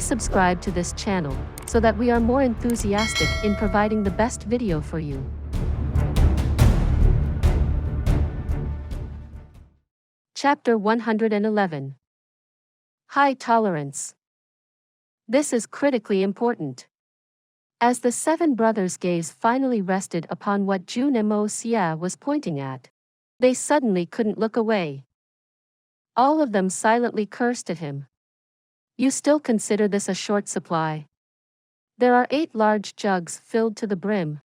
Please subscribe to this channel, so that we are more enthusiastic in providing the best video for you. Chapter 111. High Tolerance. This is critically important. As the seven brothers' gaze finally rested upon what Jun Moxie was pointing at, they suddenly couldn't look away. All of them silently cursed at him. You still consider this a short supply? There are 8 large jugs filled to the brim.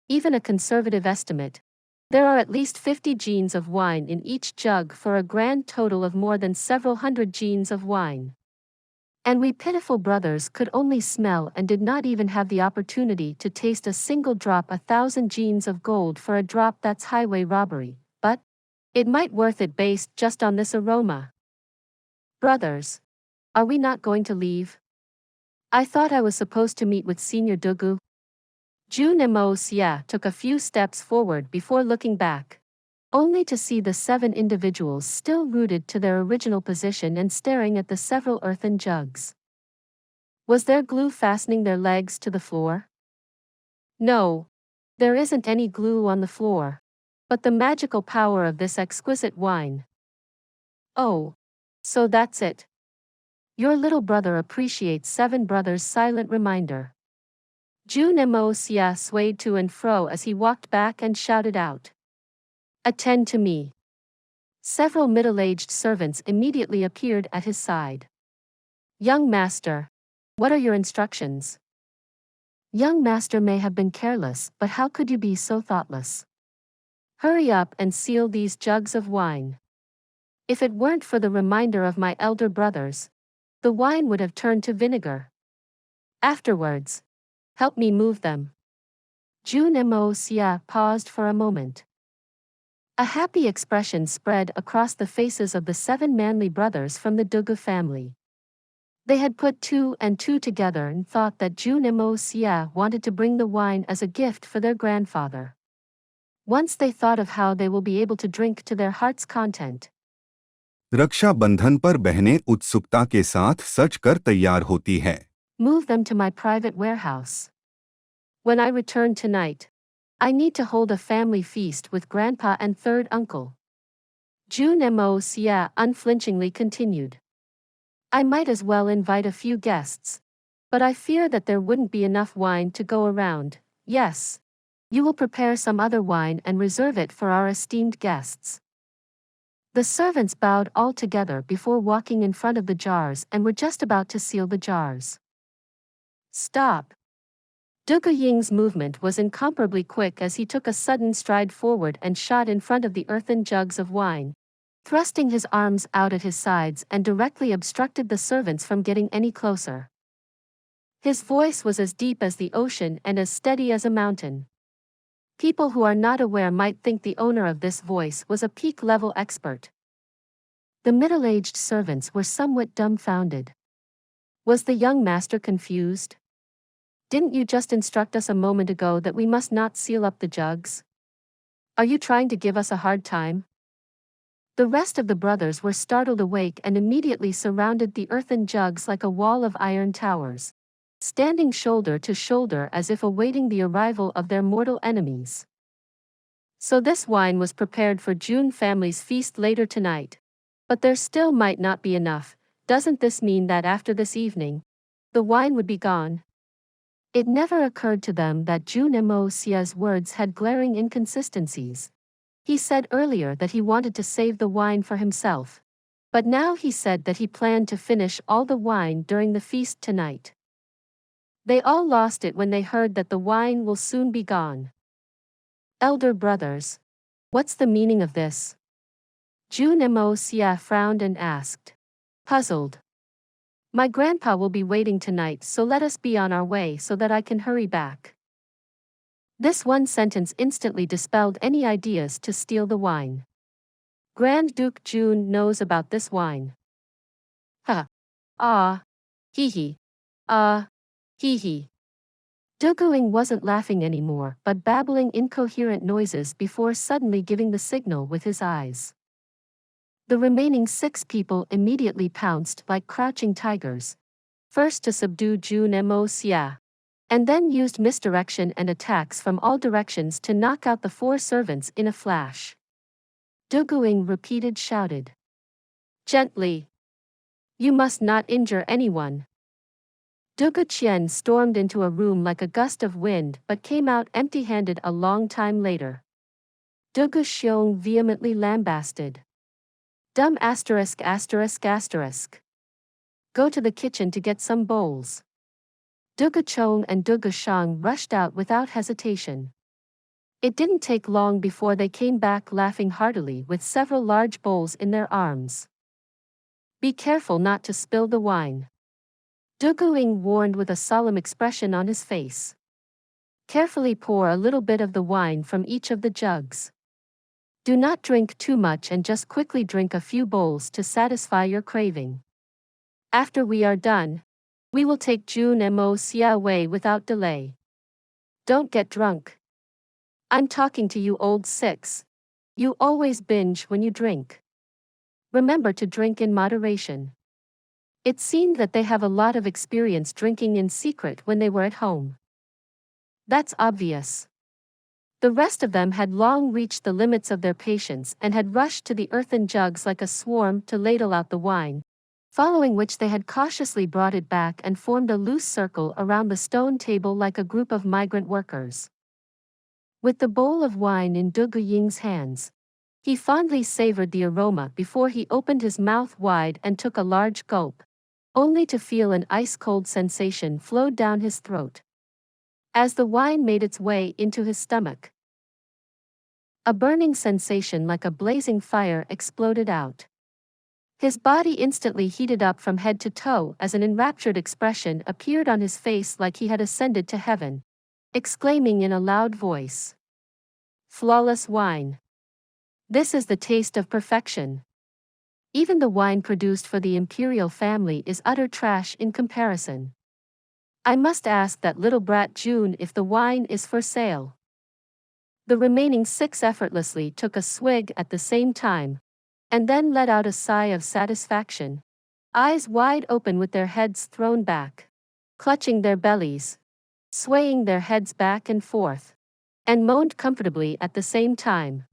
Even a conservative estimate. There are at least 50 jeans of wine in each jug for a grand total of more than several hundred jeans of wine. And we pitiful brothers could only smell and did not even have the opportunity to taste a single drop. 1,000 jeans of gold for a drop, that's highway robbery, but it might worth it based just on this aroma. Brothers, are we not going to leave? I thought I was supposed to meet with Senior Dugu. Jun Moxie took a few steps forward before looking back, only to see the 7 individuals still rooted to their original position and staring at the several earthen jugs. Was there glue fastening their legs to the floor? No, there isn't any glue on the floor, but the magical power of this exquisite wine. Oh, so that's it. Your little brother appreciates 7 brothers' silent reminder. Jun Moxie swayed to and fro as he walked back and shouted out, "Attend to me." Several middle-aged servants immediately appeared at his side. "Young master, what are your instructions?" "Young master may have been careless, but how could you be so thoughtless? Hurry up and seal these jugs of wine. If it weren't for the reminder of my elder brothers, the wine would have turned to vinegar. Afterwards, help me move them." Jun Moxie paused for a moment. A happy expression spread across the faces of the 7 manly brothers from the Dugu family. They had put 2 and 2 together and thought that Jun Moxie wanted to bring the wine as a gift for their grandfather. Once they thought of how they will be able to drink to their heart's content. रक्षा बंधन पर बहनें उत्सुकता के साथ सज कर तैयार होती हैं। Move them to my private warehouse. When I return tonight, I need to hold a family feast with Grandpa and 3rd uncle. Jun Moxie unflinchingly continued. I might as well invite a few guests, but I fear that there wouldn't be enough wine to go around. Yes, you will prepare some other wine and reserve it for our esteemed guests. The servants bowed all together before walking in front of the jars and were just about to seal the jars. Stop. Dugu Ying's movement was incomparably quick as he took a sudden stride forward and shot in front of the earthen jugs of wine, thrusting his arms out at his sides and directly obstructed the servants from getting any closer. His voice was as deep as the ocean and as steady as a mountain. People who are not aware might think the owner of this voice was a peak-level expert. The middle-aged servants were somewhat dumbfounded. Was the young master confused? Didn't you just instruct us a moment ago that we must not seal up the jugs? Are you trying to give us a hard time? The rest of the brothers were startled awake and immediately surrounded the earthen jugs like a wall of iron towers, standing shoulder to shoulder as if awaiting the arrival of their mortal enemies. So this wine was prepared for Jun family's feast later tonight. But there still might not be enough. Doesn't this mean that after this evening, the wine would be gone? It never occurred to them that Jun Moxie's words had glaring inconsistencies. He said earlier that he wanted to save the wine for himself, but now he said that he planned to finish all the wine during the feast tonight. They all lost it when they heard that the wine will soon be gone. Elder brothers, what's the meaning of this? Jun Moxie frowned and asked, puzzled. My grandpa will be waiting tonight, so let us be on our way so that I can hurry back. This one sentence instantly dispelled any ideas to steal the wine. Grand Duke Jun knows about this wine. Ha. Ah. Hee hee. Ah. Hee hee. Dugu Ying wasn't laughing anymore, but babbling incoherent noises before suddenly giving the signal with his eyes. The remaining 6 people immediately pounced like crouching tigers. first to subdue Jun Moxie, and then used misdirection and attacks from all directions to knock out the 4 servants in a flash. Duguing repeated shouted. Gently. You must not injure anyone. Dugu Qian stormed into a room like a gust of wind but came out empty-handed a long time later. Dugu Xiong vehemently lambasted. Dumb asterisk asterisk asterisk. Go to the kitchen to get some bowls. Dugu Chong and Dugu Shang rushed out without hesitation. It didn't take long before they came back laughing heartily with several large bowls in their arms. Be careful not to spill the wine. Duguing warned with a solemn expression on his face. Carefully pour a little bit of the wine from each of the jugs. Do not drink too much and just quickly drink a few bowls to satisfy your craving. After we are done, we will take Jun Moxie away without delay. Don't get drunk. I'm talking to you old six. You always binge when you drink. Remember to drink in moderation. It seemed that they have a lot of experience drinking in secret when they were at home. That's obvious. The rest of them had long reached the limits of their patience and had rushed to the earthen jugs like a swarm to ladle out the wine, following which they had cautiously brought it back and formed a loose circle around the stone table like a group of migrant workers. With the bowl of wine in Dugu Ying's hands, he fondly savored the aroma before he opened his mouth wide and took a large gulp, only to feel an ice-cold sensation flow down his throat. As the wine made its way into his stomach, a burning sensation like a blazing fire exploded out. His body instantly heated up from head to toe as an enraptured expression appeared on his face like he had ascended to heaven, exclaiming in a loud voice. Flawless wine. This is the taste of perfection. Even the wine produced for the imperial family is utter trash in comparison. I must ask that little brat Jun if the wine is for sale. The remaining 6 effortlessly took a swig at the same time, and then let out a sigh of satisfaction, eyes wide open with their heads thrown back, clutching their bellies, swaying their heads back and forth, and moaned comfortably at the same time.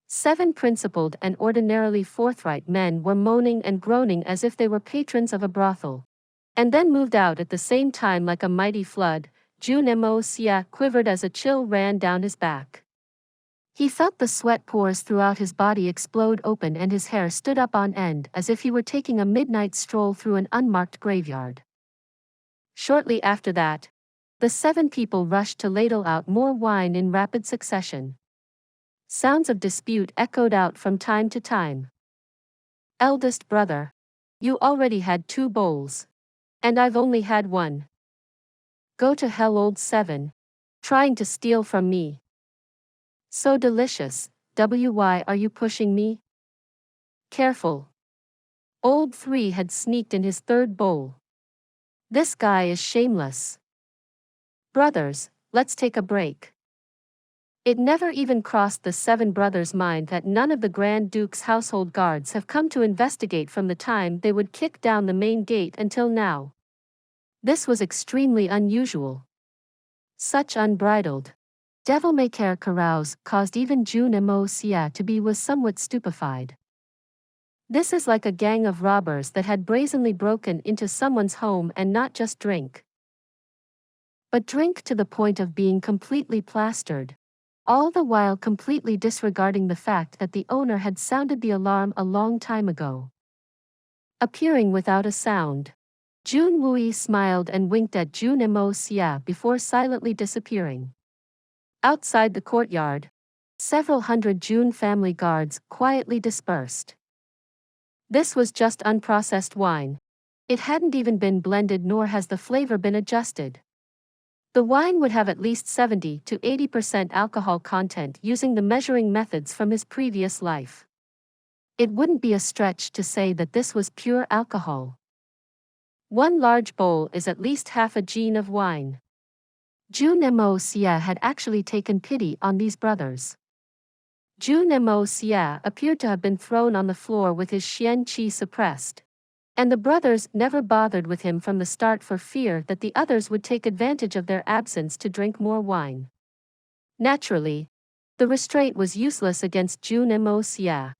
7 principled and ordinarily forthright men were moaning and groaning as if they were patrons of a brothel, and then moved out at the same time like a mighty flood. Jun Moxie quivered as a chill ran down his back. He felt the sweat pores throughout his body explode open and his hair stood up on end as if he were taking a midnight stroll through an unmarked graveyard. Shortly after that, the 7 people rushed to ladle out more wine in rapid succession. Sounds of dispute echoed out from time to time. Eldest brother, you already had 2 bowls. And I've only had 1. Go to hell, old 7. Trying to steal from me. So delicious. Why are you pushing me? Careful. Old 3 had sneaked in his 3rd bowl. This guy is shameless. Brothers, let's take a break. It never even crossed the 7 brothers' mind that none of the Grand Duke's household guards have come to investigate from the time they would kick down the main gate until now. This was extremely unusual. Such unbridled, devil-may-care carouse caused even Jun Moxie to be somewhat stupefied. This is like a gang of robbers that had brazenly broken into someone's home and not just drink, but drink to the point of being completely plastered, all the while completely disregarding the fact that the owner had sounded the alarm a long time ago. Appearing without a sound, Jun Wui smiled and winked at Jun Moxie before silently disappearing. Outside the courtyard, several hundred Jun family guards quietly dispersed. This was just unprocessed wine. It hadn't even been blended nor has the flavor been adjusted. The wine would have at least 70 to 80% alcohol content using the measuring methods from his previous life. It wouldn't be a stretch to say that this was pure alcohol. 1 large bowl is at least half a gin of wine. Jun Moxie had actually taken pity on these brothers. Jun Moxie appeared to have been thrown on the floor with his xian qi suppressed, And the brothers never bothered with him from the start for fear that the others would take advantage of their absence to drink more wine. Naturally, the restraint was useless against Jun Moxie.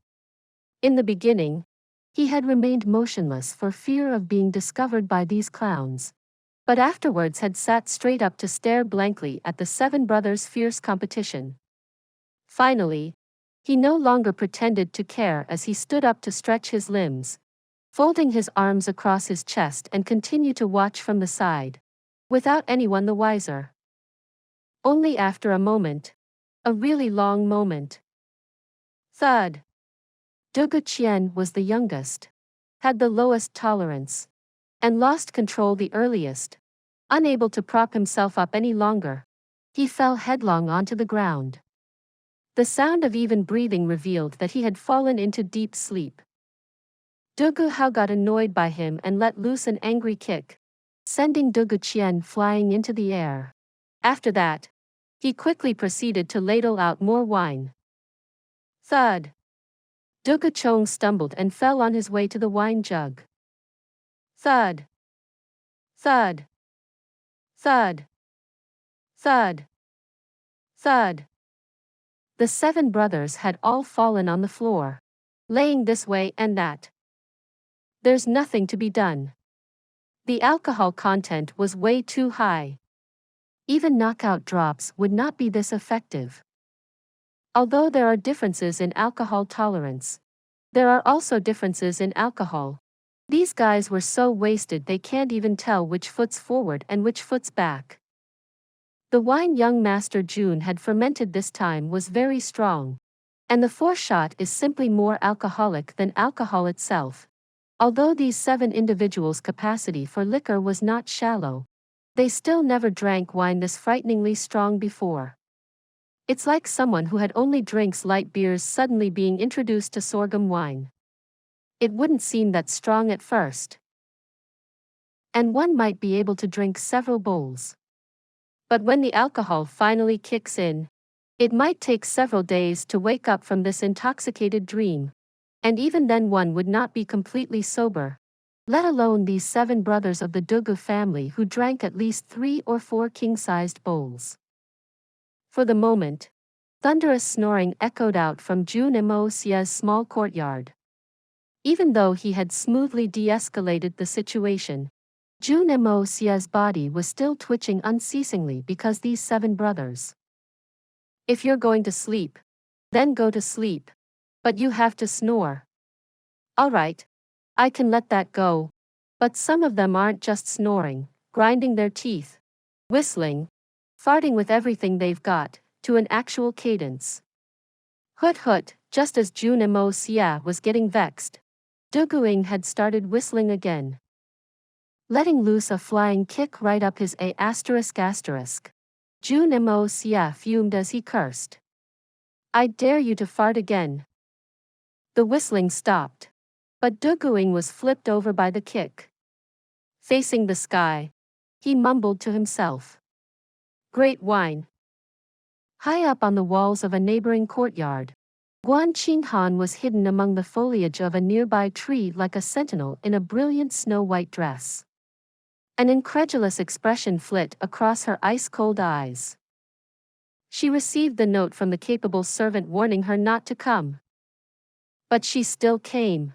In the beginning, he had remained motionless for fear of being discovered by these clowns, but afterwards had sat straight up to stare blankly at the seven brothers' fierce competition. Finally, he no longer pretended to care as he stood up to stretch his limbs, folding his arms across his chest and continue to watch from the side, without anyone the wiser. Only after a moment, a really long moment. Thud. Dugu was the youngest, had the lowest tolerance, and lost control the earliest. Unable to prop himself up any longer, he fell headlong onto the ground. The sound of even breathing revealed that he had fallen into deep sleep. Dugu got annoyed by him and let loose an angry kick, sending Dugu flying into the air. After that, he quickly proceeded to ladle out more wine. Thud. Dugu stumbled and fell on his way to the wine jug. Thud. Thud. Thud. Thud. Thud. The seven brothers had all fallen on the floor, laying this way and that. There's nothing to be done. The alcohol content was way too high. Even knockout drops would not be this effective. Although there are differences in alcohol tolerance, there are also differences in alcohol. These guys were so wasted they can't even tell which foot's forward and which foot's back. The wine young Master Jun had fermented this time was very strong, and the foreshot is simply more alcoholic than alcohol itself. Although these seven individuals' capacity for liquor was not shallow, they still never drank wine this frighteningly strong before. It's like someone who had only drinks light beers suddenly being introduced to sorghum wine. It wouldn't seem that strong at first, and one might be able to drink several bowls. But when the alcohol finally kicks in, it might take several days to wake up from this intoxicated dream. And even then one would not be completely sober, let alone these seven brothers of the Dugu family who drank at least 3 or 4 king-sized bowls. For the moment, thunderous snoring echoed out from Jun Moxie's small courtyard. Even though he had smoothly de-escalated the situation, Jun Moxie's body was still twitching unceasingly because these seven brothers. If you're going to sleep, then go to sleep. But you have to snore. All right, I can let that go. But some of them aren't just snoring, grinding their teeth, whistling, farting with everything they've got, to an actual cadence. Hoot hoot, just as Jun Moxie was getting vexed, Dugu had started whistling again, letting loose a flying kick right up his a****. Jun Moxie fumed as he cursed. I dare you to fart again. The whistling stopped, but Dugu was flipped over by the kick. Facing the sky, he mumbled to himself. Great wine. High up on the walls of a neighboring courtyard, Guan Qinghan was hidden among the foliage of a nearby tree like a sentinel in a brilliant snow-white dress. An incredulous expression flit across her ice-cold eyes. She received the note from the capable servant warning her not to come. But she still came.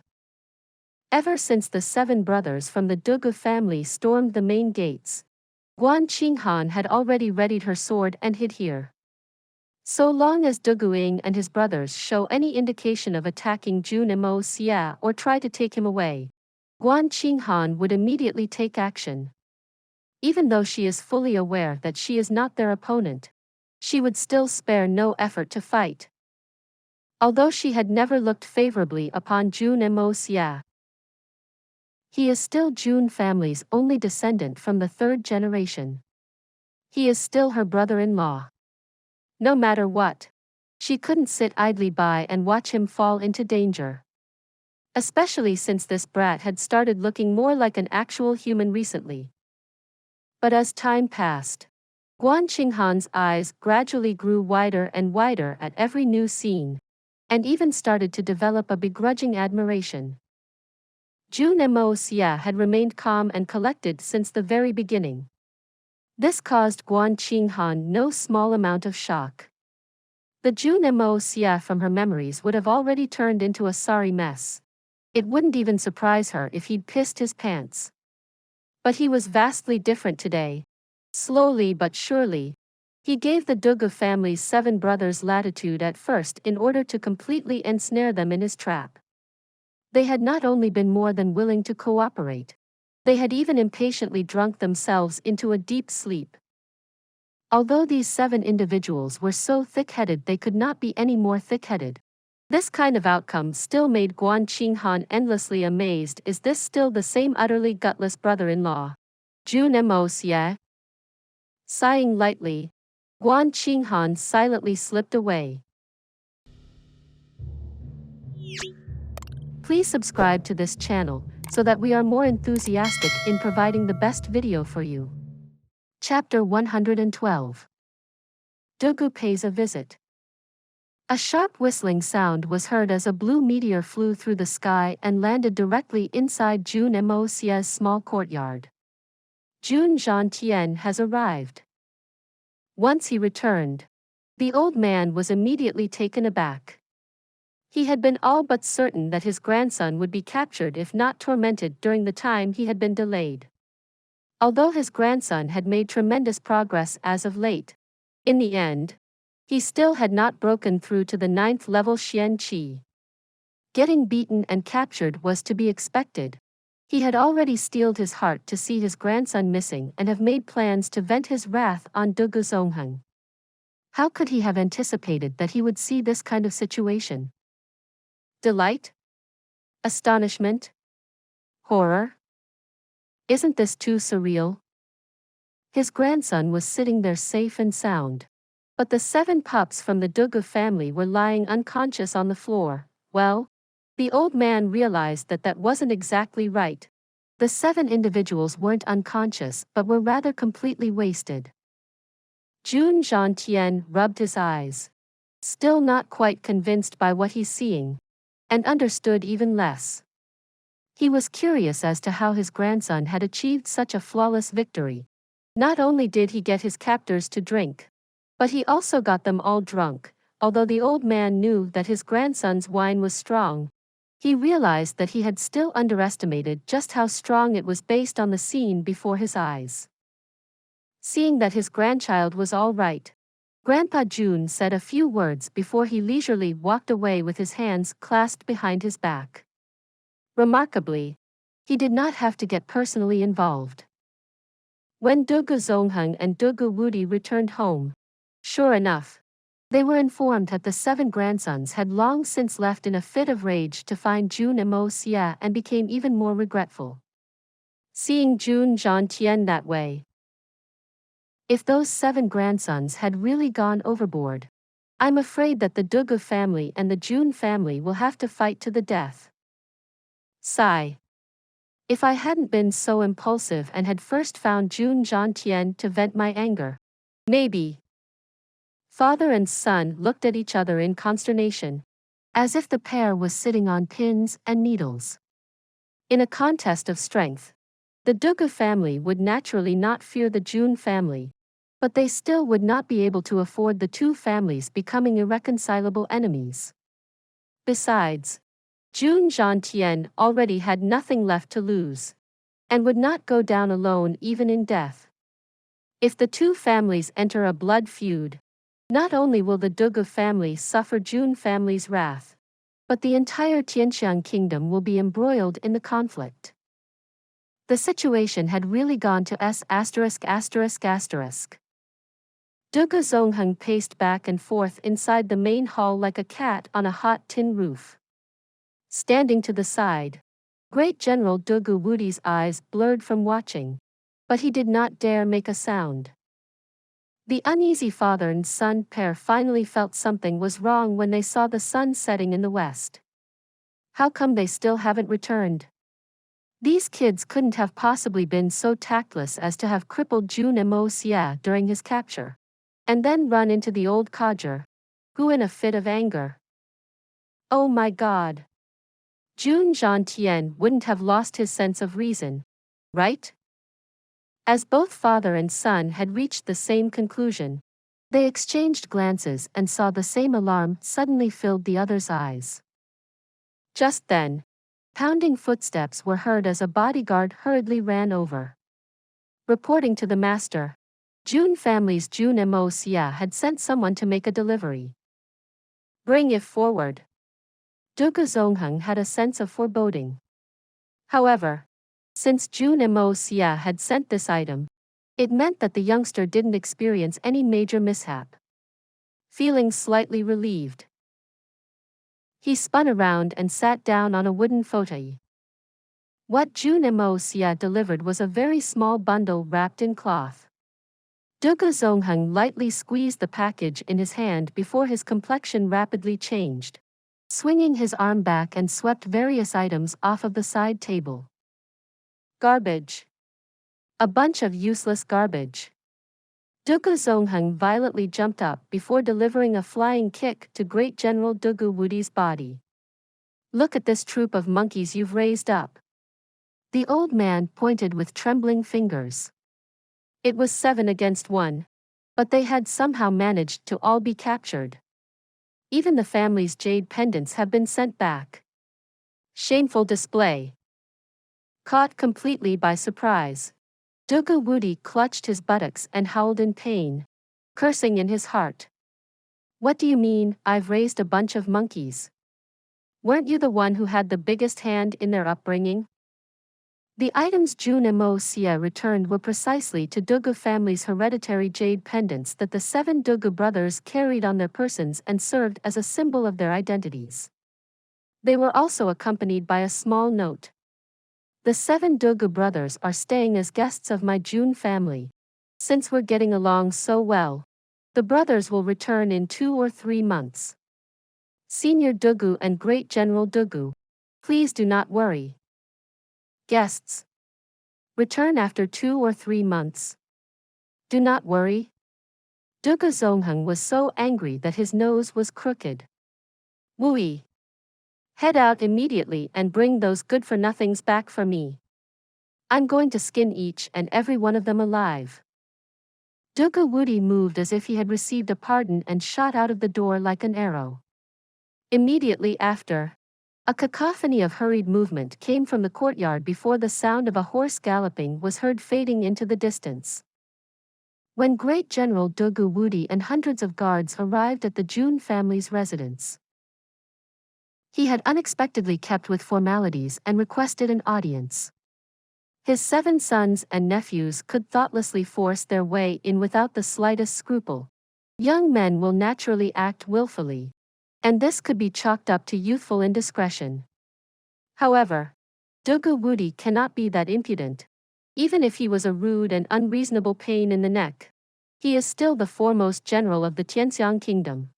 Ever since the seven brothers from the Dugu family stormed the main gates, Guan Qinghan had already readied her sword and hid here. So long as Dugu and his brothers show any indication of attacking Jun Moxie or try to take him away, Guan Qinghan would immediately take action. Even though she is fully aware that she is not their opponent, she would still spare no effort to fight. Although she had never looked favorably upon Jun Moxie, he is still Jun family's only descendant from the 3rd generation. He is still her brother-in-law. No matter what, she couldn't sit idly by and watch him fall into danger. Especially since this brat had started looking more like an actual human recently. But as time passed, Guan Qinghan's eyes gradually grew wider and wider at every new scene, and even started to develop a begrudging admiration. Jun Moxie had remained calm and collected since the very beginning. This caused Guan Qinghan no small amount of shock. The Jun Moxie from her memories would have already turned into a sorry mess. It wouldn't even surprise her if he'd pissed his pants. But he was vastly different today. Slowly but surely, he gave the Dugu family's 7 brothers latitude at first in order to completely ensnare them in his trap. They had not only been more than willing to cooperate, they had even impatiently drunk themselves into a deep sleep. Although these 7 individuals were so thick-headed they could not be any more thick-headed. This kind of outcome still made Guan Qinghan endlessly amazed. Is this still the same utterly gutless brother-in-law? Jun Moxie? Sighing lightly, Guan Qinghan silently slipped away. Please subscribe to this channel so that we are more enthusiastic in providing the best video for you. Chapter 112. Dugu pays a visit. A sharp whistling sound was heard as a blue meteor flew through the sky and landed directly inside Jun Moxie's small courtyard. Jun Xie has arrived. Once he returned, the old man was immediately taken aback. He had been all but certain that his grandson would be captured if not tormented during the time he had been delayed. Although his grandson had made tremendous progress as of late, in the end, he still had not broken through to the 9th level Xian Qi. Getting beaten and captured was to be expected. He had already steeled his heart to see his grandson missing and have made plans to vent his wrath on Dugu Zongheng. How could he have anticipated that he would see this kind of situation? Delight? Astonishment? Horror? Isn't this too surreal? His grandson was sitting there safe and sound. But the 7 pups from the Dugu family were lying unconscious on the floor. Well, the old man realized that that wasn't exactly right. The 7 individuals weren't unconscious but were rather completely wasted. Jun Xie rubbed his eyes, still not quite convinced by what he's seeing, and understood even less. He was curious as to how his grandson had achieved such a flawless victory. Not only did he get his captors to drink, but he also got them all drunk. Although the old man knew that his grandson's wine was strong, he realized that he had still underestimated just how strong it was based on the scene before his eyes. Seeing that his grandchild was all right, Grandpa Jun said a few words before he leisurely walked away with his hands clasped behind his back. Remarkably, he did not have to get personally involved. When Dugu Zongheng and Dugu Wudi returned home, sure enough, they were informed that the 7 grandsons had long since left in a fit of rage to find Jun Moxie and became even more regretful. Seeing Jun Xie that way, if those 7 grandsons had really gone overboard, I'm afraid that the Dugu family and the Jun family will have to fight to the death. Sigh. If I hadn't been so impulsive and had first found Jun Xie to vent my anger, maybe. Father and son looked at each other in consternation, as if the pair was sitting on pins and needles. In a contest of strength, the Dugu family would naturally not fear the Jun family, but they still would not be able to afford the 2 families becoming irreconcilable enemies. Besides, Jun Xie already had nothing left to lose, and would not go down alone even in death. If the 2 families enter a blood feud, not only will the Dugu family suffer Jun family's wrath, but the entire Tianxiang kingdom will be embroiled in the conflict. The situation had really gone to S*******. Dugu Zongheng paced back and forth inside the main hall like a cat on a hot tin roof. Standing to the side, Great General Dugu Wudi's eyes blurred from watching, but he did not dare make a sound. The uneasy father and son pair finally felt something was wrong when they saw the sun setting in the west. How come they still haven't returned? These kids couldn't have possibly been so tactless as to have crippled Jun Moxie during his capture, and then run into the old codger, who in a fit of anger. Oh my God! Jun Xie wouldn't have lost his sense of reason, right? As both father and son had reached the same conclusion, they exchanged glances and saw the same alarm suddenly filled the other's eyes. Just then, pounding footsteps were heard as a bodyguard hurriedly ran over. Reporting to the master, Jun family's Jun Moxie had sent someone to make a delivery. Bring it forward. Dugu had a sense of foreboding. However, since Jun Moxie had sent this item, it meant that the youngster didn't experience any major mishap. Feeling slightly relieved, he spun around and sat down on a wooden fauteuil. What Jun Moxie delivered was a very small bundle wrapped in cloth. Dugu lightly squeezed the package in his hand before his complexion rapidly changed, swinging his arm back and swept various items off of the side table. Garbage. A bunch of useless garbage. Dugu violently jumped up before delivering a flying kick to Great General Dugu Wudi's body. Look at this troop of monkeys you've raised up. The old man pointed with trembling fingers. It was 7 against 1, but they had somehow managed to all be captured. Even the family's jade pendants have been sent back. Shameful display. Caught completely by surprise, Dugu Wudi clutched his buttocks and howled in pain, cursing in his heart. What do you mean, I've raised a bunch of monkeys? Weren't you the one who had the biggest hand in their upbringing? The items Jun Moxie returned were precisely to Dugu family's hereditary jade pendants that the 7 Dugu brothers carried on their persons and served as a symbol of their identities. They were also accompanied by a small note. The 7 Dugu brothers are staying as guests of my Jun family. Since we're getting along so well, the brothers will return in 2 or 3 months. Senior Dugu and Great General Dugu, please do not worry. Guests. Return after 2 or 3 months. Do not worry. Dugu was so angry that his nose was crooked. Wui. Head out immediately and bring those good-for-nothings back for me. I'm going to skin each and every one of them alive. Dugu Wudi moved as if he had received a pardon and shot out of the door like an arrow. Immediately after, a cacophony of hurried movement came from the courtyard before the sound of a horse galloping was heard fading into the distance. When Great General Dugu Wudi and hundreds of guards arrived at the Jun family's residence, he had unexpectedly kept with formalities and requested an audience. His 7 sons and nephews could thoughtlessly force their way in without the slightest scruple. Young men will naturally act willfully, and this could be chalked up to youthful indiscretion. However, Dugu Wudi cannot be that impudent. Even if he was a rude and unreasonable pain in the neck, he is still the foremost general of the Tianxiang kingdom.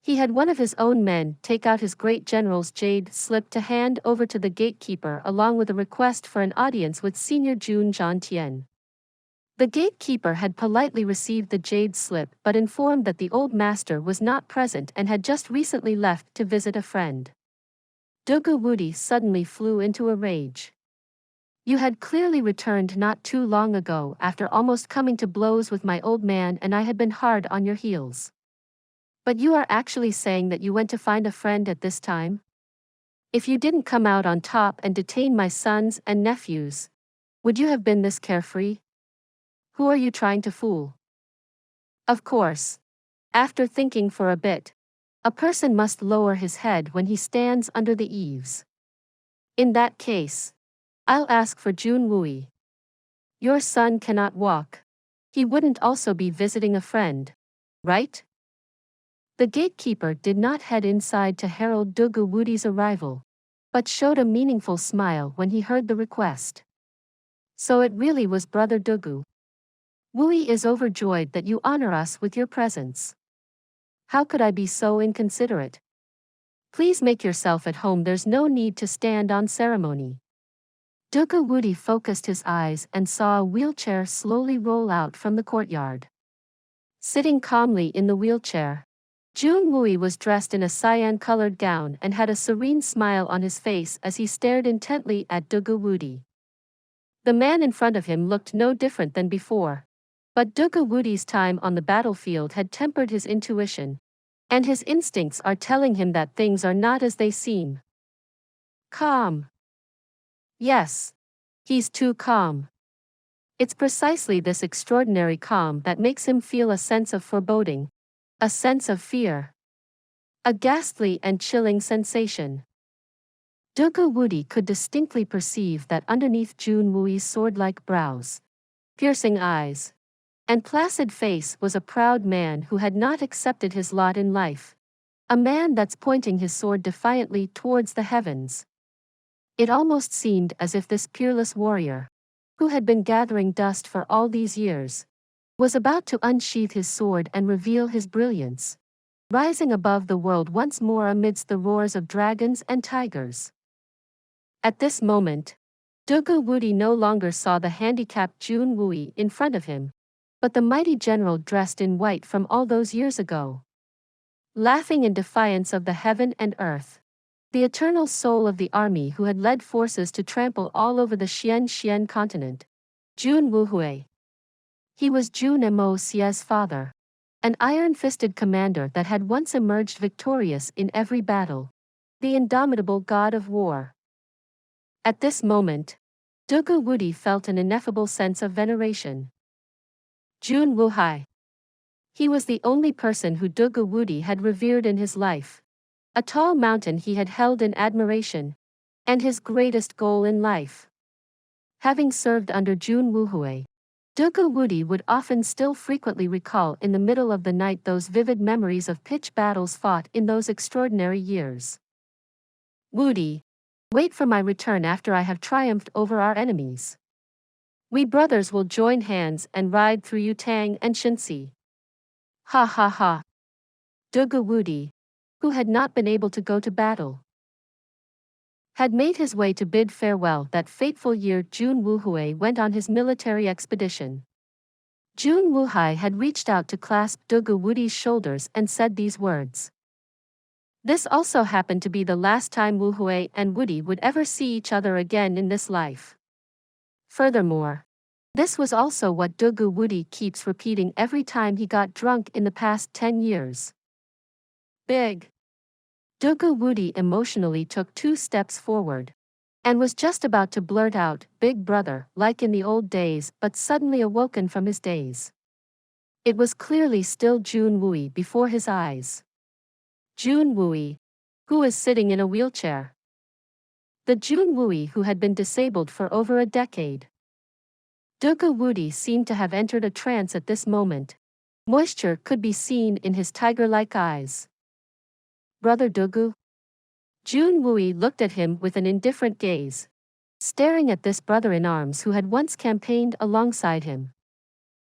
He had one of his own men take out his great general's jade slip to hand over to the gatekeeper along with a request for an audience with Senior Jun Xie. The gatekeeper had politely received the jade slip but informed that the old master was not present and had just recently left to visit a friend. Dugu Wudi suddenly flew into a rage. You had clearly returned not too long ago after almost coming to blows with my old man, and I had been hard on your heels. But you are actually saying that you went to find a friend at this time? If you didn't come out on top and detain my sons and nephews, would you have been this carefree? Who are you trying to fool? Of course, after thinking for a bit, a person must lower his head when he stands under the eaves. In that case, I'll ask for Jun Wui. Your son cannot walk. He wouldn't also be visiting a friend, right? The gatekeeper did not head inside to herald Dugu Wudi's arrival, but showed a meaningful smile when he heard the request. So it really was Brother Dugu. Wui is overjoyed that you honor us with your presence. How could I be so inconsiderate? Please make yourself at home, there's no need to stand on ceremony. Dugu Wudi focused his eyes and saw a wheelchair slowly roll out from the courtyard. Sitting calmly in the wheelchair, Jun Moxie was dressed in a cyan-colored gown and had a serene smile on his face as he stared intently at Dugu. The man in front of him looked no different than before. But Dugu's time on the battlefield had tempered his intuition. And his instincts are telling him that things are not as they seem. Calm. Yes. He's too calm. It's precisely this extraordinary calm that makes him feel a sense of foreboding. A sense of fear. A ghastly and chilling sensation. Dugu could distinctly perceive that underneath Jun Moxie's sword-like brows, piercing eyes, and placid face was a proud man who had not accepted his lot in life. A man that's pointing his sword defiantly towards the heavens. It almost seemed as if this peerless warrior, who had been gathering dust for all these years, was about to unsheath his sword and reveal his brilliance, rising above the world once more amidst the roars of dragons and tigers. At this moment, Dugu no longer saw the handicapped Jun Moxie in front of him, but the mighty general dressed in white from all those years ago. Laughing in defiance of the heaven and earth. The eternal soul of the army who had led forces to trample all over the Xian continent. Jun Moxie. He was Jun Moxie's father. An iron-fisted commander that had once emerged victorious in every battle. The indomitable god of war. At this moment, Dugu felt an ineffable sense of veneration. Jun Moxie. He was the only person who Dugu had revered in his life. A tall mountain he had held in admiration. And his greatest goal in life. Having served under Jun Moxie, Dugu would often still frequently recall in the middle of the night those vivid memories of pitched battles fought in those extraordinary years. Woody, wait for my return after I have triumphed over our enemies. We brothers will join hands and ride through Yutang and Shenxi. Ha ha ha. Dugu, who had not been able to go to battle, had made his way to bid farewell that fateful year Jun Moxie went on his military expedition. Jun Moxie had reached out to clasp Dugu's shoulders and said these words. This also happened to be the last time Moxie and Woody would ever see each other again in this life. Furthermore, this was also what Dugu keeps repeating every time he got drunk in the past 10 years. Big. Dugu emotionally took 2 steps forward. And was just about to blurt out, "Big brother," like in the old days, but suddenly awoken from his daze. It was clearly still Jun Moxie before his eyes. Jun Moxie, who is sitting in a wheelchair. The Jun Moxie who had been disabled for over a decade. Dugu seemed to have entered a trance at this moment. Moisture could be seen in his tiger-like eyes. Brother Dugu? Jun Moxie looked at him with an indifferent gaze, staring at this brother-in-arms who had once campaigned alongside him.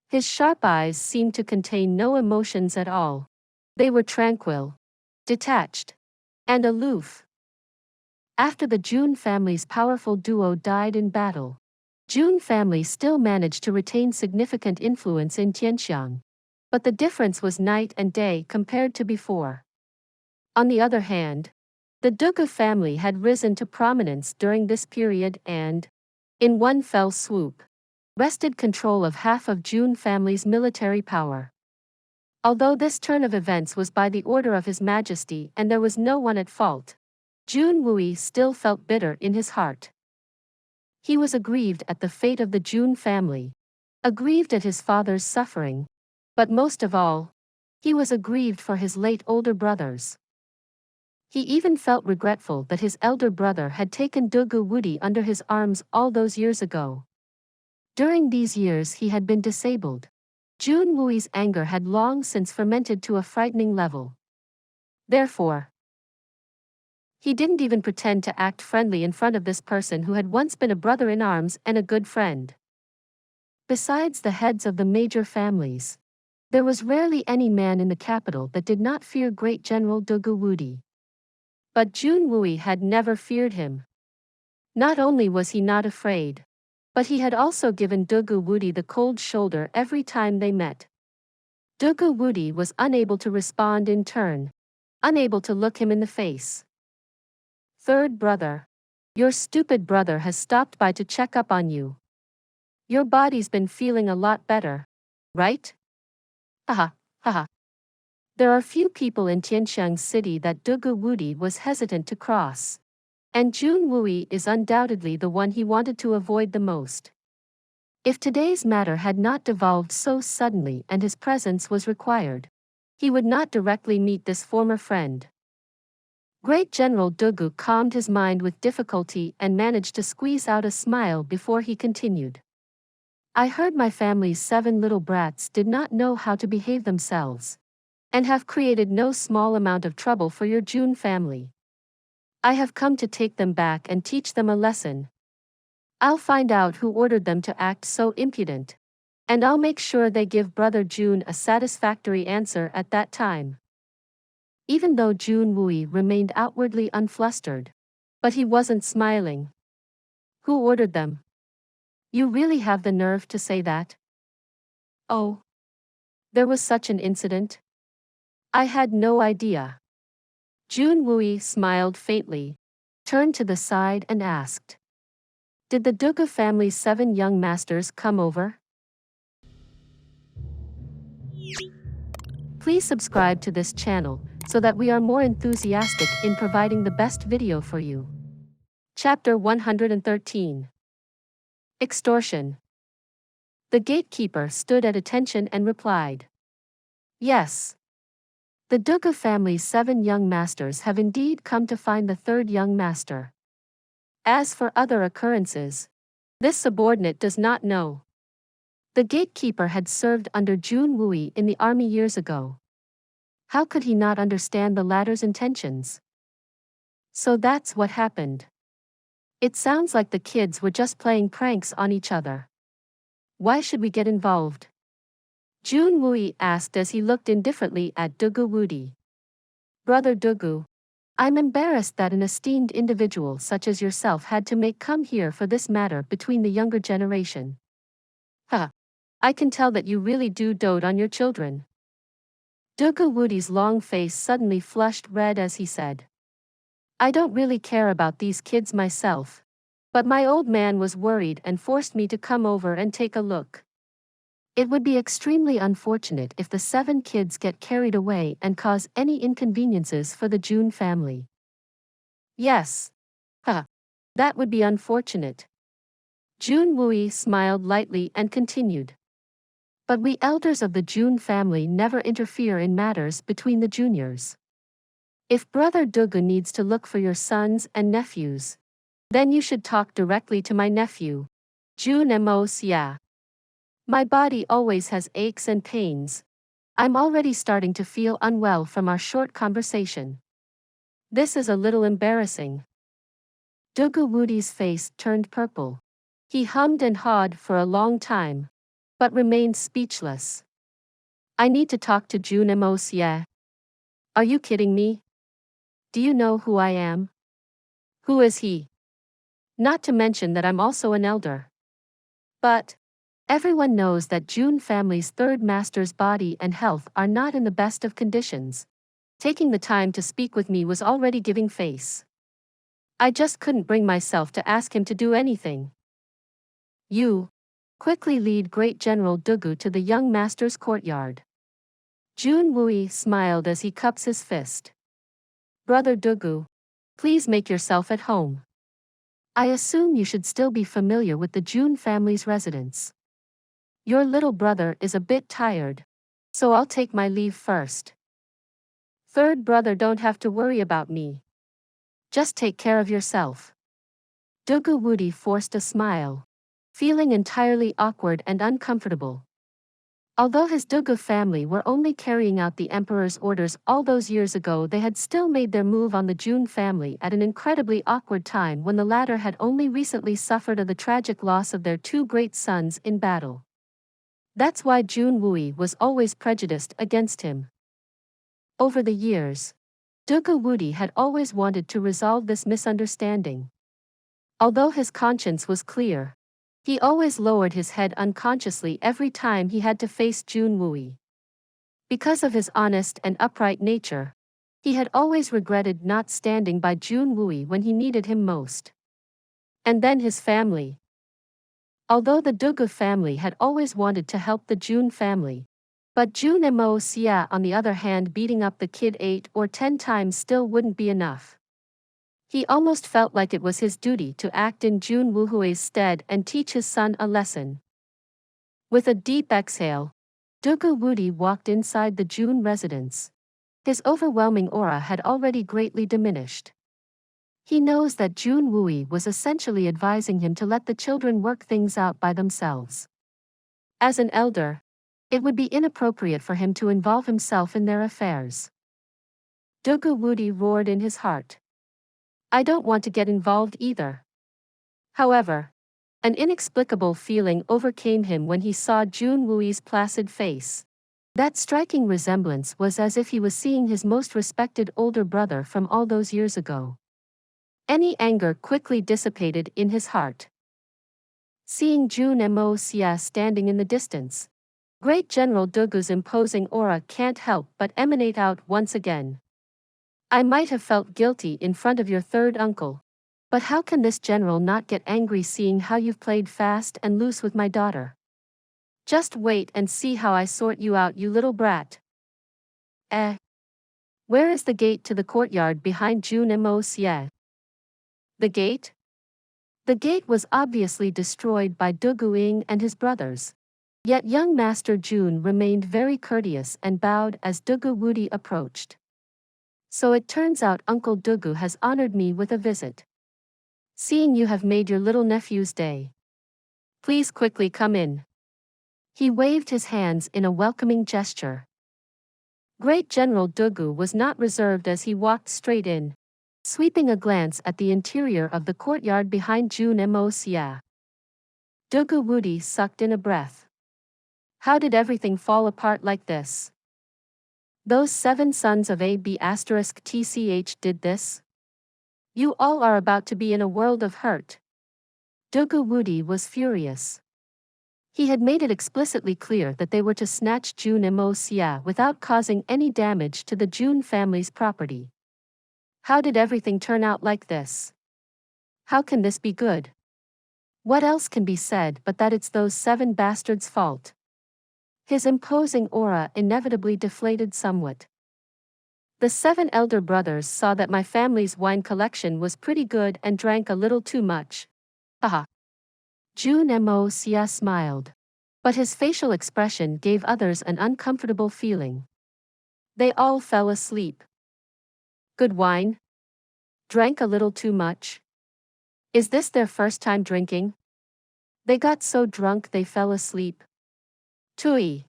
His sharp eyes seemed to contain no emotions at all. They were tranquil, detached, and aloof. After the Jun family's powerful duo died in battle, Jun family still managed to retain significant influence in Tianxiang. But the difference was night and day compared to before. On the other hand, the Dugu family had risen to prominence during this period and, in one fell swoop, wrested control of half of Jun family's military power. Although this turn of events was by the order of His Majesty and there was no one at fault, Jun Moxie still felt bitter in his heart. He was aggrieved at the fate of the Jun family, aggrieved at his father's suffering, but most of all, he was aggrieved for his late older brothers. He even felt regretful that his elder brother had taken Dugu under his arms all those years ago. During these years he had been disabled. Jun Moxie's anger had long since fermented to a frightening level. Therefore, he didn't even pretend to act friendly in front of this person who had once been a brother-in-arms and a good friend. Besides the heads of the major families, there was rarely any man in the capital that did not fear great General Dugu. But Jun Moxie had never feared him. Not only was he not afraid, but he had also given Dugu the cold shoulder every time they met. Dugu Wudi was unable to respond in turn, unable to look him in the face. Third brother. Your stupid brother has stopped by to check up on you. Your body's been feeling a lot better, right? Haha, haha. There are few people in Tianxiang City that Dugu Wudi was hesitant to cross. And Jun Wui is undoubtedly the one he wanted to avoid the most. If today's matter had not devolved so suddenly and his presence was required, he would not directly meet this former friend. Great General Dugu calmed his mind with difficulty and managed to squeeze out a smile before he continued. I heard my family's 7 little brats did not know how to behave themselves, and have created no small amount of trouble for your Jun family. I have come to take them back and teach them a lesson. I'll find out who ordered them to act so impudent, and I'll make sure they give Brother Jun a satisfactory answer at that time. Even though Jun Wui remained outwardly unflustered, but he wasn't smiling. Who ordered them? You really have the nerve to say that? Oh. There was such an incident? I had no idea. Jun Wui smiled faintly, turned to the side and asked. Did the Dugu family's 7 young masters come over? Please subscribe to this channel, so that we are more enthusiastic in providing the best video for you. Chapter 113. Extortion. The gatekeeper stood at attention and replied. Yes. The Dugu family's 7 young masters have indeed come to find the 3rd young master. As for other occurrences, this subordinate does not know. The gatekeeper had served under Jun Wui in the army years ago. How could he not understand the latter's intentions? So that's what happened. It sounds like the kids were just playing pranks on each other. Why should we get involved? Jun Wui asked as he looked indifferently at Dugu Wudi. Brother Dugu, I'm embarrassed that an esteemed individual such as yourself had to make come here for this matter between the younger generation. I can tell that you really do dote on your children. Dugu Wudi's long face suddenly flushed red as he said. I don't really care about these kids myself, but my old man was worried and forced me to come over and take a look. It would be extremely unfortunate if the 7 kids get carried away and cause any inconveniences for the Jun family. Yes. That would be unfortunate. Jun Wui smiled lightly and continued. But we elders of the Jun family never interfere in matters between the juniors. If Brother Dugu needs to look for your sons and nephews, then you should talk directly to my nephew, Jun Moxie. My body always has aches and pains. I'm already starting to feel unwell from our short conversation. This is a little embarrassing. Dugu Wudi's face turned purple. He hummed and hawed for a long time, but remained speechless. I need to talk to Jun Moxie. Are you kidding me? Do you know who I am? Who is he? Not to mention that I'm also an elder. But everyone knows that Jun family's 3rd master's body and health are not in the best of conditions. Taking the time to speak with me was already giving face. I just couldn't bring myself to ask him to do anything. You quickly lead Great General Dugu to the young master's courtyard. Jun Wui smiled as he cups his fist. Brother Dugu, please make yourself at home. I assume you should still be familiar with the Jun family's residence. Your little brother is a bit tired, so I'll take my leave first. 3rd brother, don't have to worry about me. Just take care of yourself. Dugu Wudi forced a smile, feeling entirely awkward and uncomfortable. Although his Dugu family were only carrying out the emperor's orders all those years ago, they had still made their move on the Jun family at an incredibly awkward time when the latter had only recently suffered the tragic loss of their 2 great sons in battle. That's why Jun Wui was always prejudiced against him. Over the years, Dugu Wudi had always wanted to resolve this misunderstanding. Although his conscience was clear, he always lowered his head unconsciously every time he had to face Jun Wui. Because of his honest and upright nature, he had always regretted not standing by Jun Wui when he needed him most. And then his family. Although the Dugu family had always wanted to help the Jun family, but Jun Moxie, on the other hand, beating up the kid 8 or 10 times still wouldn't be enough. He almost felt like it was his duty to act in Jun Wuhui's stead and teach his son a lesson. With a deep exhale, Dugu Wudi walked inside the Jun residence. His overwhelming aura had already greatly diminished. He knows that Jun Wui was essentially advising him to let the children work things out by themselves. As an elder, it would be inappropriate for him to involve himself in their affairs. Dugu Wudi roared in his heart. I don't want to get involved either. However, an inexplicable feeling overcame him when he saw Jun Wui's placid face. That striking resemblance was as if he was seeing his most respected older brother from all those years ago. Any anger quickly dissipated in his heart. Seeing Jun Moxie standing in the distance, Great General Dugu's imposing aura can't help but emanate out once again. I might have felt guilty in front of your third uncle, but how can this general not get angry seeing how you've played fast and loose with my daughter? Just wait and see how I sort you out, you little brat. Where is the gate to the courtyard behind Jun Moxie? The gate? The gate was obviously destroyed by Dugu Ying and his brothers. Yet young Master Jun remained very courteous and bowed as Dugu Wudi approached. So it turns out Uncle Dugu has honored me with a visit. Seeing you have made your little nephew's day. Please quickly come in. He waved his hands in a welcoming gesture. Great General Dugu was not reserved as he walked straight in, sweeping a glance at the interior of the courtyard behind Jun Moxie. Dugu Wudi sucked in a breath. How did everything fall apart like this? Those 7 sons of AB*TCH did this? You all are about to be in a world of hurt. Dugu Wudi was furious. He had made it explicitly clear that they were to snatch Jun Moxie without causing any damage to the Jun family's property. How did everything turn out like this? How can this be good? What else can be said but that it's those 7 bastards' fault? His imposing aura inevitably deflated somewhat. The 7 elder brothers saw that my family's wine collection was pretty good and drank a little too much. Haha. Jun Moxie smiled. But his facial expression gave others an uncomfortable feeling. They all fell asleep. Good wine? Drank a little too much? Is this their first time drinking? They got so drunk they fell asleep. Tui.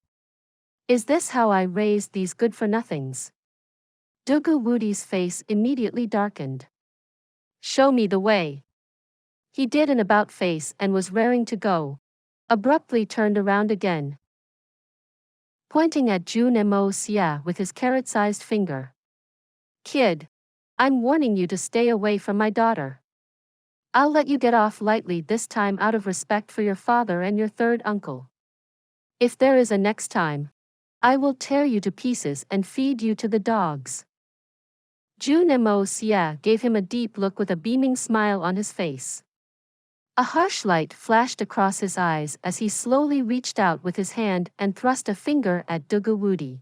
Is this how I raised these good-for-nothings? Dugu Wudi's face immediately darkened. Show me the way. He did an about-face and was raring to go, abruptly turned around again, pointing at Jun Moxie with his carrot-sized finger. Kid, I'm warning you to stay away from my daughter. I'll let you get off lightly this time out of respect for your father and your third uncle. If there is a next time, I will tear you to pieces and feed you to the dogs. Jun Moxie gave him a deep look with a beaming smile on his face. A harsh light flashed across his eyes as he slowly reached out with his hand and thrust a finger at Dugu Wudi.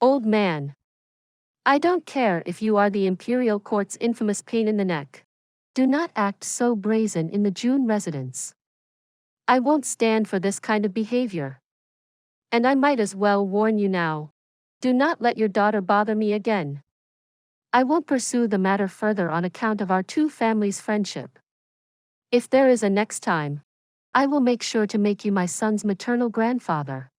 Old man. I don't care if you are the Imperial Court's infamous pain in the neck. Do not act so brazen in the Jun residence. I won't stand for this kind of behavior. And I might as well warn you now. Do not let your daughter bother me again. I won't pursue the matter further on account of our 2 families' friendship. If there is a next time, I will make sure to make you my son's maternal grandfather.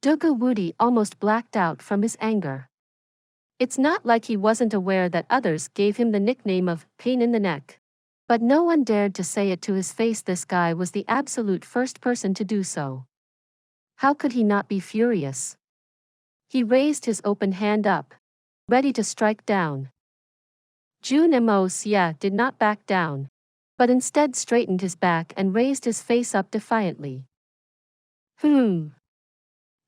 Dugu Wudi almost blacked out from his anger. It's not like he wasn't aware that others gave him the nickname of pain in the neck. But no one dared to say it to his face. This guy was the absolute first person to do so. How could he not be furious? He raised his open hand up, ready to strike down. Jun Moxie did not back down, but instead straightened his back and raised his face up defiantly.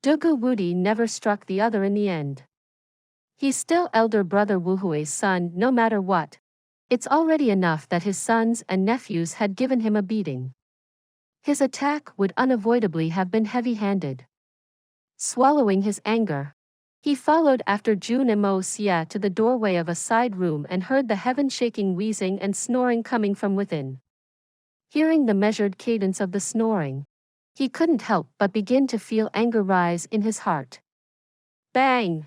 Dugu Wudi never struck the other in the end. He's still elder brother Wu Hui's son no matter what. It's already enough that his sons and nephews had given him a beating. His attack would unavoidably have been heavy-handed. Swallowing his anger, he followed after Jun Moxie to the doorway of a side room and heard the heaven-shaking wheezing and snoring coming from within. Hearing the measured cadence of the snoring, he couldn't help but begin to feel anger rise in his heart. Bang!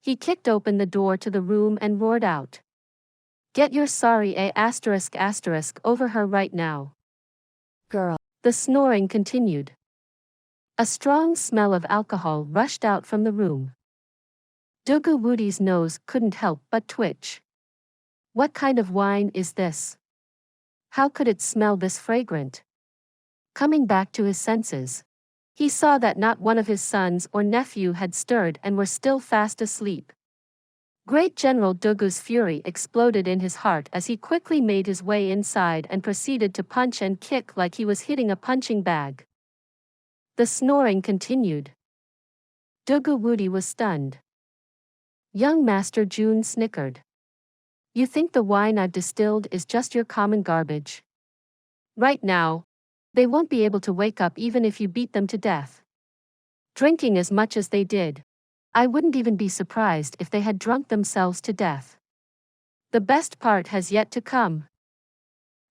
He kicked open the door to the room and roared out. Get your sorry over her right now. Girl. The snoring continued. A strong smell of alcohol rushed out from the room. Dugu Wudi's nose couldn't help but twitch. What kind of wine is this? How could it smell this fragrant? Coming back to his senses, he saw that not one of his sons or nephew had stirred and were still fast asleep. Great General Dugu's fury exploded in his heart as he quickly made his way inside and proceeded to punch and kick like he was hitting a punching bag. The snoring continued. Dugu Wudi was stunned. Young Master Jun snickered. You think the wine I've distilled is just your common garbage? Right now, they won't be able to wake up even if you beat them to death. Drinking as much as they did, I wouldn't even be surprised if they had drunk themselves to death. The best part has yet to come.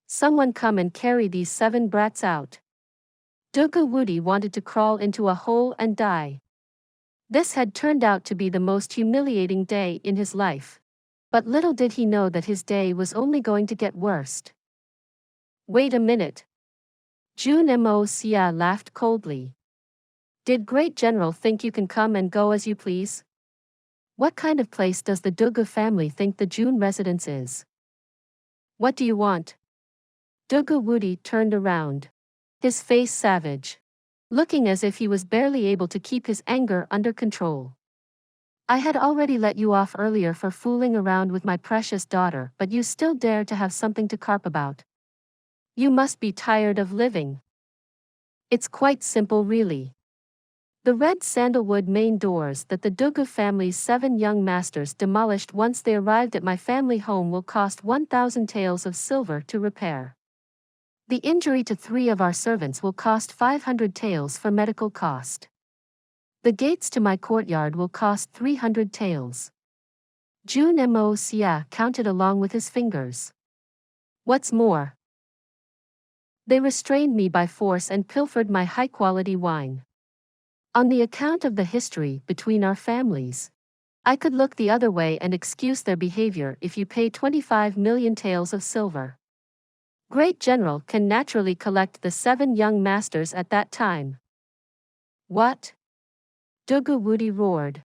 Someone come and carry these 7 brats out. Dugu Wudi wanted to crawl into a hole and die. This had turned out to be the most humiliating day in his life. But little did he know that his day was only going to get worse. Wait a minute. Jun Moxie laughed coldly. Did Great General think you can come and go as you please? What kind of place does the Dugu family think the Jun residence is? What do you want? Dugu Wudi turned around, his face savage, looking as if he was barely able to keep his anger under control. I had already let you off earlier for fooling around with my precious daughter, but you still dare to have something to carp about. You must be tired of living. It's quite simple really. The red sandalwood main doors that the Dugu family's 7 young masters demolished once they arrived at my family home will cost 1,000 taels of silver to repair. The injury to 3 of our servants will cost 500 taels for medical cost. The gates to my courtyard will cost 300 taels. Jun Moxie counted along with his fingers. What's more? They restrained me by force and pilfered my high-quality wine. On the account of the history between our families, I could look the other way and excuse their behavior if you pay 25 million taels of silver. Great General can naturally collect the 7 young masters at that time. What? Dugu Wudi roared,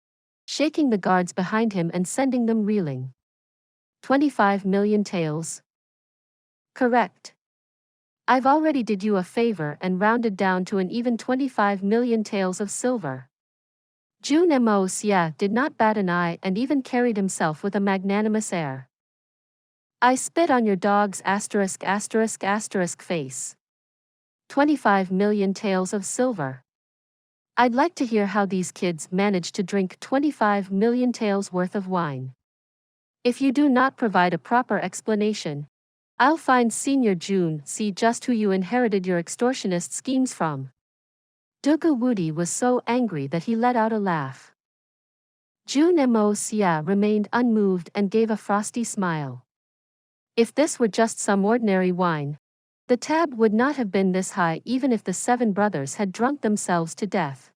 shaking the guards behind him and sending them reeling. 25 million taels? Correct. I've already did you a favor and rounded down to an even 25 million taels of silver. Jun Moxie did not bat an eye and even carried himself with a magnanimous air. I spit on your dog's face. 25 million taels of silver. I'd like to hear how these kids managed to drink 25 million taels worth of wine. If you do not provide a proper explanation, I'll find Senior Jun Xie just who you inherited your extortionist schemes from. Dugu Wudi was so angry that he let out a laugh. Jun Moxie remained unmoved and gave a frosty smile. If this were just some ordinary wine, the tab would not have been this high even if the 7 brothers had drunk themselves to death.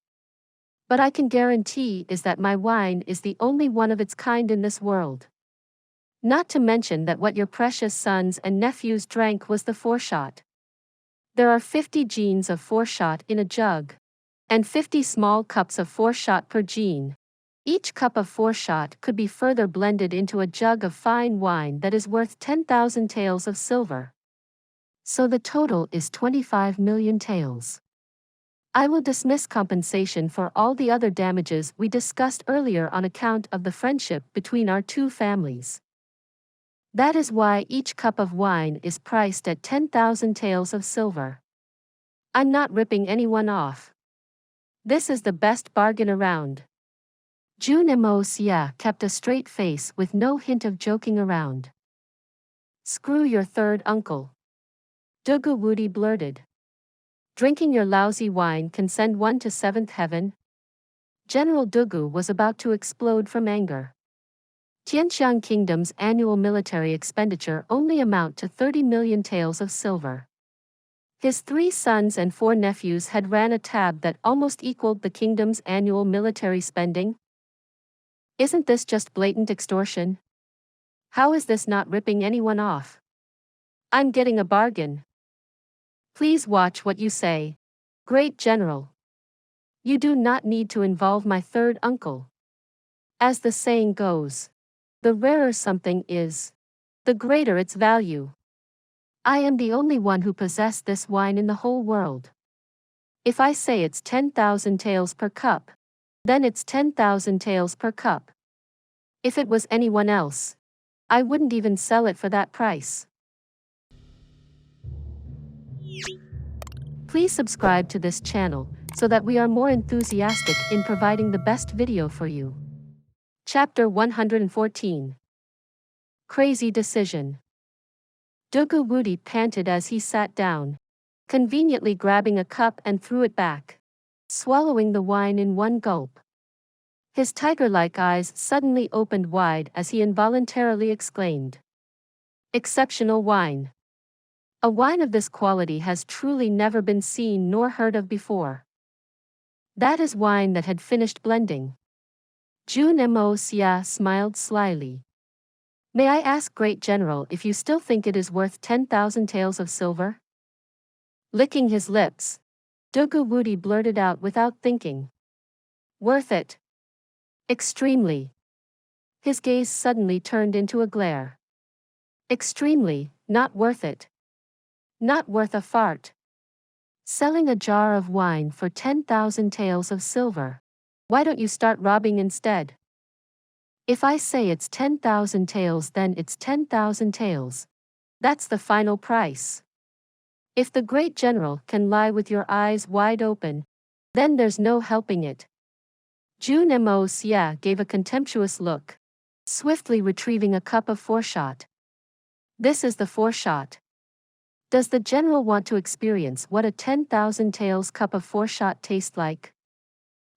But I can guarantee is that my wine is the only one of its kind in this world. Not to mention that what your precious sons and nephews drank was the 4-shot. There are 50 jeans of 4-shot in a jug, and 50 small cups of 4-shot per jean. Each cup of 4-shot could be further blended into a jug of fine wine that is worth 10,000 taels of silver. So the total is 25 million taels. I will dismiss compensation for all the other damages we discussed earlier on account of the friendship between our 2 families. That is why each cup of wine is priced at 10,000 taels of silver. I'm not ripping anyone off. This is the best bargain around. Jun Moxie kept a straight face with no hint of joking around. Screw your third uncle. Dugu blurted. Drinking your lousy wine can send one to seventh heaven? General Dugu was about to explode from anger. Tianxiang Kingdom's annual military expenditure only amount to 30 million taels of silver. His 3 sons and 4 nephews had ran a tab that almost equaled the kingdom's annual military spending. Isn't this just blatant extortion? How is this not ripping anyone off? I'm getting a bargain. Please watch what you say. Great General. You do not need to involve my third uncle. As the saying goes, the rarer something is, the greater its value. I am the only one who possessed this wine in the whole world. If I say it's 10,000 taels per cup, then it's 10,000 taels per cup. If it was anyone else, I wouldn't even sell it for that price. Please subscribe to this channel so that we are more enthusiastic in providing the best video for you. Chapter 114. Crazy Decision. Dugu panted as he sat down, conveniently grabbing a cup and threw it back, swallowing the wine in one gulp. His tiger-like eyes suddenly opened wide as he involuntarily exclaimed. Exceptional wine. A wine of this quality has truly never been seen nor heard of before. That is wine that had finished blending. Jun Moxie smiled slyly. May I ask, Great General, if you still think it is worth 10,000 taels of silver? Licking his lips, Dugu blurted out without thinking. Worth it. Extremely. His gaze suddenly turned into a glare. Extremely, not worth it. Not worth a fart. Selling a jar of wine for 10,000 taels of silver. Why don't you start robbing instead? If I say it's 10,000 taels, then it's 10,000 taels. That's the final price. If the Great General can lie with your eyes wide open, then there's no helping it. Jun Moxie gave a contemptuous look, swiftly retrieving a cup of foreshot. This is the foreshot. Does the General want to experience what a 10,000 taels cup of foreshot tastes like?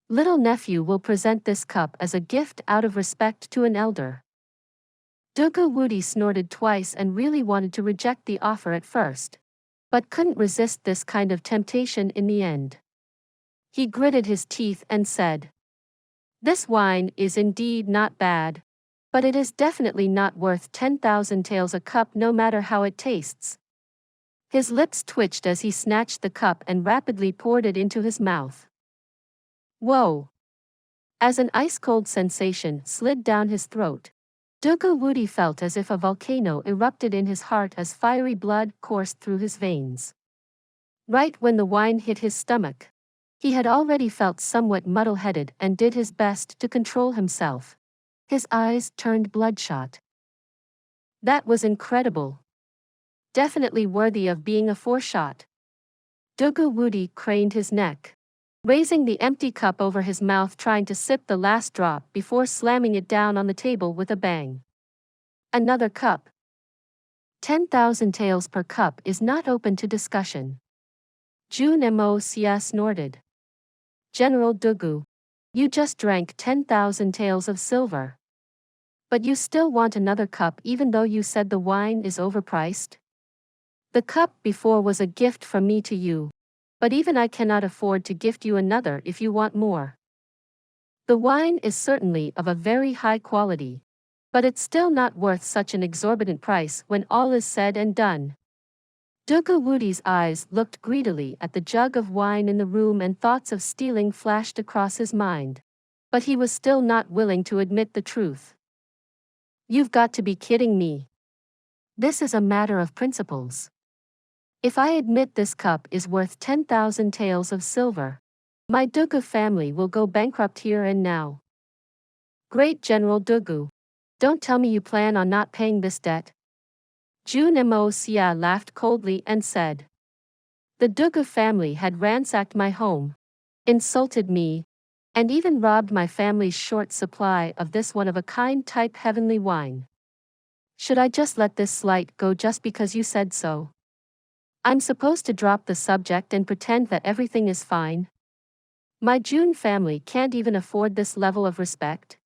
Little nephew will present this cup as a gift out of respect to an elder. Dugu snorted twice and really wanted to reject the offer at first, but couldn't resist this kind of temptation in the end. He gritted his teeth and said, This wine is indeed not bad, but it is definitely not worth 10,000 taels a cup no matter how it tastes. His lips twitched as he snatched the cup and rapidly poured it into his mouth. Whoa! As an ice-cold sensation slid down his throat, Dugu felt as if a volcano erupted in his heart as fiery blood coursed through his veins. Right when the wine hit his stomach, he had already felt somewhat muddle-headed and did his best to control himself. His eyes turned bloodshot. That was incredible. Definitely worthy of being a foreshot. Dugu craned his neck, raising the empty cup over his mouth, trying to sip the last drop before slamming it down on the table with a bang. Another cup. 10,000 taels per cup is not open to discussion. Jun Moxie snorted. General Dugu, you just drank 10,000 taels of silver. But you still want another cup even though you said the wine is overpriced? The cup before was a gift from me to you, but even I cannot afford to gift you another if you want more. The wine is certainly of a very high quality, but it's still not worth such an exorbitant price when all is said and done. Dugu's eyes looked greedily at the jug of wine in the room and thoughts of stealing flashed across his mind, but he was still not willing to admit the truth. You've got to be kidding me. This is a matter of principles. If I admit this cup is worth 10,000 taels of silver, my Dugu family will go bankrupt here and now. Great General Dugu, don't tell me you plan on not paying this debt. Jun Moxie laughed coldly and said. The Dugu family had ransacked my home, insulted me, and even robbed my family's short supply of this one-of-a-kind type heavenly wine. Should I just let this slight go just because you said so? I'm supposed to drop the subject and pretend that everything is fine? My Jun family can't even afford this level of respect.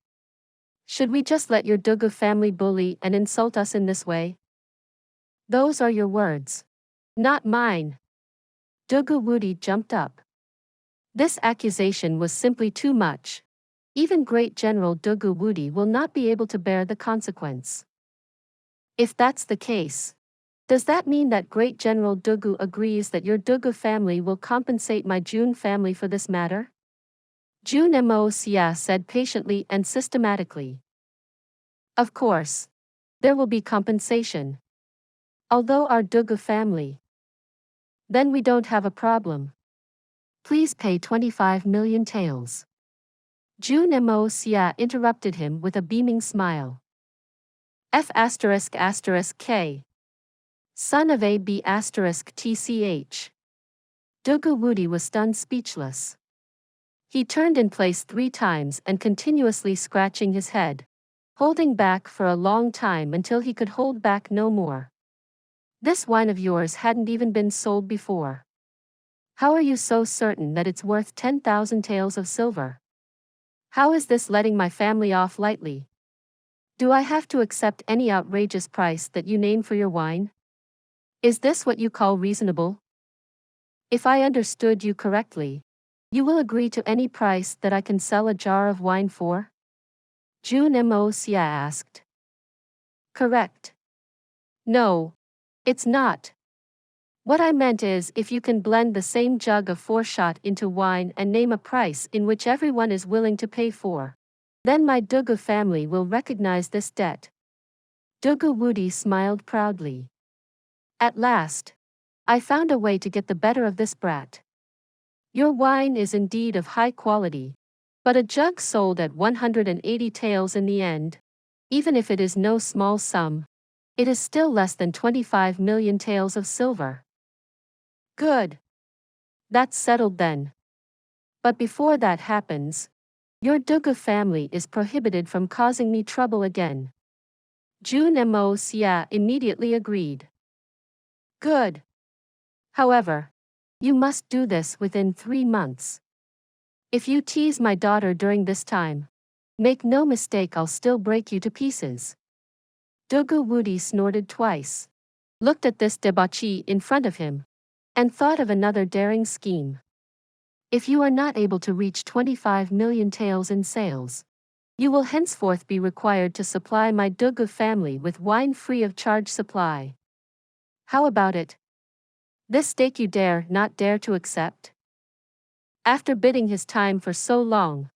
Should we just let your Dugu family bully and insult us in this way? Those are your words. Not mine. Dugu Wudi jumped up. This accusation was simply too much. Even great General Dugu Wudi will not be able to bear the consequence. If that's the case, does that mean that great General Dugu agrees that your Dugu family will compensate my Jun family for this matter? Jun Moxie said patiently and systematically. Of course. There will be compensation. Although our Dugu family. Then we don't have a problem. Please pay 25 million taels. Jun Moxie interrupted him with a beaming smile. F***K. Son of a B***TCH. Dugu Wudi was stunned speechless. He turned in place 3 times and continuously scratching his head, holding back for a long time until he could hold back no more. This wine of yours hadn't even been sold before. How are you so certain that it's worth 10,000 taels of silver? How is this letting my family off lightly? Do I have to accept any outrageous price that you name for your wine? Is this what you call reasonable? If I understood you correctly, you will agree to any price that I can sell a jar of wine for? Jun Moxie asked. Correct. No. It's not. What I meant is if you can blend the same jug of 4-shot into wine and name a price in which everyone is willing to pay for, then my Dugu family will recognize this debt. Dugu Wudi smiled proudly. At last, I found a way to get the better of this brat. Your wine is indeed of high quality, but a jug sold at 180 taels in the end, even if it is no small sum, it is still less than 25 million taels of silver. Good. That's settled then. But before that happens, your Dugu family is prohibited from causing me trouble again. Jun Moxie immediately agreed. Good. However, you must do this within 3 months. If you tease my daughter during this time, make no mistake, I'll still break you to pieces. Dugu Wudi snorted twice, looked at this debauchee in front of him, and thought of another daring scheme. If you are not able to reach 25 million taels in sales, you will henceforth be required to supply my Dugu family with wine free of charge supply. How about it? This stake you dare not dare to accept? After bidding his time for so long,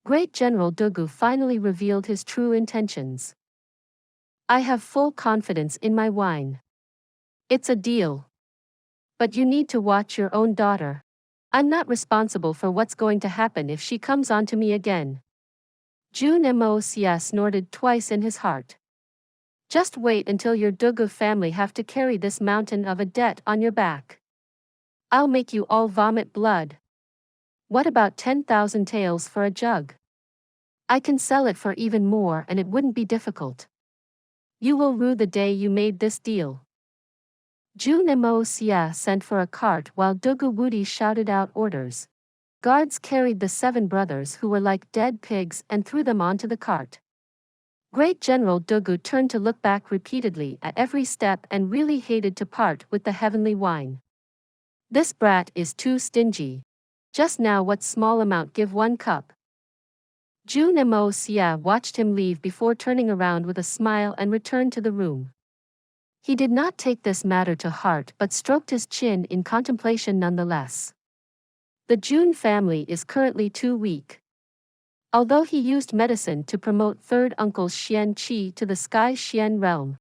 Great General Dugu finally revealed his true intentions. I have full confidence in my wine. It's a deal. But you need to watch your own daughter. I'm not responsible for what's going to happen if she comes on to me again. Jun Moxie snorted twice in his heart. Just wait until your Dugu family have to carry this mountain of a debt on your back. I'll make you all vomit blood. What about 10,000 taels for a jug? I can sell it for even more and it wouldn't be difficult. You will rue the day you made this deal. Jun Moxie sent for a cart while Dugu Wudi shouted out orders. Guards carried the 7 brothers who were like dead pigs and threw them onto the cart. Great General Dugu turned to look back repeatedly at every step and really hated to part with the heavenly wine. This brat is too stingy. Just now what small amount give 1 cup? Jun Moxie watched him leave before turning around with a smile and returned to the room. He did not take this matter to heart but stroked his chin in contemplation nonetheless. The Jun family is currently too weak. Although he used medicine to promote third uncle Xian Qi to the Sky Xuan realm,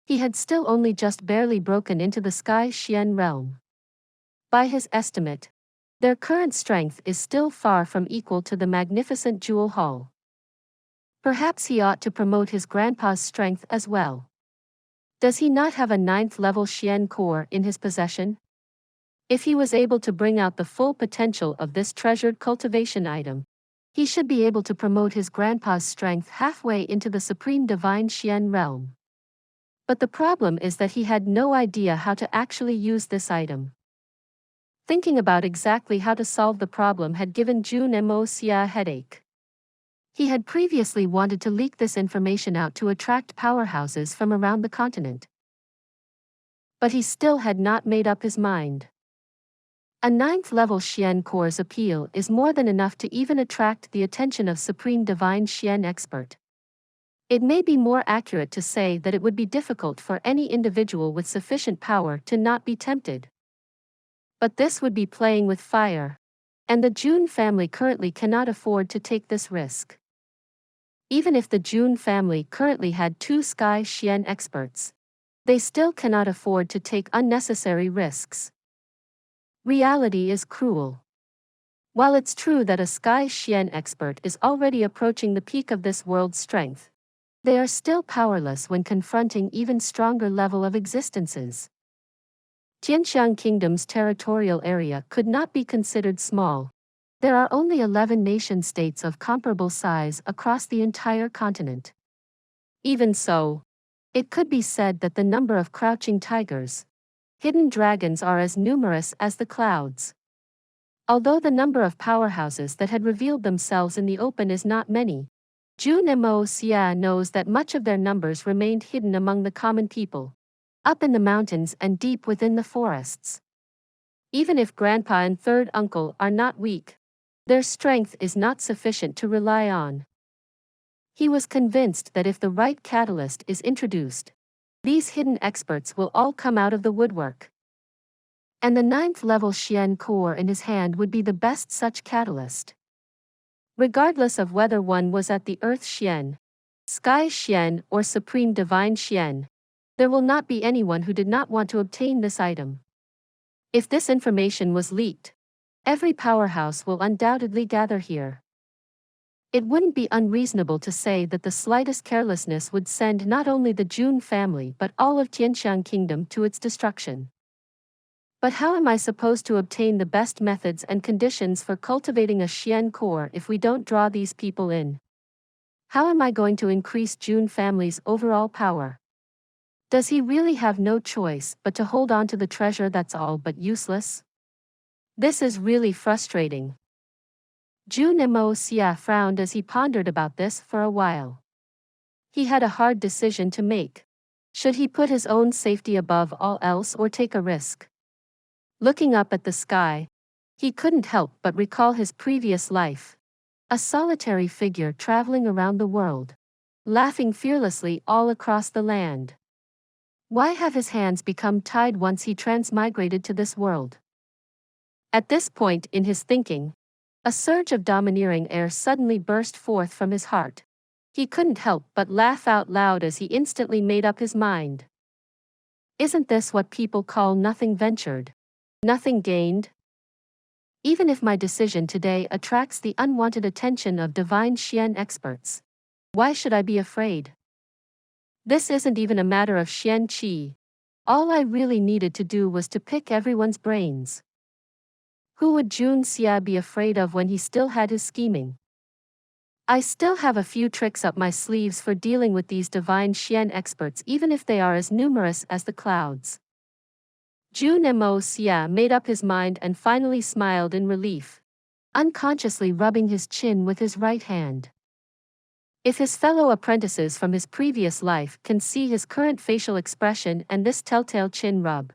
he had still only just barely broken into the Sky Xuan realm. By his estimate, their current strength is still far from equal to the magnificent Jewel Hall. Perhaps he ought to promote his grandpa's strength as well. Does he not have a 9th level Xian core in his possession? If he was able to bring out the full potential of this treasured cultivation item, he should be able to promote his grandpa's strength halfway into the supreme divine Xian realm. But the problem is that he had no idea how to actually use this item. Thinking about exactly how to solve the problem had given Jun Moxie a headache. He had previously wanted to leak this information out to attract powerhouses from around the continent. But he still had not made up his mind. A 9th-level Xian core's appeal is more than enough to even attract the attention of Supreme Divine Xian expert. It may be more accurate to say that it would be difficult for any individual with sufficient power to not be tempted. But this would be playing with fire. And the Jun family currently cannot afford to take this risk. Even if the Jun family currently had 2 Sky Xuan experts, they still cannot afford to take unnecessary risks. Reality is cruel. While it's true that a Sky Xuan expert is already approaching the peak of this world's strength, they are still powerless when confronting even stronger level of existences. Tianxiang Kingdom's territorial area could not be considered small. There are only 11 nation-states of comparable size across the entire continent. Even so, it could be said that the number of crouching tigers, hidden dragons are as numerous as the clouds. Although the number of powerhouses that had revealed themselves in the open is not many, Jun Moxie knows that much of their numbers remained hidden among the common people, up in the mountains and deep within the forests. Even if Grandpa and Third Uncle are not weak, their strength is not sufficient to rely on. He was convinced that if the right catalyst is introduced, these hidden experts will all come out of the woodwork. And the 9th-level Xian core in his hand would be the best such catalyst. Regardless of whether one was at the Earth Xian, Sky Xian or Supreme Divine Xian, there will not be anyone who did not want to obtain this item. If this information was leaked, every powerhouse will undoubtedly gather here. It wouldn't be unreasonable to say that the slightest carelessness would send not only the Jun family but all of Tianxiang Kingdom to its destruction. But how am I supposed to obtain the best methods and conditions for cultivating a Xian core if we don't draw these people in? How am I going to increase Jun family's overall power? Does he really have no choice but to hold on to the treasure that's all but useless? This is really frustrating. Jun Moxie frowned as he pondered about this for a while. He had a hard decision to make. Should he put his own safety above all else or take a risk? Looking up at the sky, he couldn't help but recall his previous life. A solitary figure traveling around the world, laughing fearlessly all across the land. Why have his hands become tied once he transmigrated to this world? At this point in his thinking, a surge of domineering air suddenly burst forth from his heart. He couldn't help but laugh out loud as he instantly made up his mind. Isn't this what people call nothing ventured, nothing gained? Even if my decision today attracts the unwanted attention of divine Xian experts, why should I be afraid? This isn't even a matter of Xian Qi. All I really needed to do was to pick everyone's brains. Who would Jun Xie be afraid of when he still had his scheming? I still have a few tricks up my sleeves for dealing with these divine Xian experts even if they are as numerous as the clouds. Jun Moxie made up his mind and finally smiled in relief, unconsciously rubbing his chin with his right hand. If his fellow apprentices from his previous life can see his current facial expression and this telltale chin rub,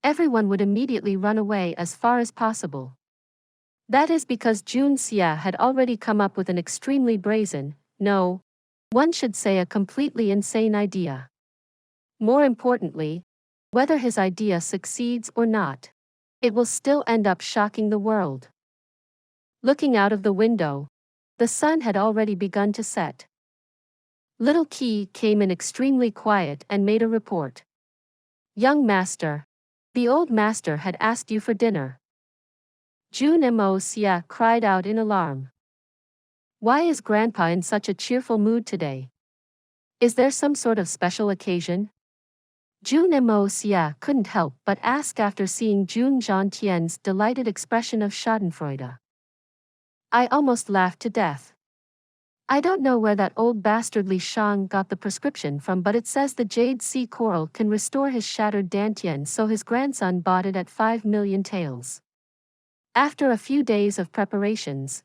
everyone would immediately run away as far as possible. That is because Jun Xie had already come up with an extremely brazen, no, one should say a completely insane idea. More importantly, whether his idea succeeds or not, it will still end up shocking the world. Looking out of the window, the sun had already begun to set. Little Qi came in extremely quiet and made a report. Young master, the old master had asked you for dinner. Jun Moxie cried out in alarm. Why is Grandpa in such a cheerful mood today? Is there some sort of special occasion? Jun Moxie couldn't help but ask after seeing Jun Tian's delighted expression of schadenfreude. I almost laughed to death. I don't know where that old bastard Li Shang got the prescription from, but it says the jade sea coral can restore his shattered dantian, so his grandson bought it at 5 million taels. After a few days of preparations,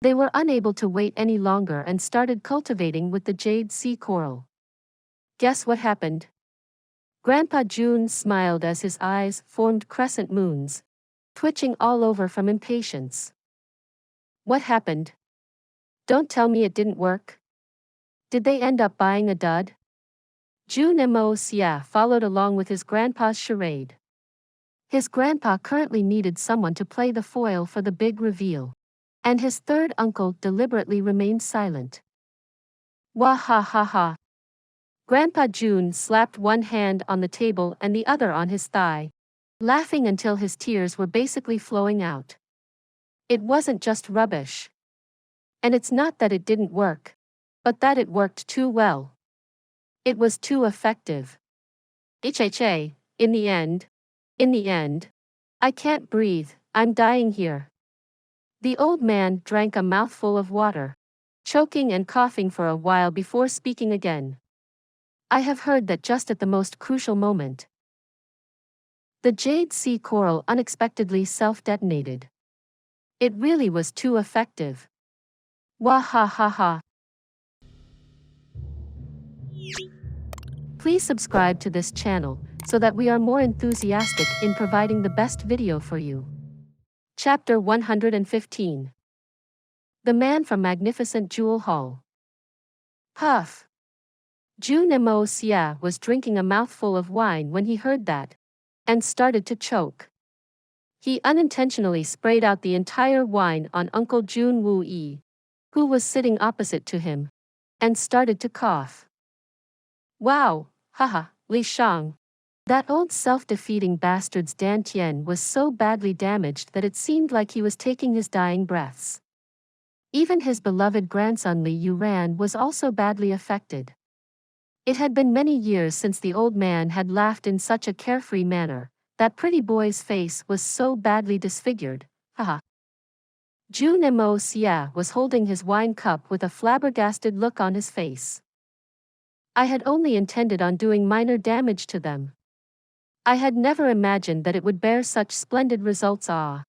they were unable to wait any longer and started cultivating with the jade sea coral. Guess what happened? Grandpa Jun smiled as his eyes formed crescent moons, twitching all over from impatience. What happened? Don't tell me it didn't work. Did they end up buying a dud? Jun Moxie followed along with his grandpa's charade. His grandpa currently needed someone to play the foil for the big reveal, and his third uncle deliberately remained silent. Wah ha ha ha. Grandpa Jun slapped one hand on the table and the other on his thigh, laughing until his tears were basically flowing out. It wasn't just rubbish. And it's not that it didn't work, but that it worked too well. It was too effective. HHA, in the end, I can't breathe, I'm dying here. The old man drank a mouthful of water, choking and coughing for a while before speaking again. I have heard that just at the most crucial moment, the jade sea coral unexpectedly self-detonated. It really was too effective. Wah ha ha ha. Please subscribe to this channel so that we are more enthusiastic in providing the best video for you. Chapter 115. The Man from Magnificent Jewel Hall. Puff. Jun Moxie was drinking a mouthful of wine when he heard that, and started to choke. He unintentionally sprayed out the entire wine on Uncle Jun Xie, who was sitting opposite to him, and started to cough. Wow, haha, Li Shang. That old self-defeating bastard's dantian was so badly damaged that it seemed like he was taking his dying breaths. Even his beloved grandson Li Yuran was also badly affected. It had been many years since the old man had laughed in such a carefree manner. That pretty boy's face was so badly disfigured, haha. Jun Moxie was holding his wine cup with a flabbergasted look on his face. I had only intended on doing minor damage to them. I had never imagined that it would bear such splendid results. I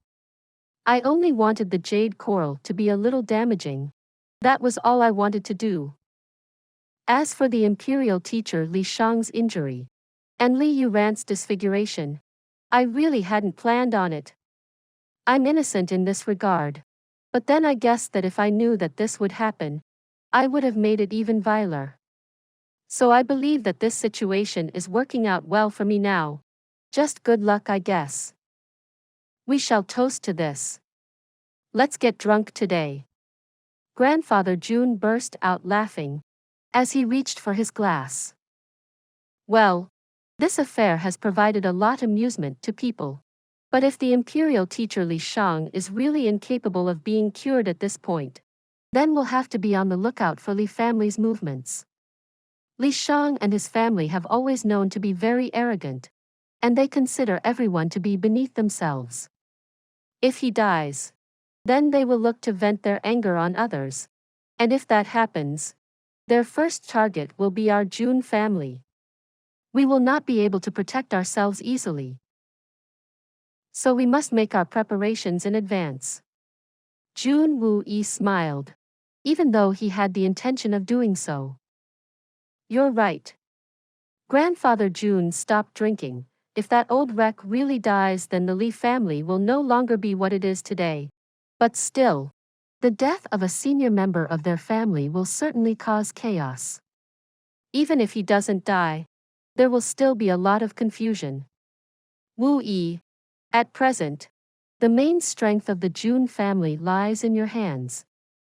only wanted the jade coral to be a little damaging. That was all I wanted to do. As for the imperial teacher Li Shang's injury, and Li Yuran's disfiguration, I really hadn't planned on it. I'm innocent in this regard. But then I guessed that if I knew that this would happen, I would have made it even viler. So I believe that this situation is working out well for me now. Just good luck, I guess. We shall toast to this. Let's get drunk today. Grandfather Jun burst out laughing as he reached for his glass. Well, this affair has provided a lot of amusement to people. But if the imperial teacher Li Shang is really incapable of being cured at this point, then we'll have to be on the lookout for Li family's movements. Li Shang and his family have always known to be very arrogant, and they consider everyone to be beneath themselves. If he dies, then they will look to vent their anger on others, and if that happens, their first target will be our Jun family. We will not be able to protect ourselves easily. So we must make our preparations in advance. Jun Xie smiled, even though he had the intention of doing so. You're right. Grandfather Jun stopped drinking. If that old wreck really dies, then the Li family will no longer be what it is today. But still, the death of a senior member of their family will certainly cause chaos. Even if he doesn't die, there will still be a lot of confusion. Wu Yi. At present, the main strength of the Jun family lies in your hands.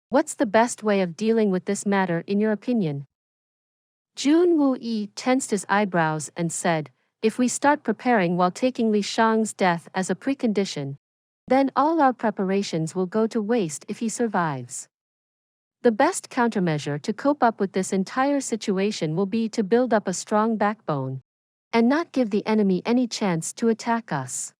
What's the best way of dealing with this matter in your opinion? Jun Xie tensed his eyebrows and said, if we start preparing while taking Li Shang's death as a precondition, then all our preparations will go to waste if he survives. The best countermeasure to cope up with this entire situation will be to build up a strong backbone. and not give the enemy any chance to attack us.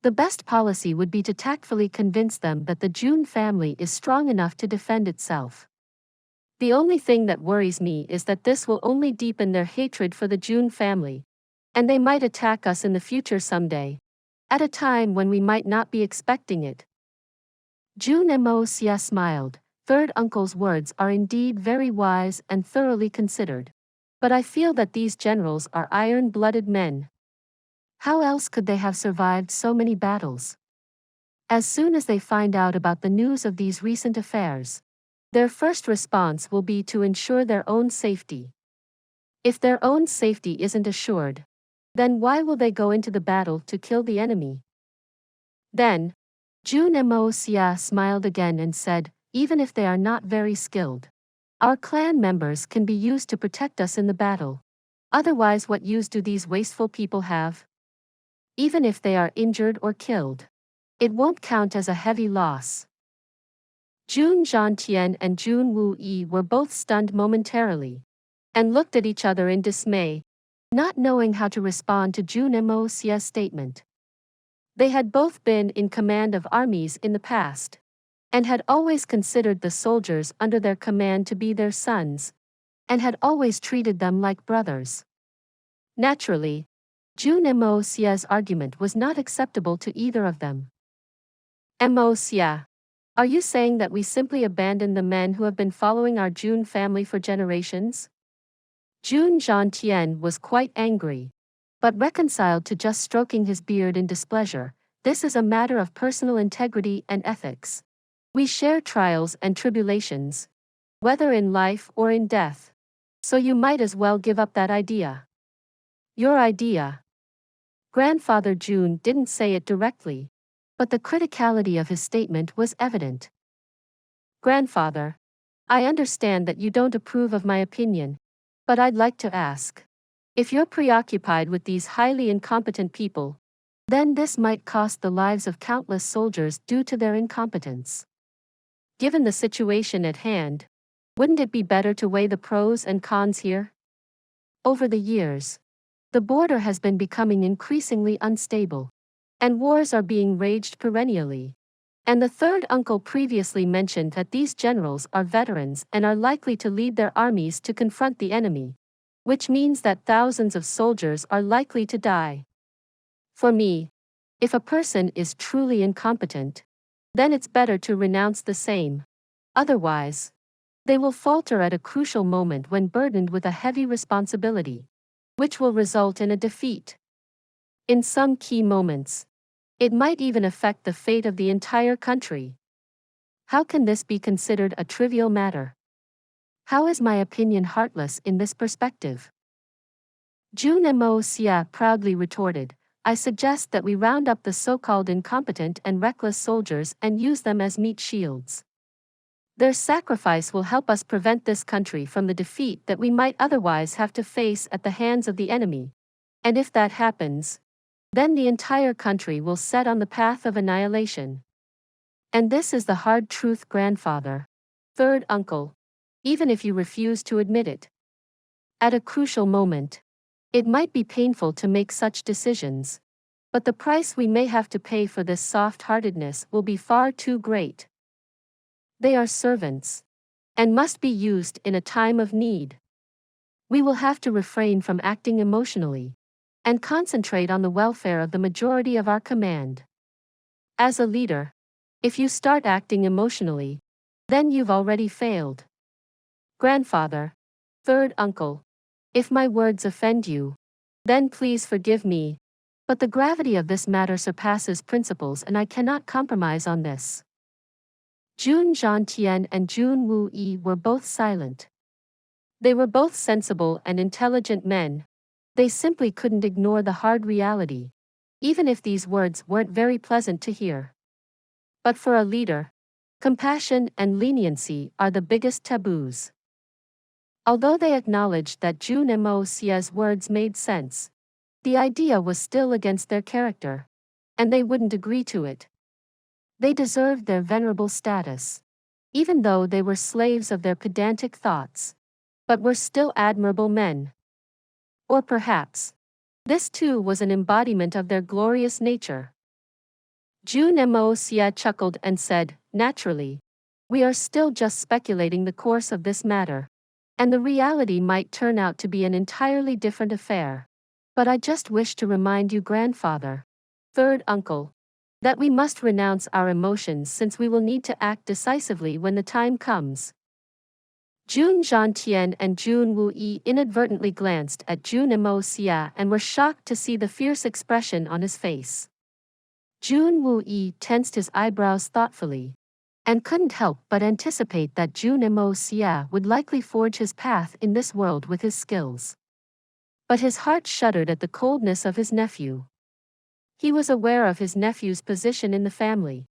The best policy would be to tactfully convince them that the Jun family is strong enough to defend itself. The only thing that worries me is that this will only deepen their hatred for the Jun family, and they might attack us in the future someday, at a time when we might not be expecting it. Jun Moxie smiled. Third uncle's words are indeed very wise and thoroughly considered. But I feel that these generals are iron-blooded men. How else could they have survived so many battles? As soon as they find out about the news of these recent affairs, their first response will be to ensure their own safety. If their own safety isn't assured, then why will they go into the battle to kill the enemy? Then, Jun Moxie smiled again and said, even if they are not very skilled, our clan members can be used to protect us in the battle. Otherwise, what use do these wasteful people have? Even if they are injured or killed, it won't count as a heavy loss. Jun Xie and Jun Wuyi were both stunned momentarily, and looked at each other in dismay, not knowing how to respond to Jun Moxie's statement. They had both been in command of armies in the past, and had always considered the soldiers under their command to be their sons, and had always treated them like brothers. Naturally, Jun Moxie's argument was not acceptable to either of them. Moxie, are you saying that we simply abandon the men who have been following our Jun family for generations? Jun Xie was quite angry, but reconciled to just stroking his beard in displeasure. This is a matter of personal integrity and ethics. We share trials and tribulations, whether in life or in death. So you might as well give up that idea. Your idea. Grandfather Jun didn't say it directly, but the criticality of his statement was evident. Grandfather, I understand that you don't approve of my opinion, but I'd like to ask. If you're preoccupied with these highly incompetent people, then this might cost the lives of countless soldiers due to their incompetence. Given the situation at hand, wouldn't it be better to weigh the pros and cons here? Over the years, the border has been becoming increasingly unstable, and wars are being waged perennially. And the third uncle previously mentioned that these generals are veterans and are likely to lead their armies to confront the enemy, which means that thousands of soldiers are likely to die. For me, if a person is truly incompetent, then it's better to renounce the same. Otherwise, they will falter at a crucial moment when burdened with a heavy responsibility, which will result in a defeat. In some key moments, it might even affect the fate of the entire country. How can this be considered a trivial matter? How is my opinion heartless in this perspective? Jun Moxie proudly retorted, I suggest that we round up the so-called incompetent and reckless soldiers and use them as meat shields. Their sacrifice will help us prevent this country from the defeat that we might otherwise have to face at the hands of the enemy. And if that happens, then the entire country will set on the path of annihilation. And this is the hard truth, grandfather. Third uncle. Even if you refuse to admit it. At a crucial moment, it might be painful to make such decisions, but the price we may have to pay for this soft-heartedness will be far too great. They are servants, and must be used in a time of need. We will have to refrain from acting emotionally, and concentrate on the welfare of the majority of our command. As a leader, if you start acting emotionally, then you've already failed. Grandfather, third uncle, if my words offend you, then please forgive me, but the gravity of this matter surpasses principles and I cannot compromise on this. Jun Xie and Jun Wuyi were both silent. They were both sensible and intelligent men. They simply couldn't ignore the hard reality, even if these words weren't very pleasant to hear. But for a leader, compassion and leniency are the biggest taboos. Although they acknowledged that Jun Moxie's words made sense, the idea was still against their character, and they wouldn't agree to it. They deserved their venerable status, even though they were slaves of their pedantic thoughts, but were still admirable men. Or perhaps, This too was an embodiment of their glorious nature. Jun Moxie chuckled and said, "Naturally. We are still just speculating the course of this matter. And the reality might turn out to be an entirely different affair. But I just wish to remind you, grandfather, third uncle, that we must renounce our emotions since we will need to act decisively when the time comes." Jun Xie and Jun Wuyi inadvertently glanced at Jun Moxie and were shocked to see the fierce expression on his face. Jun Wuyi tensed his eyebrows thoughtfully, and couldn't help but anticipate that Jun Moxie would likely forge his path in this world with his skills. But his heart shuddered at the coldness of his nephew. He was aware of his nephew's position in the family,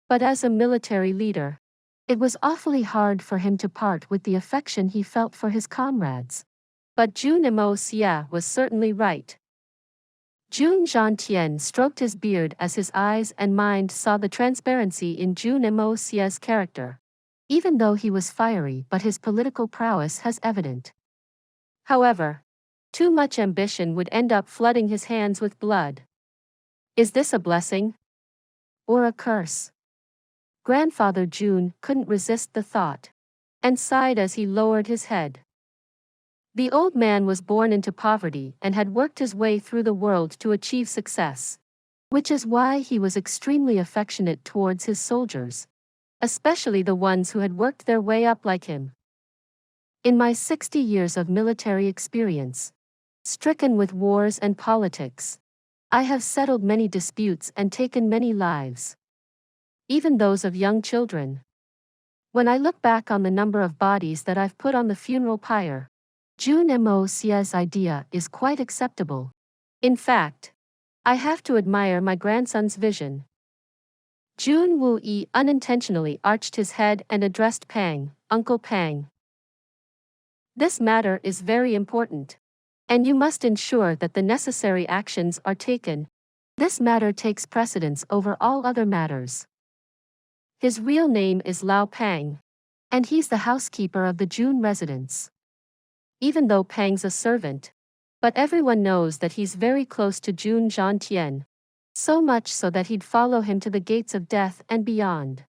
but as a military leader, it was awfully hard for him to part with the affection he felt for his comrades. But Jun Moxie was certainly right. Jun Xie stroked his beard as his eyes and mind saw the transparency in Jun Moxie's character. Even though he was fiery, but his political prowess was evident. However, too much ambition would end up flooding his hands with blood. Is this a blessing? Or a curse? Grandfather Jun couldn't resist the thought, and sighed as he lowered his head. The old man was born into poverty and had worked his way through the world to achieve success, which is why he was extremely affectionate towards his soldiers, especially the ones who had worked their way up like him. In my 60 years of military experience, stricken with wars and politics, I have settled many disputes and taken many lives, even those of young children. When I look back on the number of bodies that I've put on the funeral pyre, Jun Moxie's idea is quite acceptable. In fact, I have to admire my grandson's vision. Jun Wuyi unintentionally arched his head and addressed Pang, "Uncle Pang. This matter is very important, and you must ensure that the necessary actions are taken. This matter takes precedence over all other matters." His real name is Lao Pang, and he's the housekeeper of the Jun residence. Even though Pang's a servant, but everyone knows that he's very close to Jun Xie, so much so that he'd follow him to the gates of death and beyond.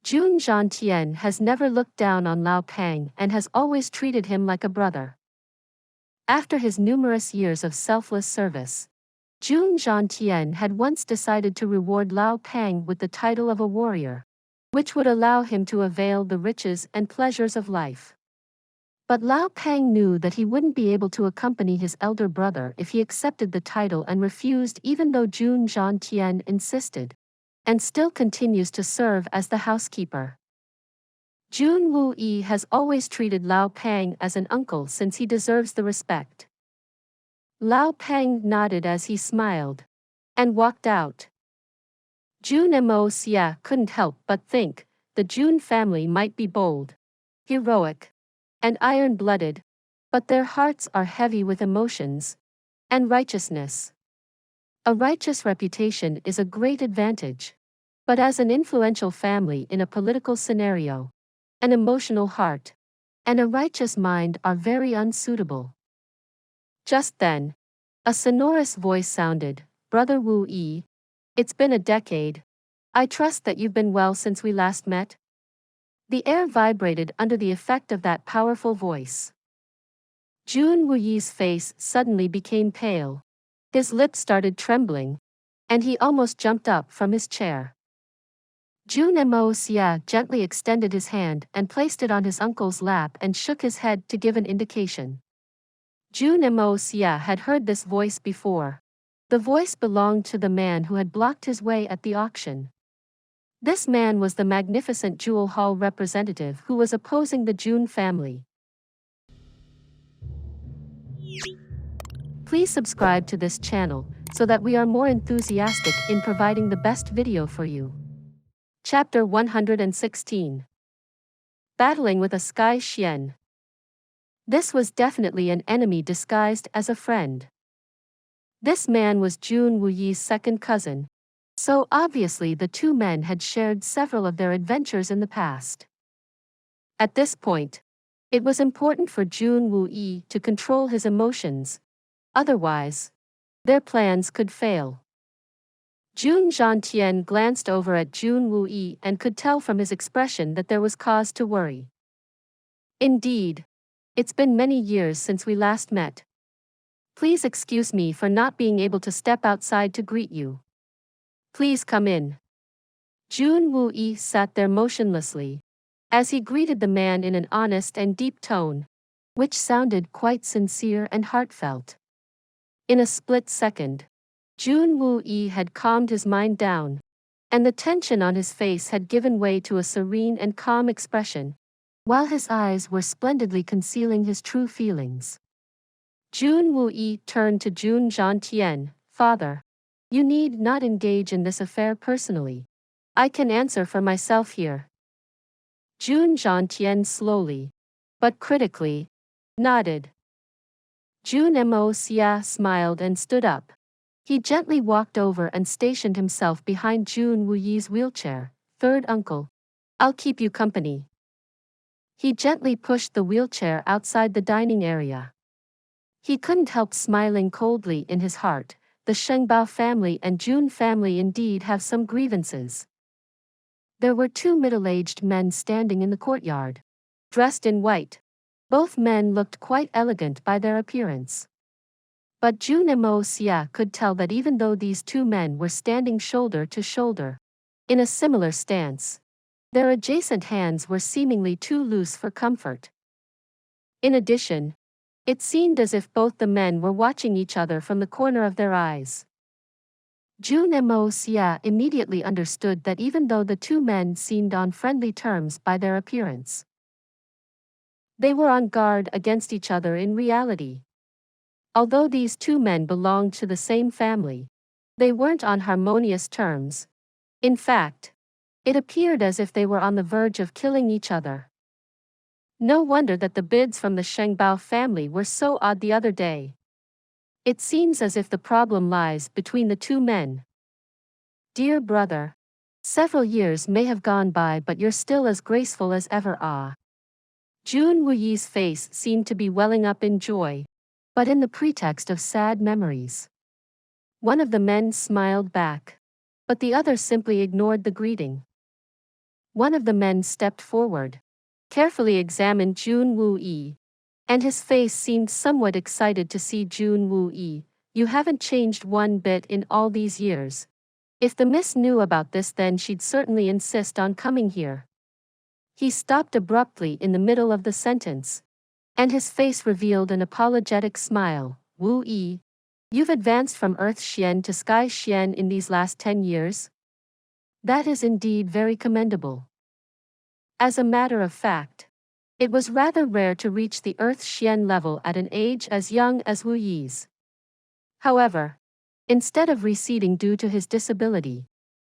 Jun Xie has never looked down on Lao Pang and has always treated him like a brother. After his numerous years of selfless service, Jun Xie had once decided to reward Lao Pang with the title of a warrior, which would allow him to avail the riches and pleasures of life. But Lao Pang knew that he wouldn't be able to accompany his elder brother if he accepted the title and refused, even though Jun Xie insisted, and still continues to serve as the housekeeper. Jun Wuyi has always treated Lao Pang as an uncle since he deserves the respect. Lao Pang nodded as he smiled, and walked out. Jun Moxie couldn't help but think the Jun family might be bold, heroic, and iron-blooded, but their hearts are heavy with emotions and righteousness. A righteous reputation is a great advantage, but as an influential family in a political scenario, an emotional heart and a righteous mind are very unsuitable. Just then, a sonorous voice sounded, "Brother Wu Yi, it's been a decade. I trust that you've been well since we last met?" The air vibrated under the effect of that powerful voice. Jun Wuyi's face suddenly became pale. His lips started trembling, and he almost jumped up from his chair. Jun Moxie gently extended his hand and placed it on his uncle's lap and shook his head to give an indication. Jun Moxie had heard this voice before. The voice belonged to the man who had blocked his way at the auction. This man was the magnificent Jewel Hall representative who was opposing the Jun family. Please subscribe to this channel so that we are more enthusiastic in providing the best video for you. Chapter 116. Battling with a Sky Xuan. This was definitely an enemy disguised as a friend. This man was Jun Wuyi's second cousin, so obviously the two men had shared several of their adventures in the past. At this point, it was important for Jun Wuyi to control his emotions, otherwise, their plans could fail. Jun Xie glanced over at Jun Wuyi and could tell from his expression that there was cause to worry. Indeed. It's been many years since we last met. Please excuse me for not being able to step outside to greet you. Please come in. Jun Wuyi sat there motionlessly, as he greeted the man in an honest and deep tone, which sounded quite sincere and heartfelt. In a split second, Jun Wuyi had calmed his mind down, and the tension on his face had given way to a serene and calm expression, while his eyes were splendidly concealing his true feelings. Jun Wuyi turned to Jun Xie, "Father, you need not engage in this affair personally. I can answer for myself here." Jun Xie slowly, but critically, nodded. Jun Moxie smiled and stood up. He gently walked over and stationed himself behind Jun Wuyi's wheelchair. "Third uncle, I'll keep you company." He gently pushed the wheelchair outside the dining area. He couldn't help smiling coldly in his heart. The Shengbao family and Jun family indeed have some grievances. There were two middle-aged men standing in the courtyard, dressed in white. Both men looked quite elegant by their appearance. But Jun Moxie could tell that even though these two men were standing shoulder to shoulder, in a similar stance, their adjacent hands were seemingly too loose for comfort. In addition, it seemed as if both the men were watching each other from the corner of their eyes. Jun Moxie immediately understood that even though the two men seemed on friendly terms by their appearance, they were on guard against each other in reality. Although these two men belonged to the same family, they weren't on harmonious terms. In fact, it appeared as if they were on the verge of killing each other. No wonder that the bids from the Shengbao family were so odd the other day. It seems as if the problem lies between the two men. "Dear brother, several years may have gone by, but you're still as graceful as ever." Jun Wuyi's face seemed to be welling up in joy, but in the pretext of sad memories. One of the men smiled back, but the other simply ignored the greeting. One of the men stepped forward, carefully examined Jun Wuyi, and his face seemed somewhat excited to see Jun Wuyi. "You haven't changed one bit in all these years. If the miss knew about this, then she'd certainly insist on coming here." He stopped abruptly in the middle of the sentence, and his face revealed an apologetic smile. "Wuyi, you've advanced from Earth Xian to Sky Xian in these last 10 years? That is indeed very commendable." As a matter of fact, it was rather rare to reach the Earth Xian level at an age as young as Wu Yi's. However, instead of receding due to his disability,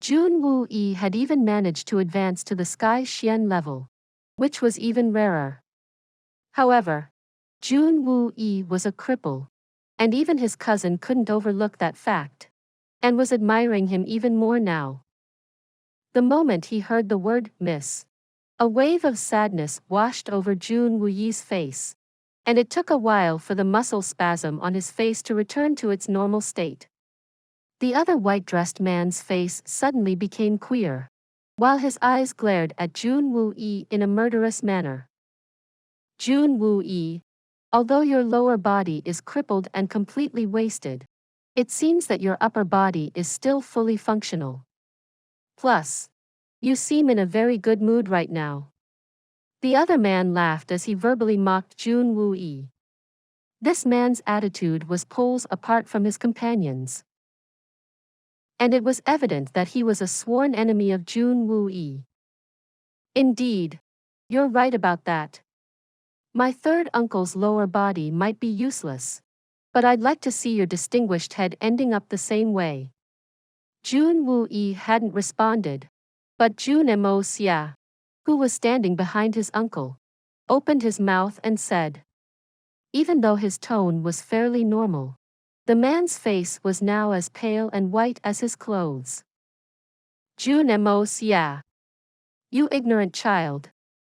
Jun Wuyi had even managed to advance to the Sky Xian level, which was even rarer. However, Jun Wuyi was a cripple, and even his cousin couldn't overlook that fact, and was admiring him even more now. The moment he heard the word "miss," a wave of sadness washed over Jun Wuyi's face, and it took a while for the muscle spasm on his face to return to its normal state. The other white-dressed man's face suddenly became queer, while his eyes glared at Jun Wuyi in a murderous manner. "Jun Wuyi, although your lower body is crippled and completely wasted, it seems that your upper body is still fully functional. Plus, you seem in a very good mood right now." The other man laughed as he verbally mocked Jun Wuyi. This man's attitude was poles apart from his companions, and it was evident that he was a sworn enemy of Jun Wuyi. "Indeed, you're right about that. My third uncle's lower body might be useless, but I'd like to see your distinguished head ending up the same way." Jun Wuyi hadn't responded, but Jun Moxie, who was standing behind his uncle, opened his mouth and said. Even though his tone was fairly normal, the man's face was now as pale and white as his clothes. "Jun Moxie, you ignorant child,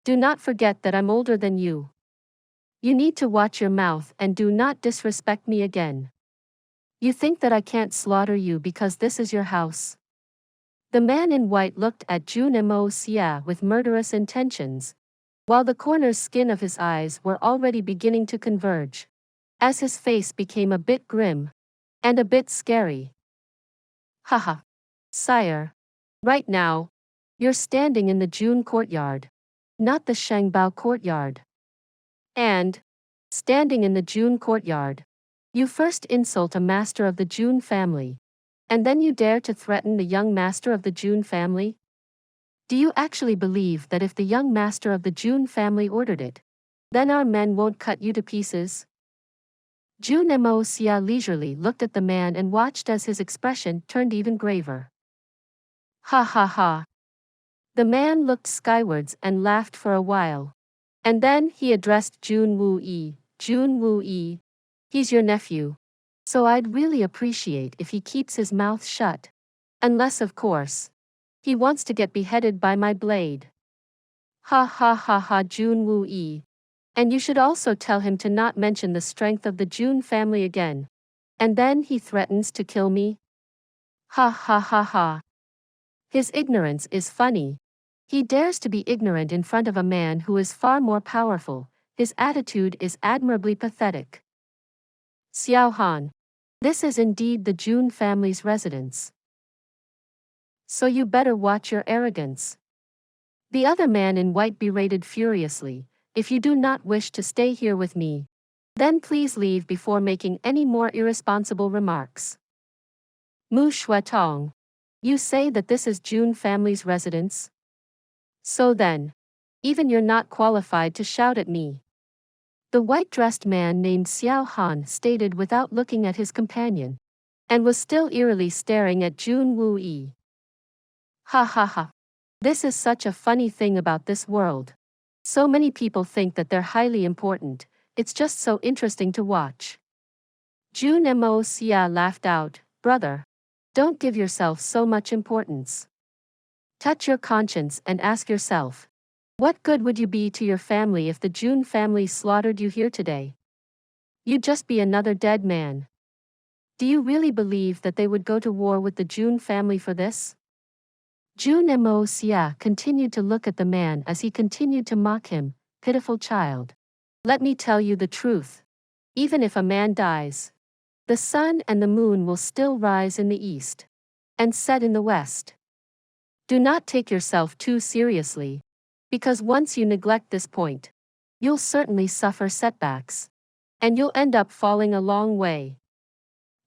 do not forget that I'm older than you. You need to watch your mouth and do not disrespect me again." You think that I can't slaughter you because this is your house? The man in white looked at Jun Moxie with murderous intentions, while the corner skin of his eyes were already beginning to converge, as his face became a bit grim and a bit scary. Haha. Sire. Right now, you're standing in the Jun courtyard, not the Shangbao courtyard. And, standing in the Jun courtyard, you first insult a master of the Jun family, and then you dare to threaten the young master of the Jun family? Do you actually believe that if the young master of the Jun family ordered it, then our men won't cut you to pieces? Jun Moxie leisurely looked at the man and watched as his expression turned even graver. Ha ha ha. The man looked skywards and laughed for a while. And then he addressed Jun Wu-yi. Jun Wu-yi, he's your nephew. So I'd really appreciate if he keeps his mouth shut. Unless, of course, he wants to get beheaded by my blade. Ha ha ha ha, Jun Wu-yi. And you should also tell him to not mention the strength of the Jun family again. And then he threatens to kill me? Ha ha ha ha. His ignorance is funny. He dares to be ignorant in front of a man who is far more powerful. His attitude is admirably pathetic. Xiao Han. This is indeed the Jun family's residence. So you better watch your arrogance. The other man in white berated furiously. If you do not wish to stay here with me, then please leave before making any more irresponsible remarks. Mu Shuatong. You say that this is Jun family's residence? So then, even you're not qualified to shout at me. The white-dressed man named Xiao Han stated without looking at his companion, and was still eerily staring at Jun Wu-yi. Ha ha ha. This is such a funny thing about this world. So many people think that they're highly important, it's just so interesting to watch. Jun Moxie laughed out. Brother, don't give yourself so much importance. Touch your conscience and ask yourself, what good would you be to your family if the Jun family slaughtered you here today? You'd just be another dead man. Do you really believe that they would go to war with the Jun family for this? Jun Moxie continued to look at the man as he continued to mock him. Pitiful child. Let me tell you the truth. Even if a man dies, the sun and the moon will still rise in the east and set in the west. Do not take yourself too seriously, because once you neglect this point, you'll certainly suffer setbacks, and you'll end up falling a long way.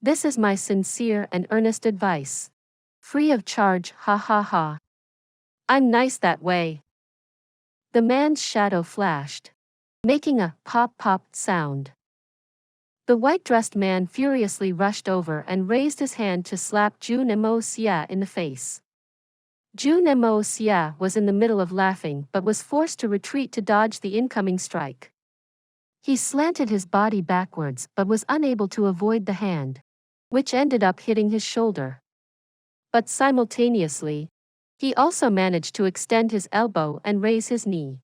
This is my sincere and earnest advice. Free of charge, ha ha ha. I'm nice that way. The man's shadow flashed, making a pop-pop sound. The white-dressed man furiously rushed over and raised his hand to slap Jun Moxie in the face. Jun Moxie was in the middle of laughing but was forced to retreat to dodge the incoming strike. He slanted his body backwards but was unable to avoid the hand, which ended up hitting his shoulder. But simultaneously, he also managed to extend his elbow and raise his knee.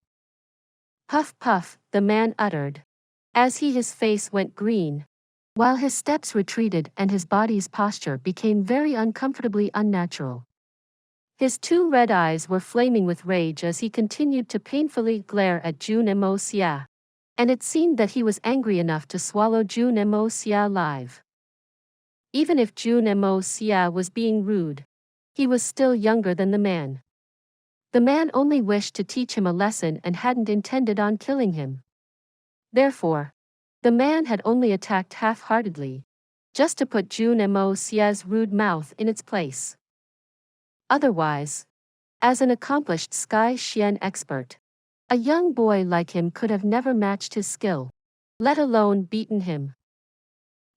Puff puff, the man uttered, as his face went green, while his steps retreated and his body's posture became very uncomfortably unnatural. His two red eyes were flaming with rage as he continued to painfully glare at Jun Moxie, and it seemed that he was angry enough to swallow Jun Moxie alive. Even if Jun Moxie was being rude, he was still younger than the man. The man only wished to teach him a lesson and hadn't intended on killing him. Therefore, the man had only attacked half-heartedly, just to put Jun Moxie's rude mouth in its place. Otherwise, as an accomplished Sky Xuan expert, a young boy like him could have never matched his skill, let alone beaten him.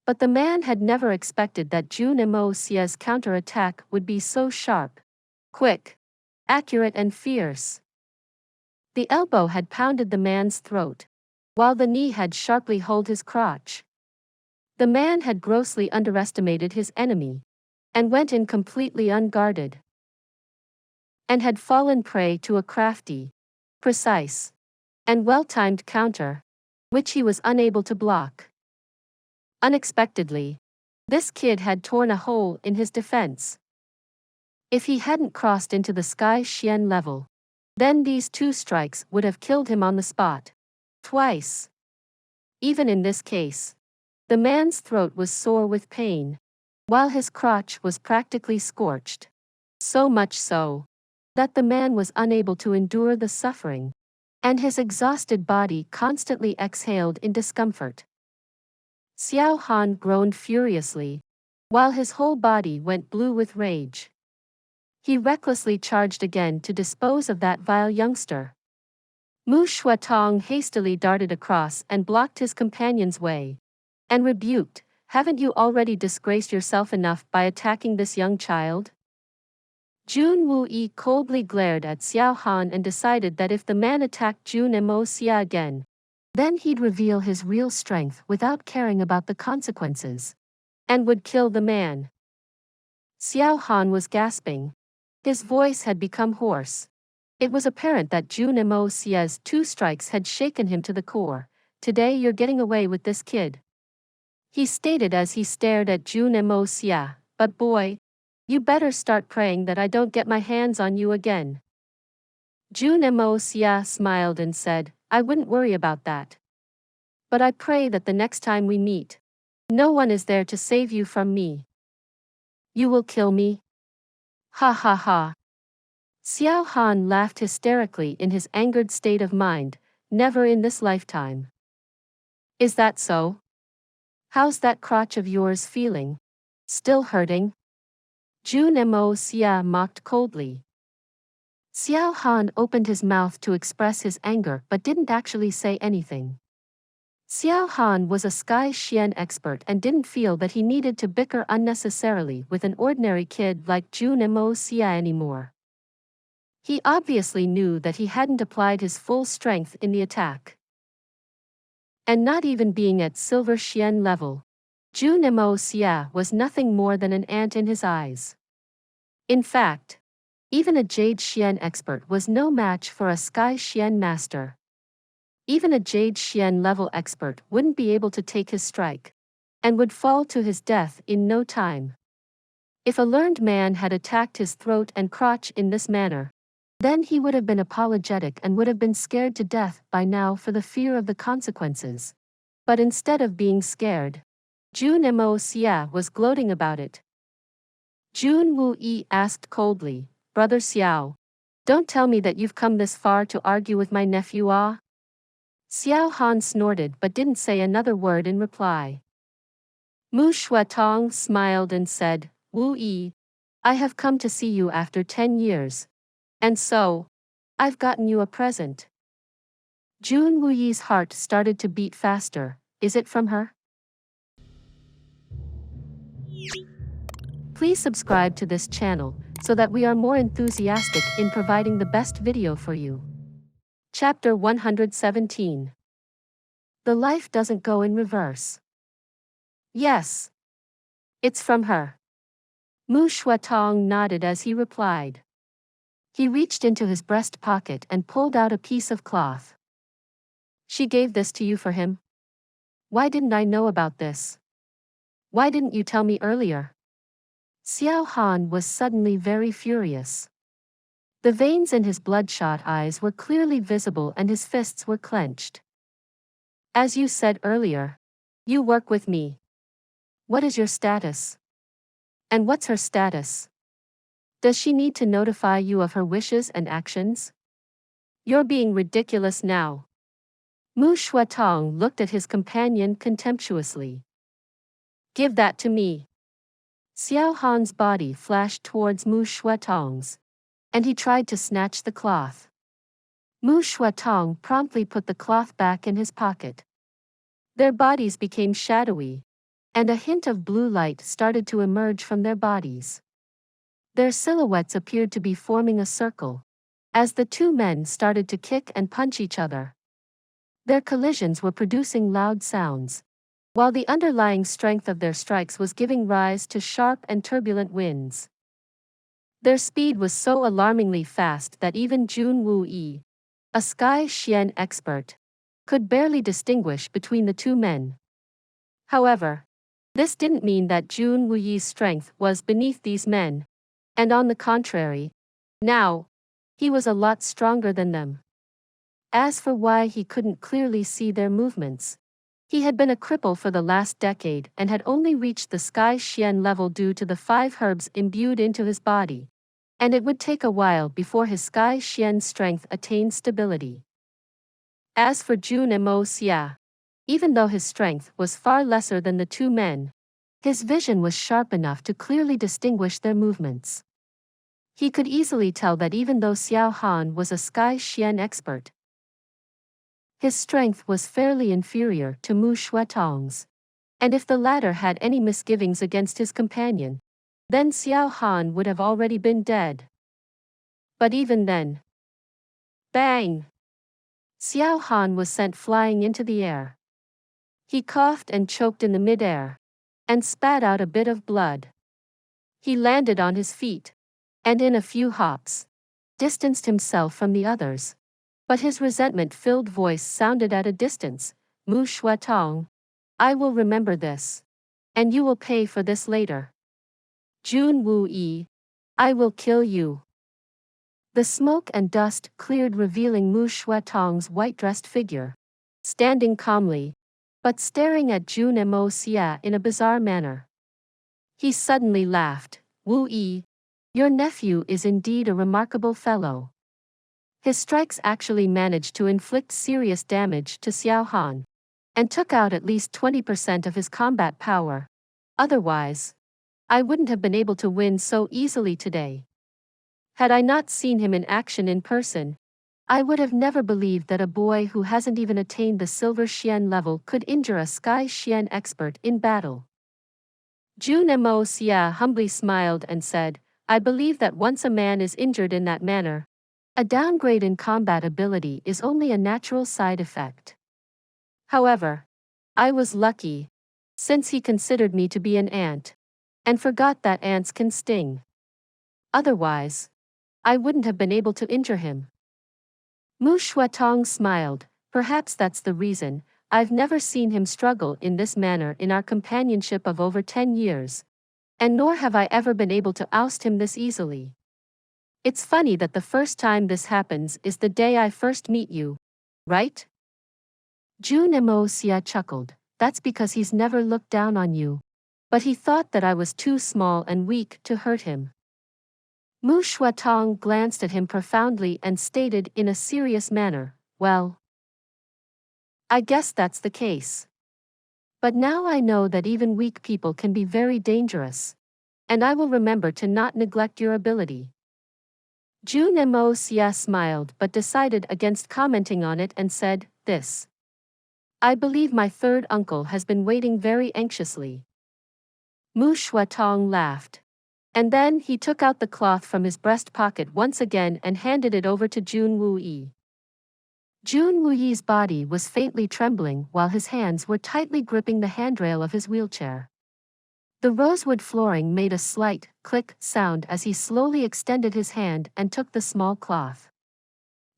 But the man had never expected that Jun Moxie's counterattack would be so sharp, quick, accurate and fierce. The elbow had pounded the man's throat, while the knee had sharply holed his crotch. The man had grossly underestimated his enemy, and went in completely unguarded, and had fallen prey to a crafty, precise, and well-timed counter, which he was unable to block. Unexpectedly, This kid had torn a hole in his defense. If he hadn't crossed into the Sky Xuan level, then these 2 strikes would have killed him on the spot. Twice. Even in this case, the man's throat was sore with pain, while his crotch was practically scorched. So much so that the man was unable to endure the suffering, and his exhausted body constantly exhaled in discomfort. Xiao Han groaned furiously, while his whole body went blue with rage. He recklessly charged again to dispose of that vile youngster. Mu Shuatong hastily darted across and blocked his companion's way, and rebuked, "Haven't you already disgraced yourself enough by attacking this young child?" Jun Moxie coldly glared at Xiao Han and decided that if the man attacked Jun Moxie again, then he'd reveal his real strength without caring about the consequences, and would kill the man. Xiao Han was gasping. His voice had become hoarse. It was apparent that Jun Moxie's 2 strikes had shaken him to the core. "Today you're getting away with this, kid," he stated as he stared at Jun Moxie. "But boy, you better start praying that I don't get my hands on you again." Jun Moxie smiled and said, "I wouldn't worry about that. But I pray that the next time we meet, no one is there to save you from me." "You will kill me?" Ha ha ha. Xiao Han laughed hysterically in his angered state of mind. "Never in this lifetime." "Is that so? How's that crotch of yours feeling? Still hurting?" Jun Moxie mocked coldly. Xiao Han opened his mouth to express his anger but didn't actually say anything. Xiao Han was a Sky Xuan expert and didn't feel that he needed to bicker unnecessarily with an ordinary kid like Jun Moxie anymore. He obviously knew that he hadn't applied his full strength in the attack. And not even being at Silver Xuan level, Jun Moxie was nothing more than an ant in his eyes. In fact, even a Jade Xuan expert was no match for a Sky Xuan master. Even a Jade Xuan level expert wouldn't be able to take his strike, and would fall to his death in no time. If a learned man had attacked his throat and crotch in this manner, then he would have been apologetic and would have been scared to death by now for the fear of the consequences. But instead of being scared, Jun Moxie was gloating about it. Jun Moxie asked coldly, "Brother Xiao, don't tell me that you've come this far to argue with my nephew, ah?" Xiao Han snorted but didn't say another word in reply. Mu Shuatong smiled and said, "Wu Yi, I have come to see you after 10 years. And so, I've gotten you a present." Jun Wuyi's heart started to beat faster. Is it from her? Please subscribe to this channel so that we are more enthusiastic in providing the best video for you. Chapter 117. The life doesn't go in reverse. Yes. It's from her. Mu Shuatong nodded as he replied. He reached into his breast pocket and pulled out a piece of cloth. "She gave this to you for him? Why didn't I know about this? Why didn't you tell me earlier?" Xiao Han was suddenly very furious. The veins in his bloodshot eyes were clearly visible and his fists were clenched. "As you said earlier, you work with me. What is your status? And what's her status? Does she need to notify you of her wishes and actions? You're being ridiculous now." Mu Shuatong looked at his companion contemptuously. "Give that to me." Xiao Han's body flashed towards Mu Shuatong's, and he tried to snatch the cloth. Mu Shuatong promptly put the cloth back in his pocket. Their bodies became shadowy, and a hint of blue light started to emerge from their bodies. Their silhouettes appeared to be forming a circle, as the 2 men started to kick and punch each other. Their collisions were producing loud sounds, while the underlying strength of their strikes was giving rise to sharp and turbulent winds. Their speed was so alarmingly fast that even Jun Moxie, a Sky Xuan expert, could barely distinguish between the 2 men. However, This didn't mean that Jun Wuyi's strength was beneath these men. And on the contrary, now, he was a lot stronger than them. As for why he couldn't clearly see their movements, he had been a cripple for the last decade and had only reached the Sky Xuan level due to the 5 herbs imbued into his body, and it would take a while before his Sky Xuan strength attained stability. As for Jun Moxie, even though his strength was far lesser than the 2 men, his vision was sharp enough to clearly distinguish their movements. He could easily tell that even though Xiao Han was a Sky Xuan expert, his strength was fairly inferior to Mu Shuatong's, and if the latter had any misgivings against his companion, then Xiao Han would have already been dead. But even then, bang! Xiao Han was sent flying into the air. He coughed and choked in the mid-air, and spat out a bit of blood. He landed on his feet, and in a few hops, distanced himself from the others. But his resentment-filled voice sounded at a distance, Mu Shuatong, I will remember this. And you will pay for this later. Jun Wuyi, I will kill you. The smoke and dust cleared, revealing Mu Shuatong's white-dressed figure, standing calmly, but staring at Jun Moxie in a bizarre manner. He suddenly laughed. Wuyi, your nephew is indeed a remarkable fellow. His strikes actually managed to inflict serious damage to Xiao Han, and took out at least 20% of his combat power. Otherwise, I wouldn't have been able to win so easily today. Had I not seen him in action in person, I would have never believed that a boy who hasn't even attained the Silver Xian level could injure a Sky Xian expert in battle. Jun Moxie humbly smiled and said, I believe that once a man is injured in that manner, a downgrade in combat ability is only a natural side effect. However, I was lucky, since he considered me to be an ant, and forgot that ants can sting. Otherwise, I wouldn't have been able to injure him. Mu Shuatong smiled, perhaps that's the reason, I've never seen him struggle in this manner in our companionship of over 10 years, and nor have I ever been able to oust him this easily. It's funny that the first time this happens is the day I first meet you, right? Jun Moxie chuckled, that's because he's never looked down on you. But he thought that I was too small and weak to hurt him. Mu Shuatong glanced at him profoundly and stated in a serious manner, well, I guess that's the case. But now I know that even weak people can be very dangerous, and I will remember to not neglect your ability. Jun Moxie smiled but decided against commenting on it and said, this. I believe my 3rd uncle has been waiting very anxiously. Mu Shuatong laughed. And then he took out the cloth from his breast pocket once again and handed it over to Jun Wuyi. Jun Wuyi's body was faintly trembling while his hands were tightly gripping the handrail of his wheelchair. The rosewood flooring made a slight click sound as he slowly extended his hand and took the small cloth.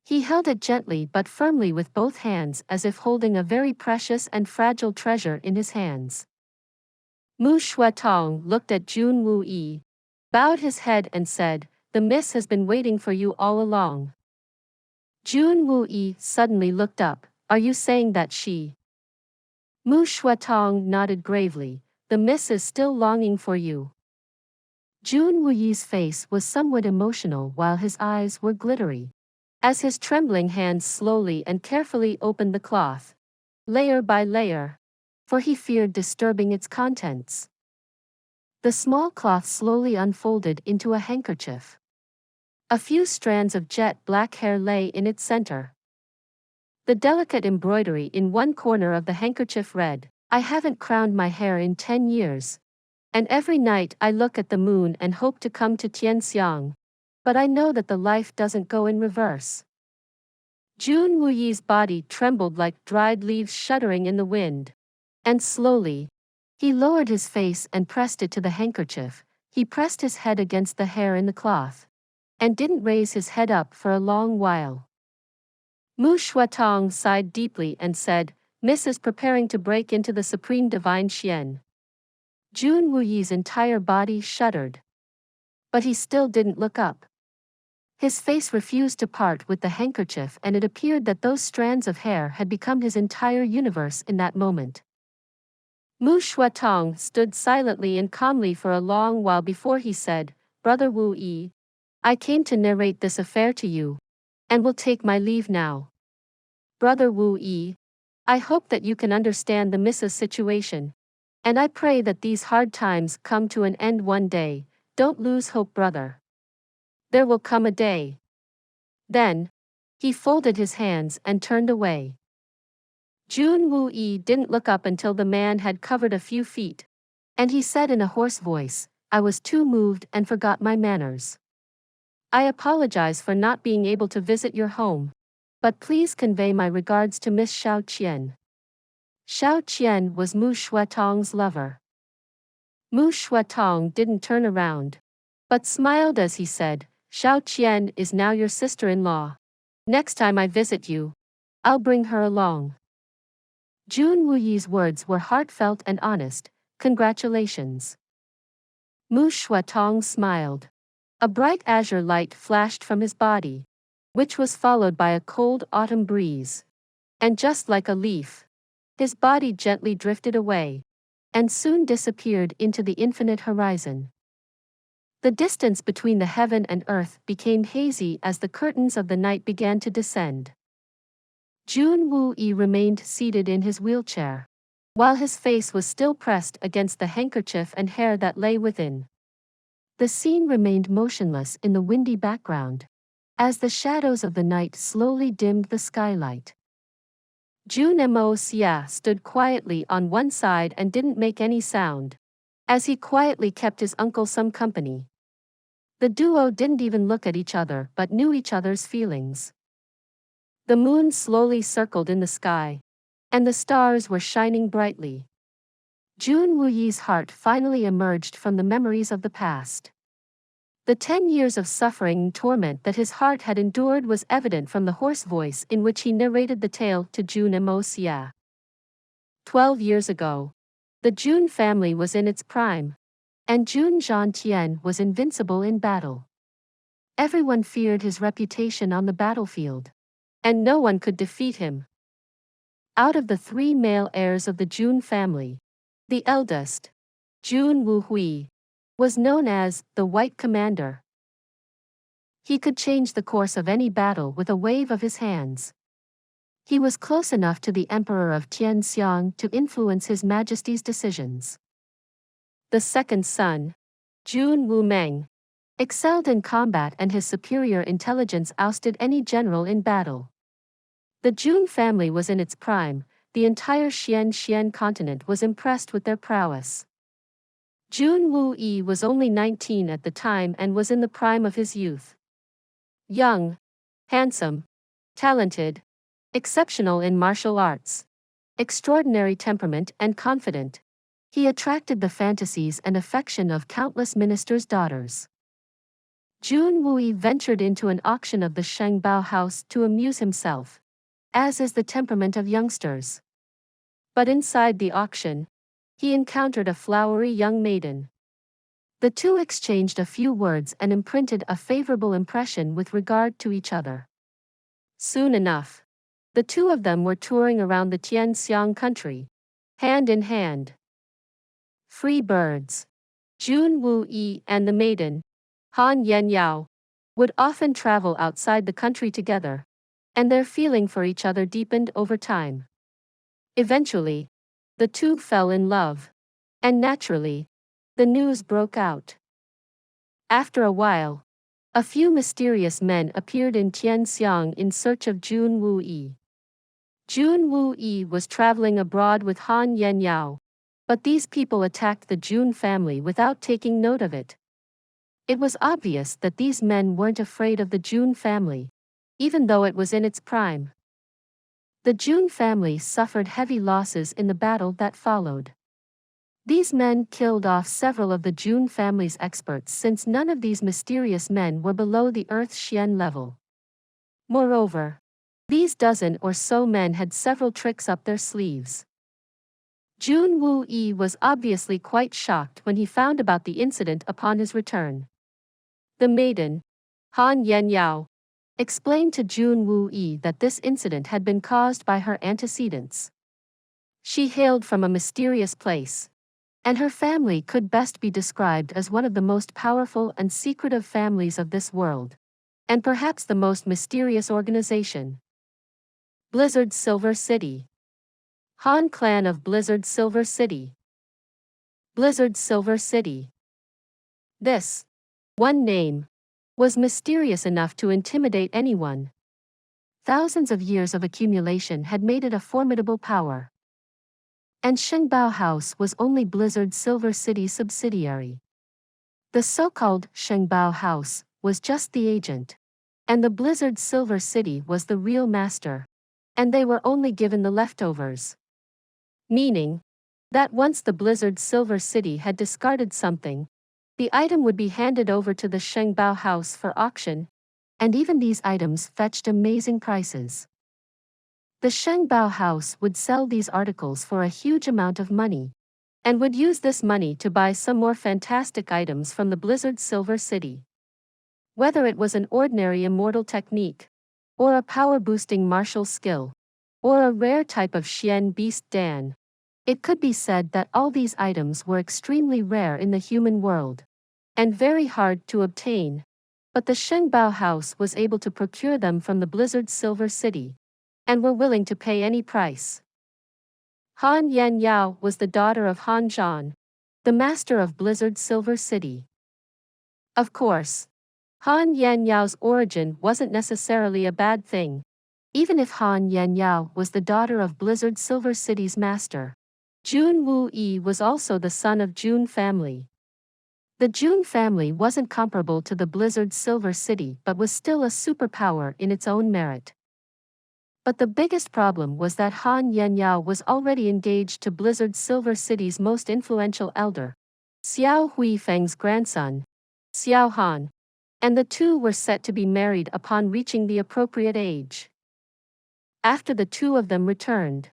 He held it gently but firmly with both hands as if holding a very precious and fragile treasure in his hands. Mu Shuatong looked at Jun Wuyi, bowed his head and said, the miss has been waiting for you all along. Jun Wuyi suddenly looked up, are you saying that she? Mu Shuatong nodded gravely, the miss is still longing for you. Jun Wuyi's face was somewhat emotional while his eyes were glittery, as his trembling hands slowly and carefully opened the cloth, layer by layer, for he feared disturbing its contents. The small cloth slowly unfolded into a handkerchief. A few strands of jet black hair lay in its center. The delicate embroidery in one corner of the handkerchief read, I haven't crowned my hair in 10 years. And every night I look at the moon and hope to come to Tianxiang. But I know that the life doesn't go in reverse. Jun Wuyi's body trembled like dried leaves shuddering in the wind. And slowly, he lowered his face and pressed it to the handkerchief. He pressed his head against the hair in the cloth, and didn't raise his head up for a long while. Mu Shuatong sighed deeply and said, Miss is preparing to break into the Supreme Divine Xian. Jun Wuyi's entire body shuddered. But he still didn't look up. His face refused to part with the handkerchief, and it appeared that those strands of hair had become his entire universe in that moment. Mu Shuatong stood silently and calmly for a long while before he said, "Brother Wu Yi, I came to narrate this affair to you, and will take my leave now. Brother Wu Yi, I hope that you can understand the Mrs. situation, and I pray that these hard times come to an end one day. Don't lose hope, brother. There will come a day." Then, he folded his hands and turned away. Jun Wuyi didn't look up until the man had covered a few feet, and he said in a hoarse voice, "I was too moved and forgot my manners. I apologize for not being able to visit your home, but please convey my regards to Miss Xiao Qian." Xiao Qian was Mu Shuatong's lover. Mu Shuatong didn't turn around, but smiled as he said, "Xiao Qian is now your sister-in-law. Next time I visit you, I'll bring her along." Jun Wuyi's words were heartfelt and honest. "Congratulations." Mu Shuatong smiled. A bright azure light flashed from his body, which was followed by a cold autumn breeze. And just like a leaf, his body gently drifted away, and soon disappeared into the infinite horizon. The distance between the heaven and earth became hazy as the curtains of the night began to descend. Jun Wuyi remained seated in his wheelchair, while his face was still pressed against the handkerchief and hair that lay within. The scene remained motionless in the windy background, as the shadows of the night slowly dimmed the skylight. Jun Moxie stood quietly on one side and didn't make any sound, as he quietly kept his uncle some company. The duo didn't even look at each other but knew each other's feelings. The moon slowly circled in the sky, and the stars were shining brightly. Jun Wuyi's heart finally emerged from the memories of the past. The 10 years of suffering and torment that his heart had endured was evident from the hoarse voice in which he narrated the tale to Jun Moxie. 12 years ago, the Jun family was in its prime, and Jun Zhantian was invincible in battle. Everyone feared his reputation on the battlefield, and no one could defeat him. Out of the 3 male heirs of the Jun family, the eldest, Jun Wuhui, was known as the White Commander. He could change the course of any battle with a wave of his hands. He was close enough to the Emperor of Tianxiang to influence His Majesty's decisions. The second son, Jun Wumeng, excelled in combat, and his superior intelligence ousted any general in battle. The Jun family was in its prime. The entire Xian continent was impressed with their prowess. Jun Wuyi was only 19 at the time and was in the prime of his youth. Young, handsome, talented, exceptional in martial arts, extraordinary temperament and confident, he attracted the fantasies and affection of countless ministers' daughters. Jun Wuyi ventured into an auction of the Shengbao house to amuse himself, as is the temperament of youngsters. But inside the auction, he encountered a flowery young maiden. The two exchanged a few words and imprinted a favorable impression with regard to each other. Soon enough, the two of them were touring around the Tianxiang country, hand in hand. Free birds. Jun Wuyi and the maiden, Han Yenyao, would often travel outside the country together, and their feeling for each other deepened over time. Eventually, the two fell in love, and naturally, the news broke out. After a while, a few mysterious men appeared in Tianxiang in search of Jun Wuyi. Jun Wuyi was traveling abroad with Han Yenyao, but these people attacked the Jun family without taking note of it. It was obvious that these men weren't afraid of the Jun family, even though it was in its prime. The Jun family suffered heavy losses in the battle that followed. These men killed off several of the Jun family's experts, since none of these mysterious men were below the Earth Xian level. Moreover, these dozen or so men had several tricks up their sleeves. Jun Xie was obviously quite shocked when he found about the incident upon his return. The maiden, Han Yao, explained to Jun Xie that this incident had been caused by her antecedents. She hailed from a mysterious place, and her family could best be described as one of the most powerful and secretive families of this world, and perhaps the most mysterious organization. Blizzard Silver City. Han Clan of Blizzard Silver City. Blizzard Silver City. This one name was mysterious enough to intimidate anyone. Thousands of years of accumulation had made it a formidable power. And Shengbao House was only Blizzard Silver City's subsidiary. The so-called Shengbao House was just the agent, and the Blizzard Silver City was the real master, and they were only given the leftovers. Meaning that once the Blizzard Silver City had discarded something, the item would be handed over to the Shengbao House for auction, and even these items fetched amazing prices. The Shengbao House would sell these articles for a huge amount of money, and would use this money to buy some more fantastic items from the Blizzard Silver City. Whether it was an ordinary immortal technique, or a power-boosting martial skill, or a rare type of Xian Beast Dan, it could be said that all these items were extremely rare in the human world, and very hard to obtain, but the Shengbao House was able to procure them from the Blizzard Silver City, and were willing to pay any price. Han Yao was the daughter of Han Zhan, the master of Blizzard Silver City. Of course, Han Yao's origin wasn't necessarily a bad thing, even if Han Yao was the daughter of Blizzard Silver City's master. Jun Xie was also the son of Jun family. The Jun family wasn't comparable to the Blizzard Silver City but was still a superpower in its own merit. But the biggest problem was that Han Yao was already engaged to Blizzard Silver City's most influential elder, Xiao Huifeng's grandson, Xiao Han, and the two were set to be married upon reaching the appropriate age. After the two of them returned,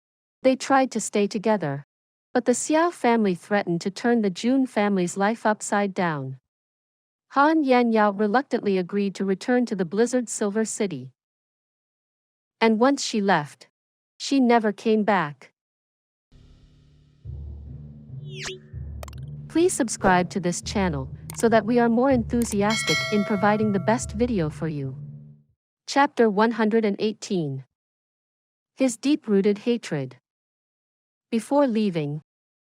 they tried to stay together, but the Xiao family threatened to turn the Jun family's life upside down. Han Yao reluctantly agreed to return to the Blizzard Silver City. And once she left, she never came back. Please subscribe to this channel so that we are more enthusiastic in providing the best video for you. Chapter 118. His Deep-Rooted Hatred. Before leaving,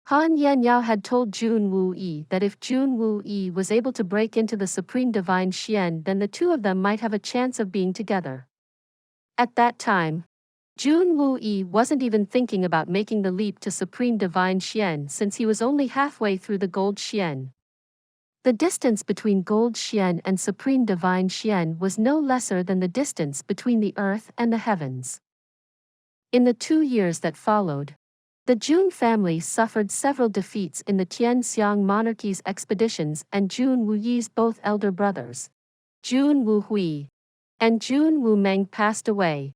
Han Yao had told Jun Xie that if Jun Xie was able to break into the Supreme Divine Xian, then the two of them might have a chance of being together. At that time, Jun Xie wasn't even thinking about making the leap to Supreme Divine Xian since he was only halfway through the Gold Xian. The distance between Gold Xian and Supreme Divine Xian was no lesser than the distance between the earth and the heavens. In the 2 years that followed, the Jun family suffered several defeats in the Tianxiang monarchy's expeditions, and Jun Wuyi's both elder brothers, Jun Wuhui and Jun Wumeng, passed away,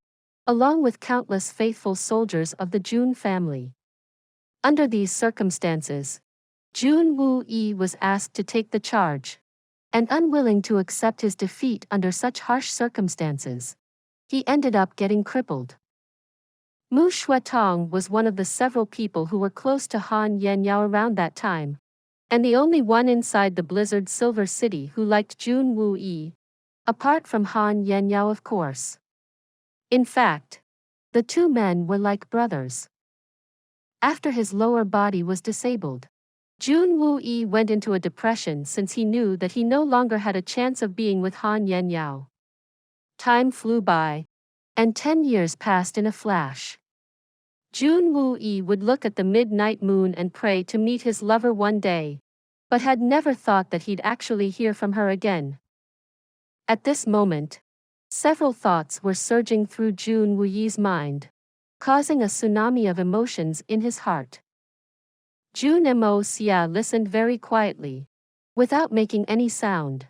along with countless faithful soldiers of the Jun family. Under these circumstances, Jun Xie was asked to take the charge, and unwilling to accept his defeat under such harsh circumstances, he ended up getting crippled. Mu Shuetong was one of the several people who were close to Han Yao around that time, and the only one inside the Blizzard Silver City who liked Jun Xie, apart from Han Yao, of course. In fact, the two men were like brothers. After his lower body was disabled, Jun Xie went into a depression since he knew that he no longer had a chance of being with Han Yao. Time flew by, and 10 years passed in a flash. Jun Xie would look at the midnight moon and pray to meet his lover one day, but had never thought that he'd actually hear from her again. At this moment, several thoughts were surging through Jun Wuyi's mind, causing a tsunami of emotions in his heart. Jun Moxie listened very quietly, without making any sound.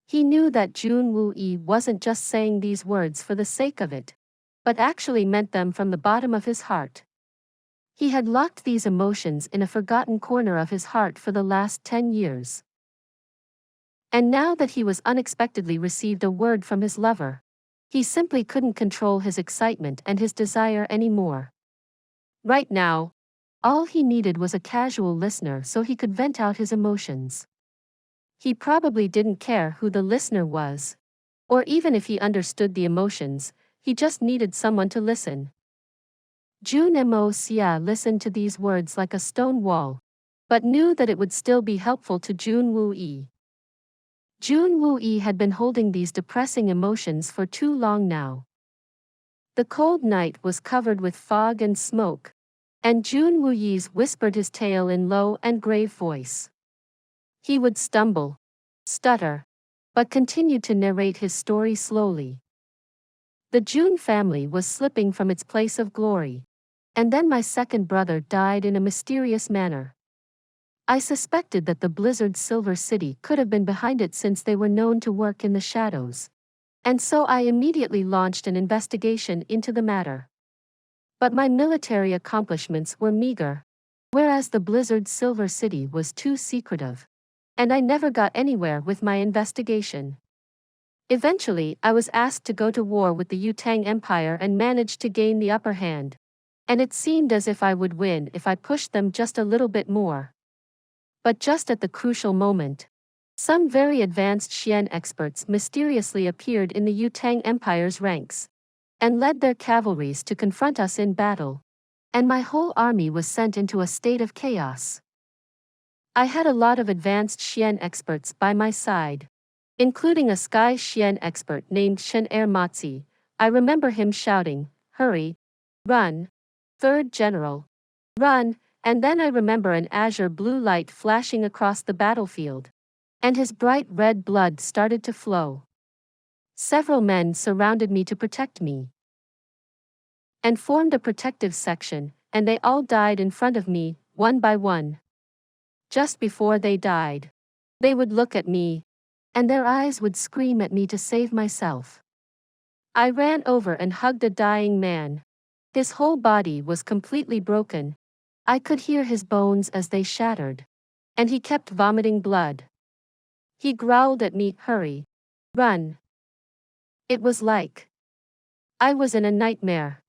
He knew that Jun Wuyi wasn't just saying these words for the sake of it, but actually meant them from the bottom of his heart. He had locked these emotions in a forgotten corner of his heart for the last 10 years. And now that he was unexpectedly received a word from his lover, he simply couldn't control his excitement and his desire anymore. Right now, all he needed was a casual listener so he could vent out his emotions. He probably didn't care who the listener was, or even if he understood the emotions, he just needed someone to listen. Jun Moxie listened to these words like a stone wall, but knew that it would still be helpful to Jun Xie. Jun Xie had been holding these depressing emotions for too long now. The cold night was covered with fog and smoke, and Jun Xie whispered his tale in low and grave voice. He would stumble, stutter, but continued to narrate his story slowly. The Jun family was slipping from its place of glory, and then my second brother died in a mysterious manner. I suspected that the Blizzard Silver City could have been behind it since they were known to work in the shadows, and so I immediately launched an investigation into the matter. But my military accomplishments were meager, whereas the Blizzard Silver City was too secretive, and I never got anywhere with my investigation. Eventually, I was asked to go to war with the Yutang Empire and managed to gain the upper hand, and it seemed as if I would win if I pushed them just a little bit more. But just at the crucial moment, some very advanced Xian experts mysteriously appeared in the Yutang Empire's ranks, and led their cavalries to confront us in battle, and my whole army was sent into a state of chaos. I had a lot of advanced Xian experts by my side, including a Sky Xuan expert named Jun Moxie. I remember him shouting, "Hurry! Run! Third General! Run!" And then I remember an azure blue light flashing across the battlefield, and his bright red blood started to flow. Several men surrounded me to protect me, and formed a protective section, and they all died in front of me, one by one. Just before they died, they would look at me, and their eyes would scream at me to save myself. I ran over and hugged a dying man. His whole body was completely broken. I could hear his bones as they shattered, and he kept vomiting blood. He growled at me, "Hurry! Run!" It was like I was in a nightmare.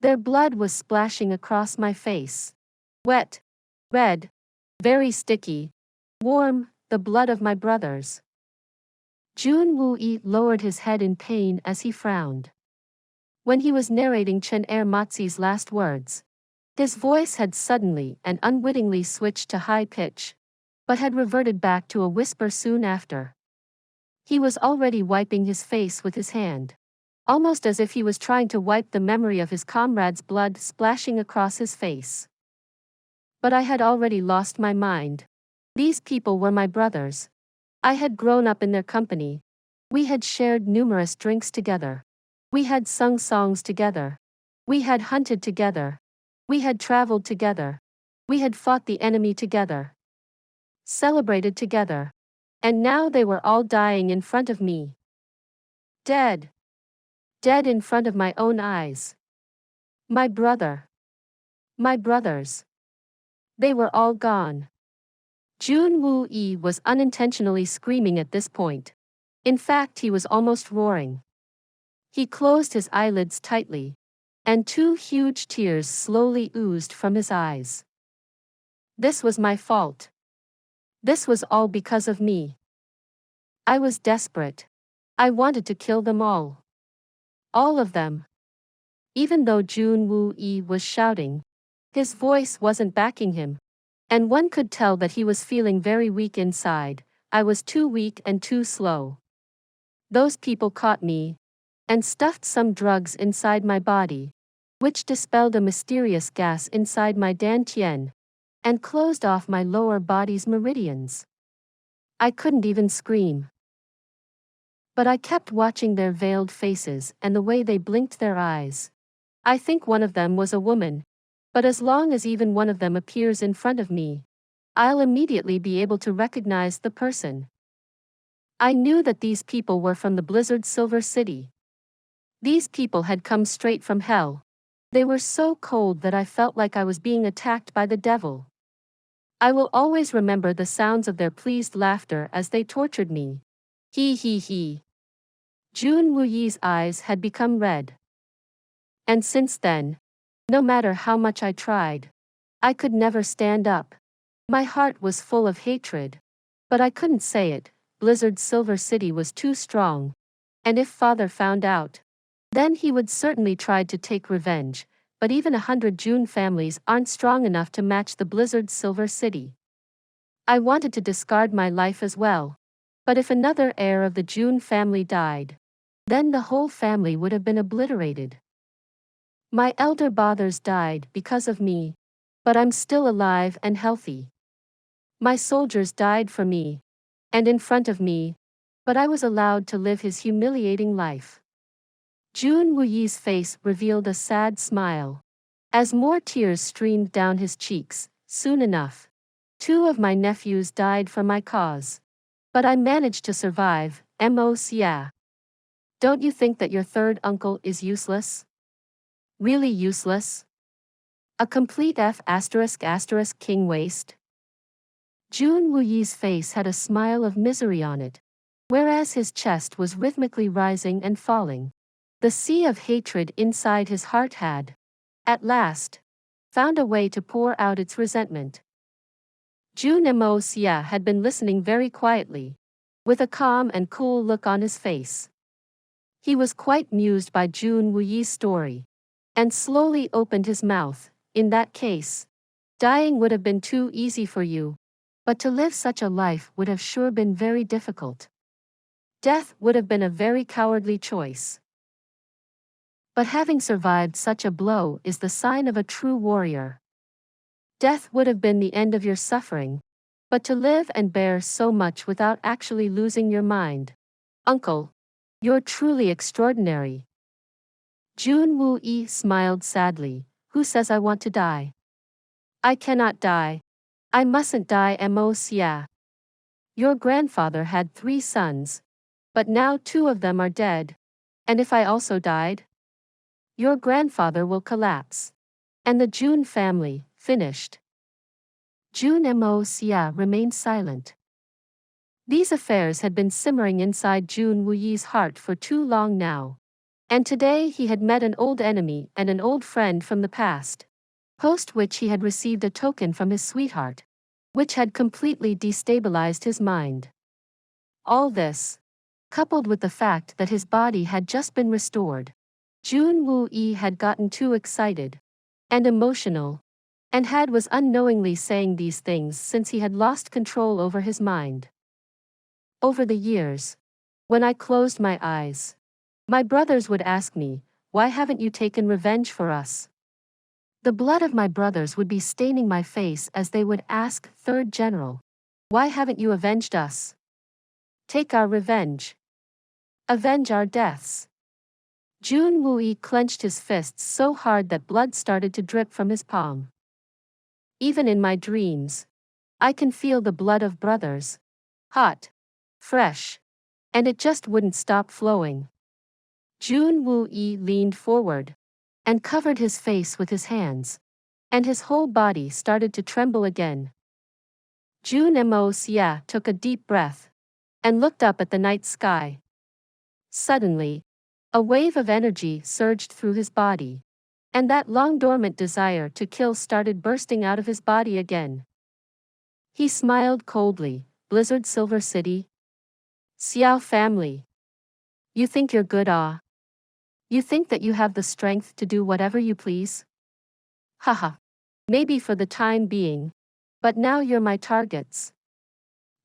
Their blood was splashing across my face. Wet, red, very sticky, warm, the blood of my brothers. Jun Xie lowered his head in pain as he frowned. When he was narrating Jun Moxie's last words, his voice had suddenly and unwittingly switched to high pitch, but had reverted back to a whisper soon after. He was already wiping his face with his hand, almost as if he was trying to wipe the memory of his comrade's blood splashing across his face. But I had already lost my mind. These people were my brothers. I had grown up in their company. We had shared numerous drinks together. We had sung songs together. We had hunted together. We had traveled together. We had fought the enemy together. Celebrated together. And now they were all dying in front of me. Dead. Dead in front of my own eyes. My brother. My brothers. They were all gone. Jun Xie was unintentionally screaming at this point. In fact, he was almost roaring. He closed his eyelids tightly, and 2 huge tears slowly oozed from his eyes. This was my fault. This was all because of me. I was desperate. I wanted to kill them all. All of them. Even though Jun Xie was shouting, his voice wasn't backing him, and one could tell that he was feeling very weak inside. I was too weak and too slow. Those people caught me and stuffed some drugs inside my body, which dispelled a mysterious gas inside my dantian, and closed off my lower body's meridians. I couldn't even scream. But I kept watching their veiled faces and the way they blinked their eyes. I think one of them was a woman, but as long as even one of them appears in front of me, I'll immediately be able to recognize the person. I knew that these people were from the Blizzard Silver City. These people had come straight from hell. They were so cold that I felt like I was being attacked by the devil. I will always remember the sounds of their pleased laughter as they tortured me. He he he. Jun Wuyi's eyes had become red. And since then, no matter how much I tried, I could never stand up. My heart was full of hatred. But I couldn't say it. Blizzard's Silver City was too strong. And if father found out, then he would certainly try to take revenge, but even 100 Jun families aren't strong enough to match the Blizzard's Silver City. I wanted to discard my life as well. But if another heir of the Jun family died, then the whole family would have been obliterated. My elder brothers died because of me, but I'm still alive and healthy. My soldiers died for me, and in front of me, but I was allowed to live his humiliating life. Jun Wuyi's face revealed a sad smile. As more tears streamed down his cheeks, soon enough, 2 of my nephews died for my cause. But I managed to survive, Moxie. Don't you think that your third uncle is useless? Really useless? A complete F*** king waste? Jun Wuyi's face had a smile of misery on it, whereas his chest was rhythmically rising and falling. The sea of hatred inside his heart had, at last, found a way to pour out its resentment. Jun Moxie had been listening very quietly, with a calm and cool look on his face. He was quite mused by Jun Wuyi's story, and slowly opened his mouth. In that case, dying would have been too easy for you, but to live such a life would have sure been very difficult. Death would have been a very cowardly choice. But having survived such a blow is the sign of a true warrior. Death would have been the end of your suffering, but to live and bear so much without actually losing your mind. Uncle, you're truly extraordinary. Jun Wuyi smiled sadly. Who says I want to die? I cannot die. I mustn't die, Moxie. Your grandfather had 3 sons, but now 2 of them are dead. And if I also died? Your grandfather will collapse. And the Jun family, finished. Jun Moxie remained silent. These affairs had been simmering inside Jun Wuyi's heart for too long now. And today he had met an old enemy and an old friend from the past, post which he had received a token from his sweetheart, which had completely destabilized his mind. All this, coupled with the fact that his body had just been restored, Jun Wuyi had gotten too excited and emotional, and was unknowingly saying these things since he had lost control over his mind. Over the years, when I closed my eyes, my brothers would ask me, "Why haven't you taken revenge for us?" The blood of my brothers would be staining my face as they would ask, "Third General, why haven't you avenged us? Take our revenge. Avenge our deaths." Jun Wuyi clenched his fists so hard that blood started to drip from his palm. Even in my dreams, I can feel the blood of brothers. Hot, fresh, and it just wouldn't stop flowing. Jun Wuyi leaned forward and covered his face with his hands, and his whole body started to tremble again. Jun Moxie took a deep breath and looked up at the night sky. Suddenly, a wave of energy surged through his body, and that long-dormant desire to kill started bursting out of his body again. He smiled coldly. Blizzard Silver City? Xiao family. You think you're good, ah? You think that you have the strength to do whatever you please? Haha. Maybe for the time being, but now you're my targets.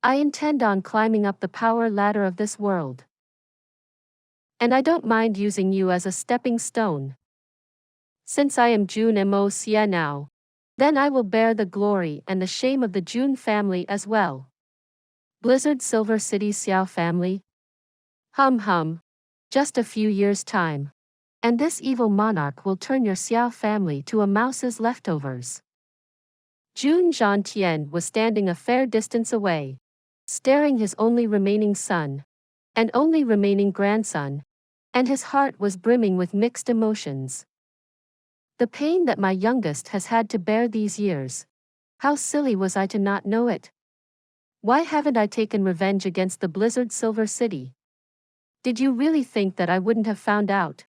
I intend on climbing up the power ladder of this world. And I don't mind using you as a stepping stone. Since I am Jun Moxie now, then I will bear the glory and the shame of the Jun family as well. Blizzard Silver City Xiao family? Hum. Just a few years' time, and this evil monarch will turn your Xiao family to a mouse's leftovers. Jun Zhangtian was standing a fair distance away, staring his only remaining son, and only remaining grandson, and his heart was brimming with mixed emotions. The pain that my youngest has had to bear these years. How silly was I to not know it? Why haven't I taken revenge against the Blizzard Silver City? Did you really think that I wouldn't have found out?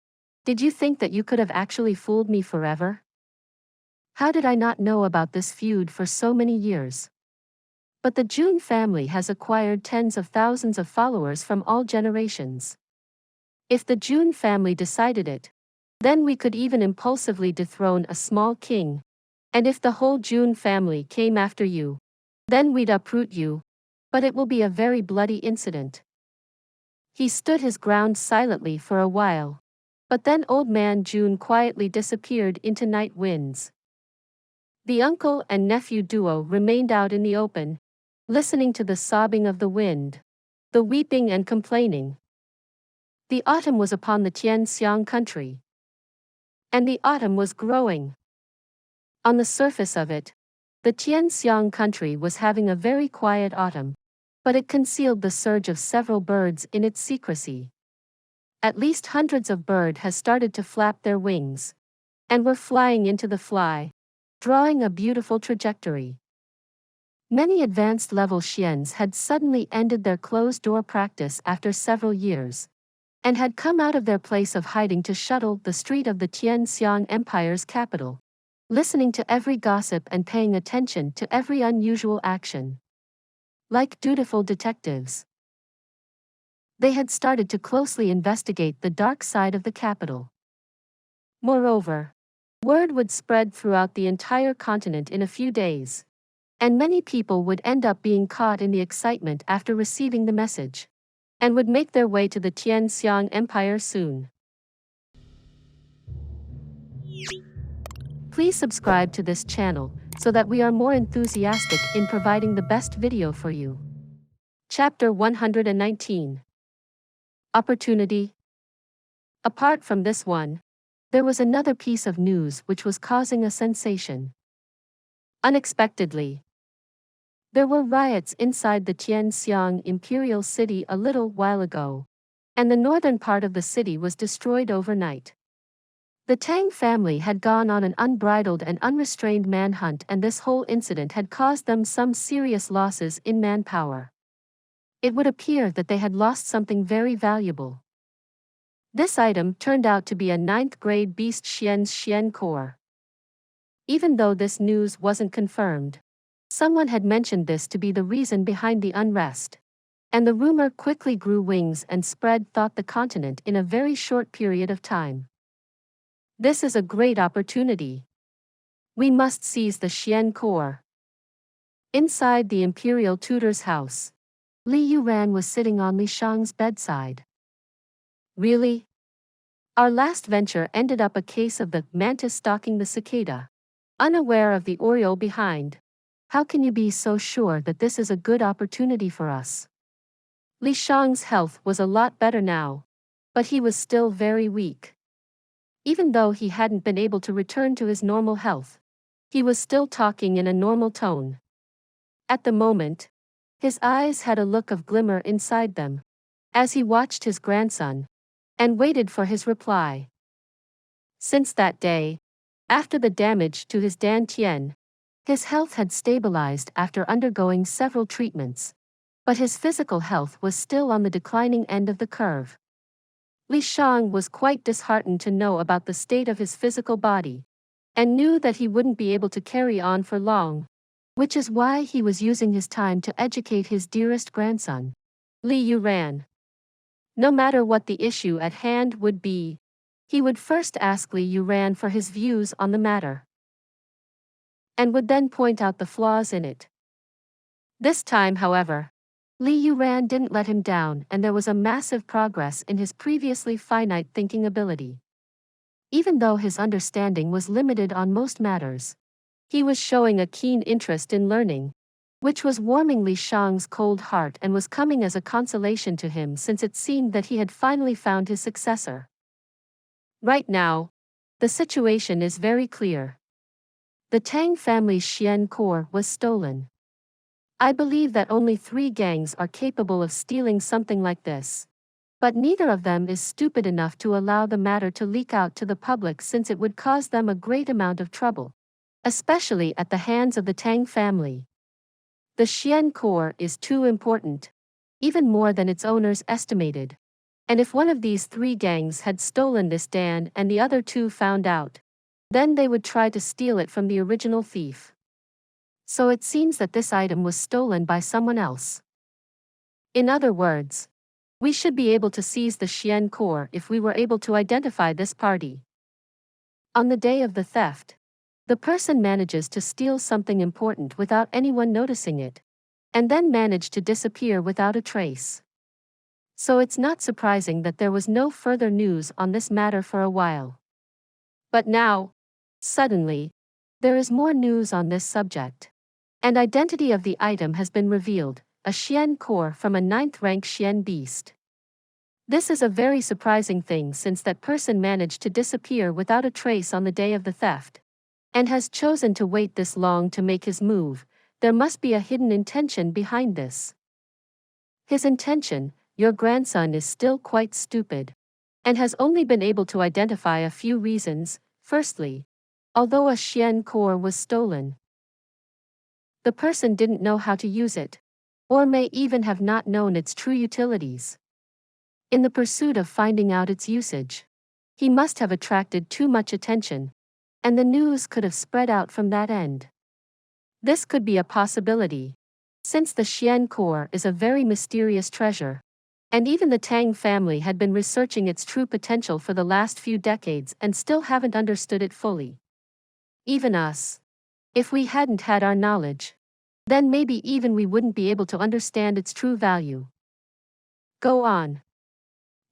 Did you think that you could have actually fooled me forever? How did I not know about this feud for so many years? But the Jun family has acquired tens of thousands of followers from all generations. If the Jun family decided it, then we could even impulsively dethrone a small king. And if the whole Jun family came after you, then we'd uproot you. But it will be a very bloody incident. He stood his ground silently for a while. But then old man Jun quietly disappeared into night winds. The uncle and nephew duo remained out in the open, listening to the sobbing of the wind, the weeping and complaining. The autumn was upon the Tianxiang country. And the autumn was growing. On the surface of it, the Tianxiang country was having a very quiet autumn, but it concealed the surge of several birds in its secrecy. At least hundreds of birds has started to flap their wings, and were flying into the fly, drawing a beautiful trajectory. Many advanced level Xians had suddenly ended their closed-door practice after several years, and had come out of their place of hiding to shuttle the street of the Tianxiang Empire's capital, listening to every gossip and paying attention to every unusual action. Like dutiful detectives, they had started to closely investigate the dark side of the capital. Moreover, word would spread throughout the entire continent in a few days, and many people would end up being caught in the excitement after receiving the message, and would make their way to the Tianxiang Empire soon. Please subscribe to this channel so that we are more enthusiastic in providing the best video for you. Chapter 119. Opportunity. Apart from this one, there was another piece of news which was causing a sensation. Unexpectedly, there were riots inside the Tianxiang Imperial City a little while ago, and the northern part of the city was destroyed overnight. The Tang family had gone on an unbridled and unrestrained manhunt, and this whole incident had caused them some serious losses in manpower. It would appear that they had lost something very valuable. This item turned out to be a 9th grade beast Xian's Xian core. Even though this news wasn't confirmed, someone had mentioned this to be the reason behind the unrest, and the rumor quickly grew wings and spread throughout the continent in a very short period of time. This is a great opportunity. We must seize the Xian core. Inside the imperial tutor's house, Li Yuran was sitting on Li Shang's bedside. Really? Our last venture ended up a case of the mantis stalking the cicada, unaware of the oriole behind. How can you be so sure that this is a good opportunity for us? Li Shang's health was a lot better now, but he was still very weak. Even though he hadn't been able to return to his normal health, he was still talking in a normal tone. At the moment, his eyes had a look of glimmer inside them, as he watched his grandson, and waited for his reply. Since that day, after the damage to his dantian, his health had stabilized after undergoing several treatments, but his physical health was still on the declining end of the curve. Li Shang was quite disheartened to know about the state of his physical body, and knew that he wouldn't be able to carry on for long, which is why he was using his time to educate his dearest grandson, Li Yuran. No matter what the issue at hand would be, he would first ask Li Yuran for his views on the matter, and would then point out the flaws in it. This time, however, Li Yuran didn't let him down, and there was a massive progress in his previously finite thinking ability. Even though his understanding was limited on most matters, he was showing a keen interest in learning, which was warming Li Shang's cold heart and was coming as a consolation to him, since it seemed that he had finally found his successor. Right now, the situation is very clear. The Tang family's Xian core was stolen. I believe that only 3 gangs are capable of stealing something like this. But neither of them is stupid enough to allow the matter to leak out to the public, since it would cause them a great amount of trouble, especially at the hands of the Tang family. The Xian core is too important, even more than its owners estimated. And if one of these three gangs had stolen this Dan and the other two found out, then they would try to steal it from the original thief. So it seems that this item was stolen by someone else. In other words, we should be able to seize the Xian core if we were able to identify this party. On the day of the theft, the person manages to steal something important without anyone noticing it, and then manage to disappear without a trace. So it's not surprising that there was no further news on this matter for a while. But now, suddenly, there is more news on this subject. And identity of the item has been revealed, a Xian core from a 9th rank Xian beast. This is a very surprising thing, since that person managed to disappear without a trace on the day of the theft, and has chosen to wait this long to make his move. There must be a hidden intention behind this. His intention: your grandson is still quite stupid, and has only been able to identify a few reasons. Firstly, although a Xian core was stolen, the person didn't know how to use it, or may even have not known its true utilities. In the pursuit of finding out its usage, he must have attracted too much attention, and the news could have spread out from that end. This could be a possibility, since the Xian core is a very mysterious treasure, and even the Tang family had been researching its true potential for the last few decades and still haven't understood it fully. Even us. If we hadn't had our knowledge, then maybe even we wouldn't be able to understand its true value. Go on.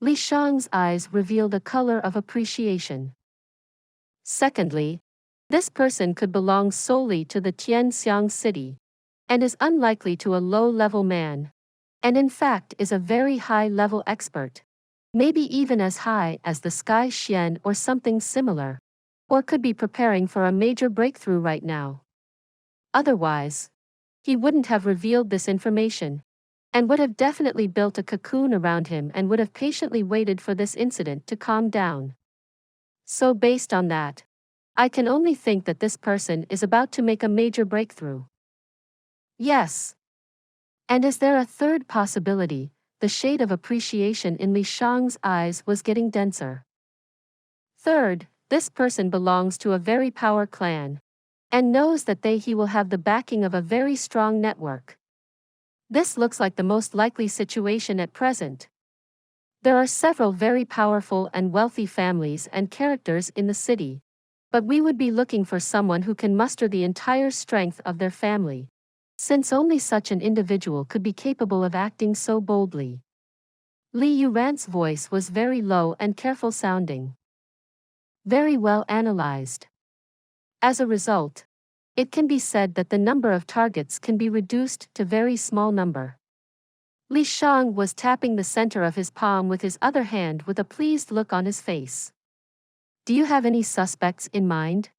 Li Shang's eyes revealed a color of appreciation. Secondly, this person could belong solely to the Tianxiang city, and is unlikely to a low-level man, and in fact is a very high-level expert, maybe even as high as the Sky Xuan or something similar, or could be preparing for a major breakthrough right now. Otherwise, he wouldn't have revealed this information, and would have definitely built a cocoon around him and would have patiently waited for this incident to calm down. So based on that, I can only think that this person is about to make a major breakthrough. Yes. And is there a third possibility? The shade of appreciation in Li Shang's eyes was getting denser. Third, this person belongs to a very power clan, and knows that he will have the backing of a very strong network. This looks like the most likely situation at present. There are several very powerful and wealthy families and characters in the city, but we would be looking for someone who can muster the entire strength of their family, since only such an individual could be capable of acting so boldly. Li Yuran's voice was very low and careful sounding. Very well analyzed. As a result, it can be said that the number of targets can be reduced to very small number. Li Shang was tapping the center of his palm with his other hand with a pleased look on his face. Do you have any suspects in mind?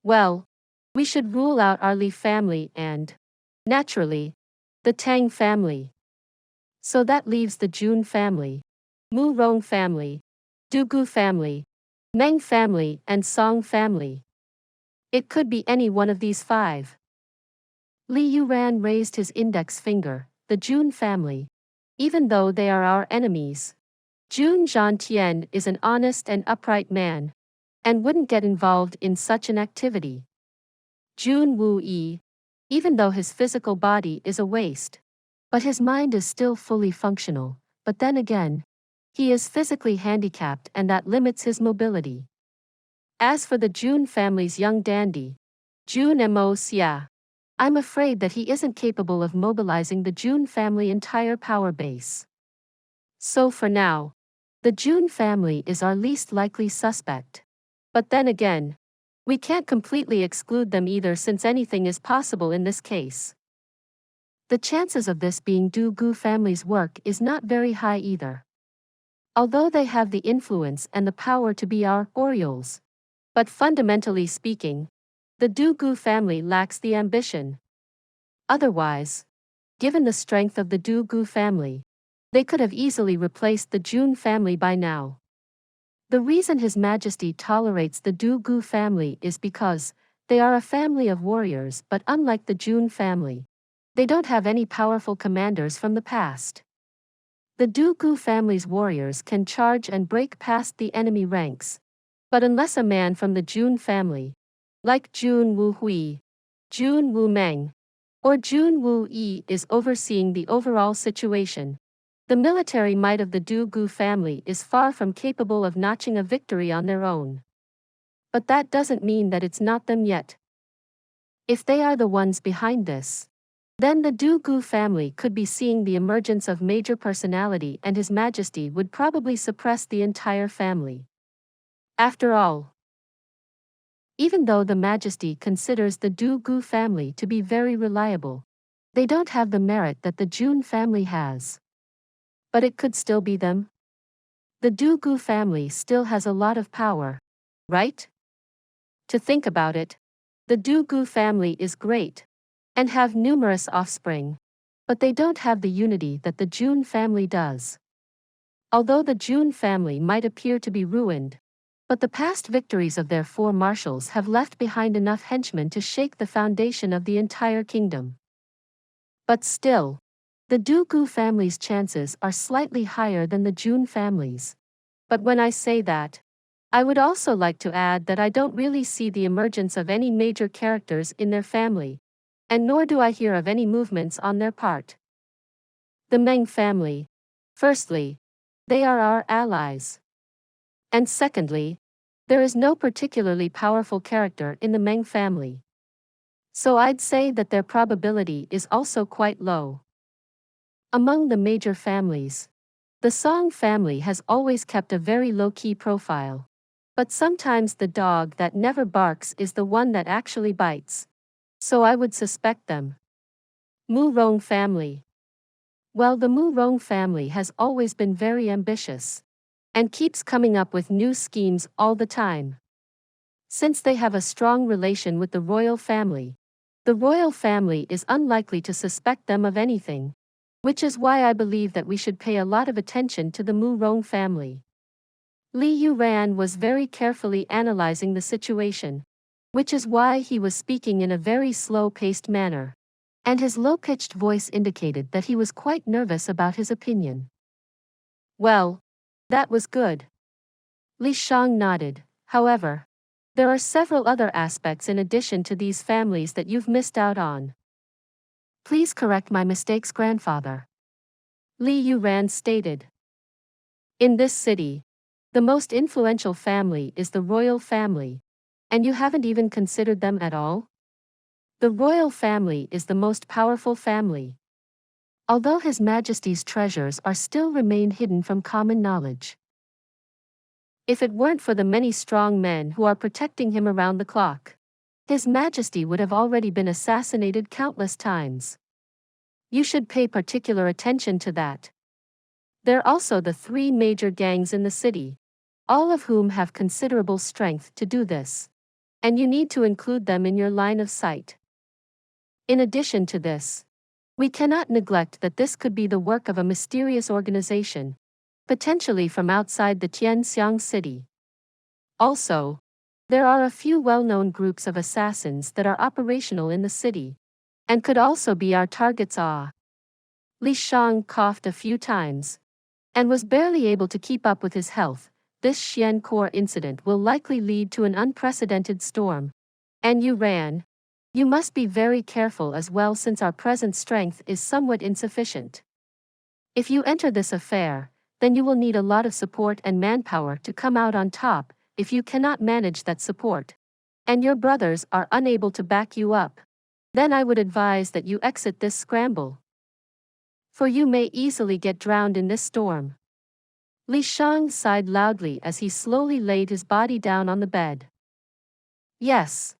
Well, we should rule out our Li family and, naturally, the Tang family. So that leaves the Jun family, Mu Rong family, Dugu family, Meng family and Song family. It could be any one of these five. Li Yuran raised his index finger. The Jun family. Even though they are our enemies, Jun Zhantian is an honest and upright man, and wouldn't get involved in such an activity. Jun Wu Yi, even though his physical body is a waste, but his mind is still fully functional, but then again, he is physically handicapped and that limits his mobility. As for the Jun family's young dandy, Jun Moxie, I'm afraid that he isn't capable of mobilizing the Jun family entire power base. So for now, the Jun family is our least likely suspect. But then again, we can't completely exclude them either, since anything is possible in this case. The chances of this being Dugu family's work is not very high either. Although they have the influence and the power to be our Orioles. But fundamentally speaking, the Dugu family lacks the ambition. Otherwise, given the strength of the Dugu family, They could have easily replaced the Jun family by now. The reason His Majesty tolerates the Dugu family is because they are a family of warriors, but unlike the Jun family, they don't have any powerful commanders from the past. The Dugu family's warriors can charge and break past the enemy ranks, but unless a man from the Jun family, like Jun Wu Hui, Jun Wu Meng, or Jun Wu Yi is overseeing the overall situation, the military might of the Dugu family is far from capable of notching a victory on their own. But that doesn't mean that it's not them yet. If they are the ones behind this, then the Dugu family could be seeing the emergence of major personality, and His Majesty would probably suppress the entire family. After all, even though the Majesty considers the Dugu family to be very reliable, they don't have the merit that the Jun family has. But it could still be them. The Dugu family still has a lot of power, right? To think about it, the Dugu family is great and have numerous offspring, but they don't have the unity that the Jun family does. Although the Jun family might appear to be ruined, but the past victories of their four marshals have left behind enough henchmen to shake the foundation of the entire kingdom. But still, the Dugu family's chances are slightly higher than the Jun family's. But when I say that, I would also like to add that I don't really see the emergence of any major characters in their family, and nor do I hear of any movements on their part. The Meng family. Firstly, they are our allies. And secondly, there is no particularly powerful character in the Meng family. So I'd say that their probability is also quite low. Among the major families, the Song family has always kept a very low-key profile. But sometimes the dog that never barks is the one that actually bites. So I would suspect them. Mu Rong family. Well, the Mu Rong family has always been very ambitious and keeps coming up with new schemes all the time. Since they have a strong relation with the royal family, the royal family is unlikely to suspect them of anything, which is why I believe that we should pay a lot of attention to the Mu Rong family. Li Yuran was very carefully analyzing the situation, which is why he was speaking in a very slow-paced manner, and his low-pitched voice indicated that he was quite nervous about his opinion. Well, that was good. Li Shang nodded. However, there are several other aspects in addition to these families that you've missed out on. Please correct my mistakes, grandfather. Li Yuran stated. In this city, the most influential family is the royal family, and you haven't even considered them at all? The royal family is the most powerful family. Although His Majesty's treasures are still remain hidden from common knowledge. If it weren't for the many strong men who are protecting him around the clock, His Majesty would have already been assassinated countless times. You should pay particular attention to that. There are also the three major gangs in the city, all of whom have considerable strength to do this, and you need to include them in your line of sight. In addition to this, we cannot neglect that this could be the work of a mysterious organization, potentially from outside the Tianxiang city. Also, there are a few well-known groups of assassins that are operational in the city, and could also be our targets. Li Shang coughed a few times, and was barely able to keep up with his health. This Xian Core incident will likely lead to an unprecedented storm. And you must be very careful as well, since our present strength is somewhat insufficient. If you enter this affair, then you will need a lot of support and manpower to come out on top. If you cannot manage that support, and your brothers are unable to back you up, then I would advise that you exit this scramble. For you may easily get drowned in this storm. Li Shang sighed loudly as he slowly laid his body down on the bed. Yes.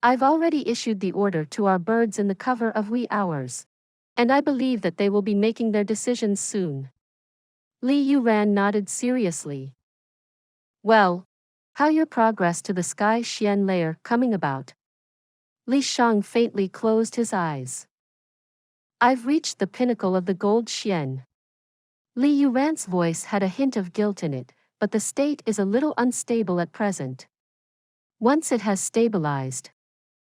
I've already issued the order to our birds in the cover of wee hours, and I believe that they will be making their decisions soon. Li Yuran nodded seriously. Well, how your progress to the Sky Xuan layer coming about? Li Shang faintly closed his eyes. I've reached the pinnacle of the Gold Xian. Li Yuran's voice had a hint of guilt in it, but the state is a little unstable at present. Once it has stabilized,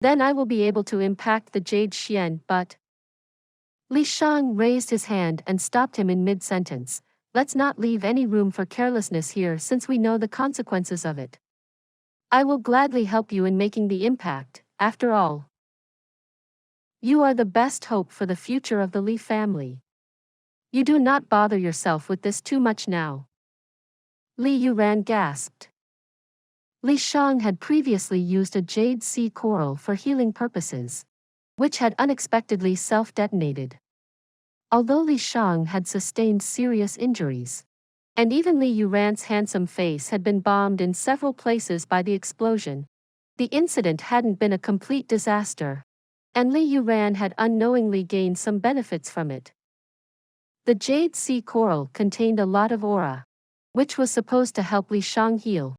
then I will be able to impact the Jade Xian, but... Li Shang raised his hand and stopped him in mid-sentence. Let's not leave any room for carelessness here since we know the consequences of it. I will gladly help you in making the impact, after all. You are the best hope for the future of the Li family. You do not bother yourself with this too much now. Li Yuran gasped. Li Shang had previously used a jade sea coral for healing purposes, which had unexpectedly self-detonated. Although Li Shang had sustained serious injuries, and even Li Yuran's handsome face had been bombed in several places by the explosion, the incident hadn't been a complete disaster, and Li Yuran had unknowingly gained some benefits from it. The jade sea coral contained a lot of aura, which was supposed to help Li Shang heal,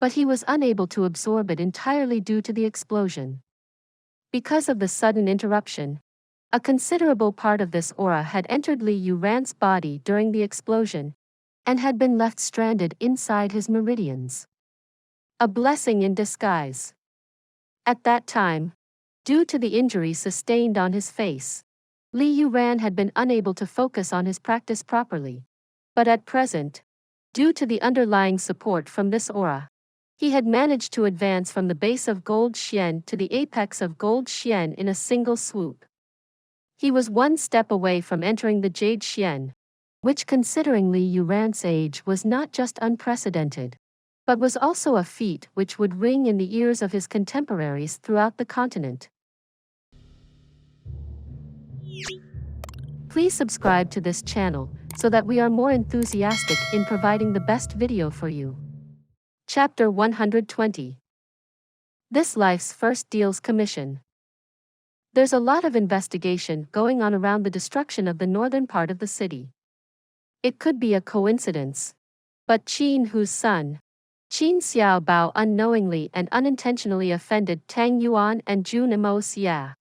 but he was unable to absorb it entirely due to the explosion. Because of the sudden interruption, a considerable part of this aura had entered Li Yuran's body during the explosion, and had been left stranded inside his meridians. A blessing in disguise. At that time, due to the injury sustained on his face, Li Yuran had been unable to focus on his practice properly. But at present, due to the underlying support from this aura, he had managed to advance from the base of Gold Xian to the apex of Gold Xian in a single swoop. He was one step away from entering the Jade Xian, which considering Li Yuran's age was not just unprecedented, but was also a feat which would ring in the ears of his contemporaries throughout the continent. Please subscribe to this channel so that we are more enthusiastic in providing the best video for you. Chapter 120. This life's first deals commission. There's a lot of investigation going on around the destruction of the northern part of the city. It could be a coincidence, but Qin Hu's son, Qin Xiaobao unknowingly and unintentionally offended Tang Yuan and Jun Moxie.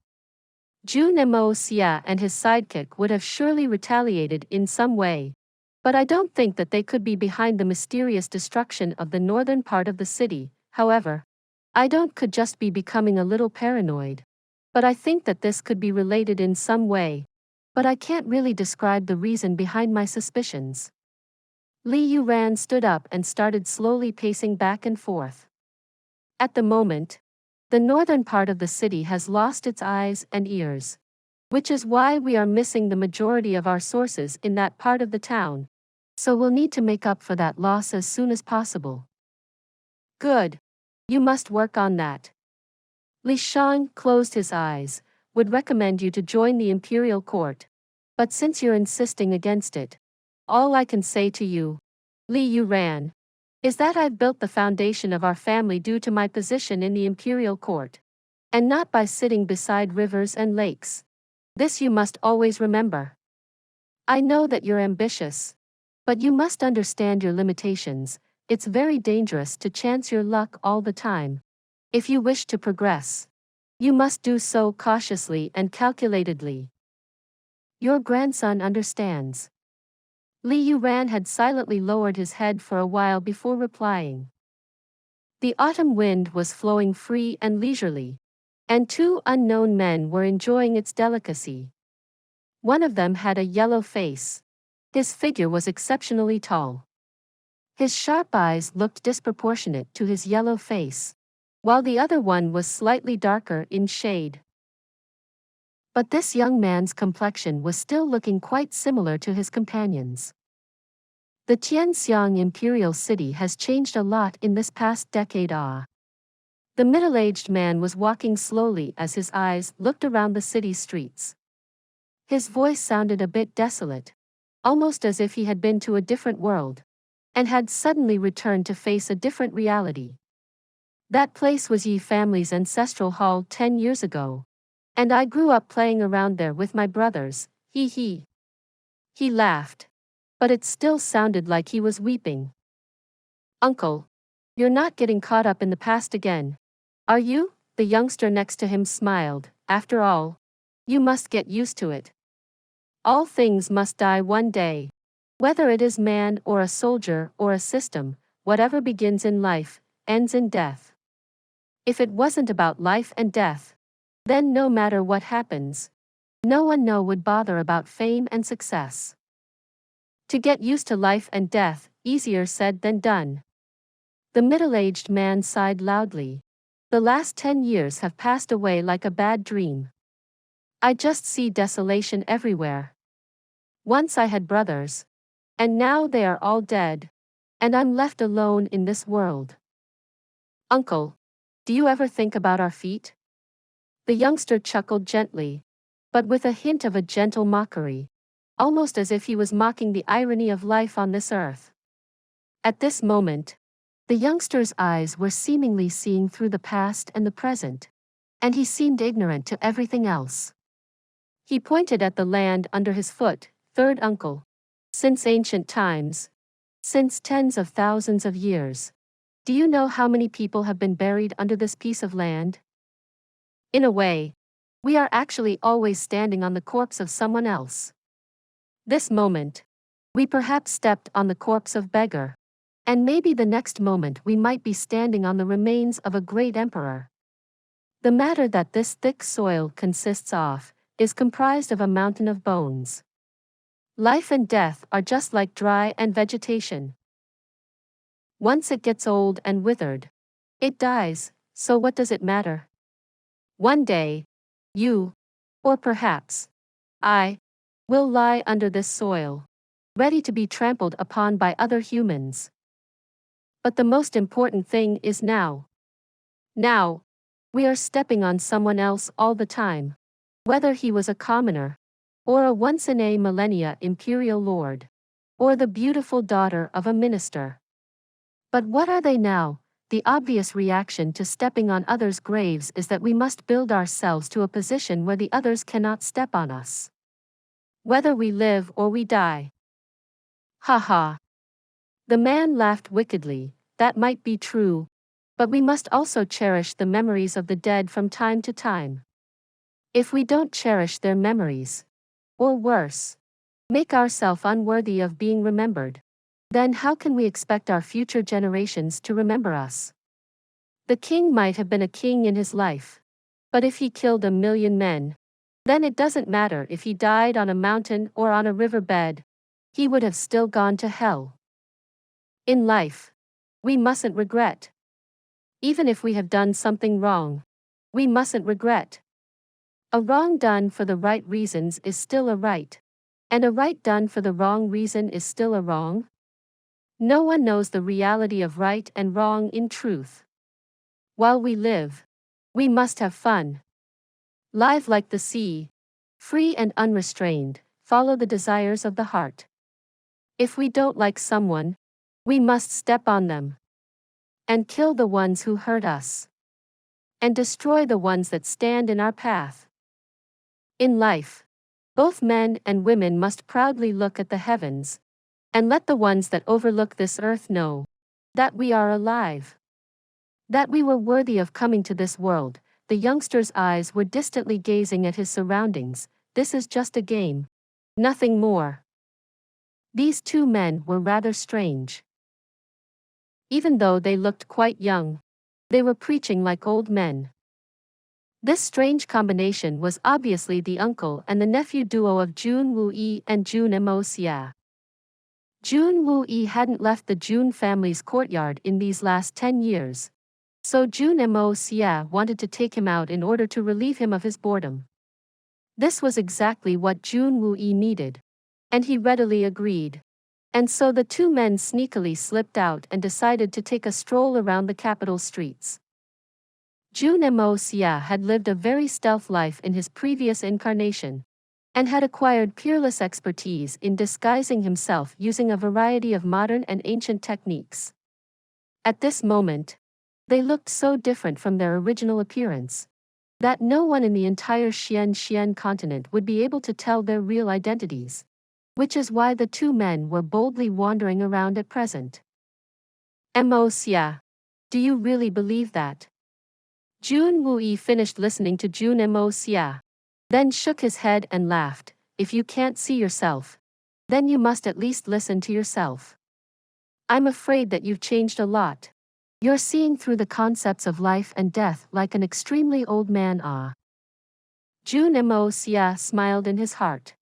Jun Moxie and his sidekick would have surely retaliated in some way, but I don't think that they could be behind the mysterious destruction of the northern part of the city. However, could just be becoming a little paranoid. But I think that this could be related in some way, but I can't really describe the reason behind my suspicions. Li Yuran stood up and started slowly pacing back and forth. At the moment, the northern part of the city has lost its eyes and ears, which is why we are missing the majority of our sources in that part of the town, so we'll need to make up for that loss as soon as possible. Good. You must work on that. Li Shang closed his eyes, would recommend you to join the imperial court, but since you're insisting against it, all I can say to you, Li Yuran, is that I've built the foundation of our family due to my position in the imperial court, and not by sitting beside rivers and lakes. This you must always remember. I know that you're ambitious, but you must understand your limitations. It's very dangerous to chance your luck all the time. If you wish to progress, you must do so cautiously and calculatedly. Your grandson understands. Li Yuran had silently lowered his head for a while before replying. The autumn wind was flowing free and leisurely, and two unknown men were enjoying its delicacy. One of them had a yellow face. His figure was exceptionally tall. His sharp eyes looked disproportionate to his yellow face, while the other one was slightly darker in shade. But this young man's complexion was still looking quite similar to his companions. The Tianxiang imperial city has changed a lot in this past decade. The middle-aged man was walking slowly as his eyes looked around the city streets. His voice sounded a bit desolate, almost as if he had been to a different world, and had suddenly returned to face a different reality. That place was Yi family's ancestral hall 10 years ago, and I grew up playing around there with my brothers, He laughed, but it still sounded like he was weeping. Uncle, you're not getting caught up in the past again, are you? The youngster next to him smiled. After all, you must get used to it. All things must die one day. Whether it is man or a soldier or a system, whatever begins in life, ends in death. If it wasn't about life and death, then no matter what happens, no one would bother about fame and success. To get used to life and death, easier said than done. The middle-aged man sighed loudly. The last 10 years have passed away like a bad dream. I just see desolation everywhere. Once I had brothers, and now they are all dead, and I'm left alone in this world. Uncle, do you ever think about our feet? The youngster chuckled gently, but with a hint of a gentle mockery, almost as if he was mocking the irony of life on this earth. At this moment, the youngster's eyes were seemingly seeing through the past and the present, and he seemed ignorant to everything else. He pointed at the land under his foot. Third uncle. Since ancient times, since tens of thousands of years, do you know how many people have been buried under this piece of land? In a way, we are actually always standing on the corpse of someone else. This moment, we perhaps stepped on the corpse of beggar. And maybe the next moment we might be standing on the remains of a great emperor. The matter that this thick soil consists of is comprised of a mountain of bones. Life and death are just like dry and vegetation. Once it gets old and withered, it dies, so what does it matter? One day, you, or perhaps I, will lie under this soil, ready to be trampled upon by other humans. But the most important thing is now. Now, we are stepping on someone else all the time, whether he was a commoner, or a once-in-a-millennia imperial lord, or the beautiful daughter of a minister. But what are they now? The obvious reaction to stepping on others' graves is that we must build ourselves to a position where the others cannot step on us. Whether we live or we die. Ha ha. The man laughed wickedly. That might be true, but we must also cherish the memories of the dead from time to time. If we don't cherish their memories, or worse, make ourselves unworthy of being remembered, then how can we expect our future generations to remember us? The king might have been a king in his life, but if he killed 1,000,000 men, then it doesn't matter if he died on a mountain or on a riverbed, he would have still gone to hell. In life, we mustn't regret. Even if we have done something wrong, we mustn't regret. A wrong done for the right reasons is still a right, and a right done for the wrong reason is still a wrong. No one knows the reality of right and wrong in truth. While we live, we must have fun. Live like the sea, free and unrestrained, follow the desires of the heart. If we don't like someone, we must step on them, and kill the ones who hurt us, and destroy the ones that stand in our path. In life, both men and women must proudly look at the heavens, and let the ones that overlook this earth know that we are alive, that we were worthy of coming to this world. The youngster's eyes were distantly gazing at his surroundings. This is just a game, nothing more. These two men were rather strange. Even though they looked quite young, they were preaching like old men. This strange combination was obviously the uncle and the nephew duo of Jun Moxie and Jun Moxie. Jun Moxie hadn't left the Jun family's courtyard in these last 10 years, so Jun Moxie wanted to take him out in order to relieve him of his boredom. This was exactly what Jun Moxie needed, and he readily agreed. And so the two men sneakily slipped out and decided to take a stroll around the capital streets. Jun Moxie had lived a very stealth life in his previous incarnation, and had acquired peerless expertise in disguising himself using a variety of modern and ancient techniques. At this moment, they looked so different from their original appearance that no one in the entire Xian continent would be able to tell their real identities, which is why the two men were boldly wandering around at present. Moxie, do you really believe that? Jun Moxie finished listening to Jun Moxie, then shook his head and laughed. If you can't see yourself, then you must at least listen to yourself. I'm afraid that you've changed a lot. You're seeing through the concepts of life and death like an extremely old man. Jun Moxie smiled in his heart.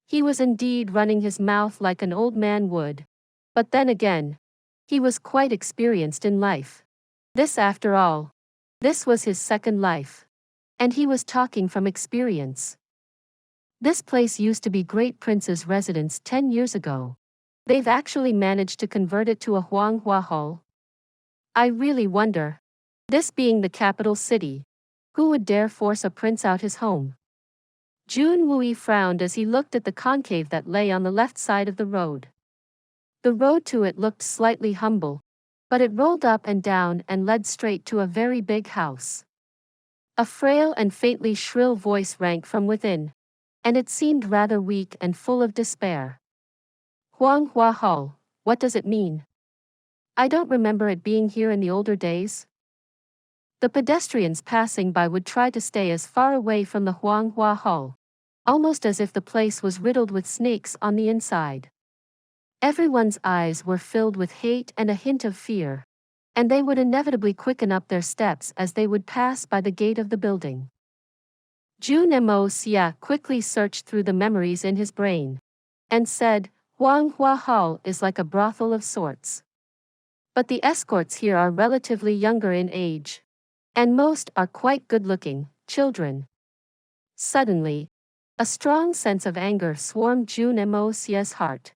He was indeed running his mouth like an old man would. But then again, he was quite experienced in life. After all, this was his second life. And he was talking from experience. This place used to be Great Prince's residence 10 years ago. They've actually managed to convert it to a donghua hall. I really wonder, this being the capital city, who would dare force a prince out his home? Jun Moxie frowned as he looked at the concave that lay on the left side of the road. The road to it looked slightly humble, but it rolled up and down and led straight to a very big house. A frail and faintly shrill voice rang from within, and it seemed rather weak and full of despair. Donghua Hall, what does it mean? I don't remember it being here in the older days. The pedestrians passing by would try to stay as far away from the donghua hall, almost as if the place was riddled with snakes on the inside. Everyone's eyes were filled with hate and a hint of fear, and they would inevitably quicken up their steps as they would pass by the gate of the building. Jun Moxie quickly searched through the memories in his brain, and said, donghua hall is like a brothel of sorts. But the escorts here are relatively younger in age. And most are quite good-looking children. Suddenly, a strong sense of anger swarmed Jun Moxie's heart.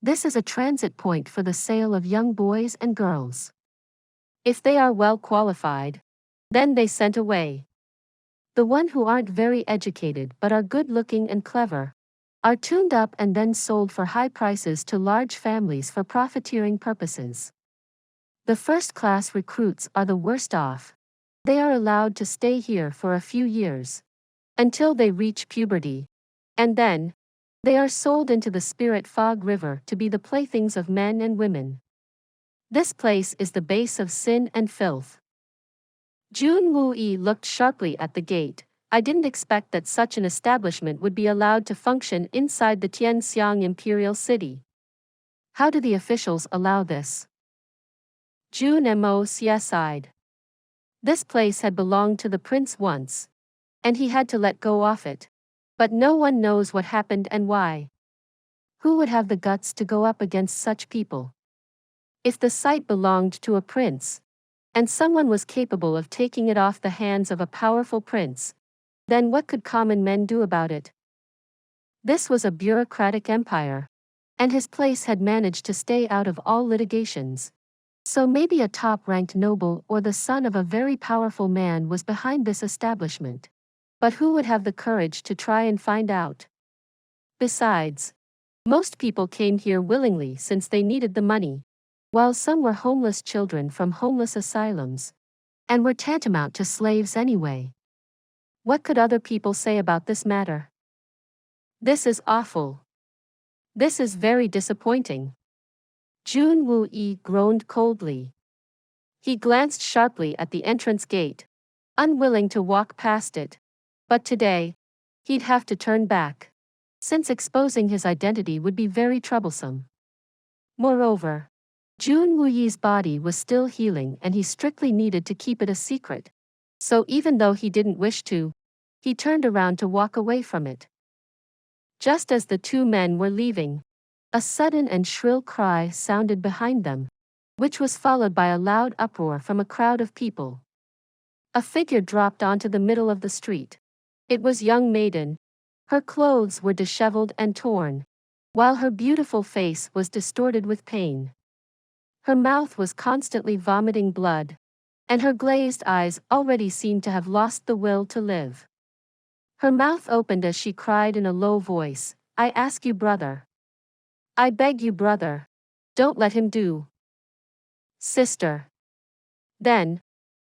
This is a transit point for the sale of young boys and girls. If they are well qualified, then they sent away. The one who aren't very educated but are good-looking and clever, are tuned up and then sold for high prices to large families for profiteering purposes. The first-class recruits are the worst off. They are allowed to stay here for a few years, until they reach puberty, and then, they are sold into the spirit fog river to be the playthings of men and women. This place is the base of sin and filth. Jun Moxie looked sharply at the gate. I didn't expect that such an establishment would be allowed to function inside the Tianxiang imperial city. How do the officials allow this? Jun Moxie sighed. This place had belonged to the prince once, and he had to let go of it. But no one knows what happened and why. Who would have the guts to go up against such people? If the site belonged to a prince, and someone was capable of taking it off the hands of a powerful prince, then what could common men do about it? This was a bureaucratic empire, and his place had managed to stay out of all litigations. So maybe a top-ranked noble or the son of a very powerful man was behind this establishment. But who would have the courage to try and find out? Besides, most people came here willingly since they needed the money, while some were homeless children from homeless asylums, and were tantamount to slaves anyway. What could other people say about this matter? This is awful. This is very disappointing. Jun Moxie groaned coldly. He glanced sharply at the entrance gate, unwilling to walk past it. But today, he'd have to turn back, since exposing his identity would be very troublesome. Moreover, Jun Moxie's body was still healing and he strictly needed to keep it a secret. So even though he didn't wish to, he turned around to walk away from it. Just as the two men were leaving, a sudden and shrill cry sounded behind them, which was followed by a loud uproar from a crowd of people. A figure dropped onto the middle of the street. It was a young maiden. Her clothes were disheveled and torn, while her beautiful face was distorted with pain. Her mouth was constantly vomiting blood, and her glazed eyes already seemed to have lost the will to live. Her mouth opened as she cried in a low voice, "I ask you, brother. I beg you, brother. Don't let him do. Sister." Then,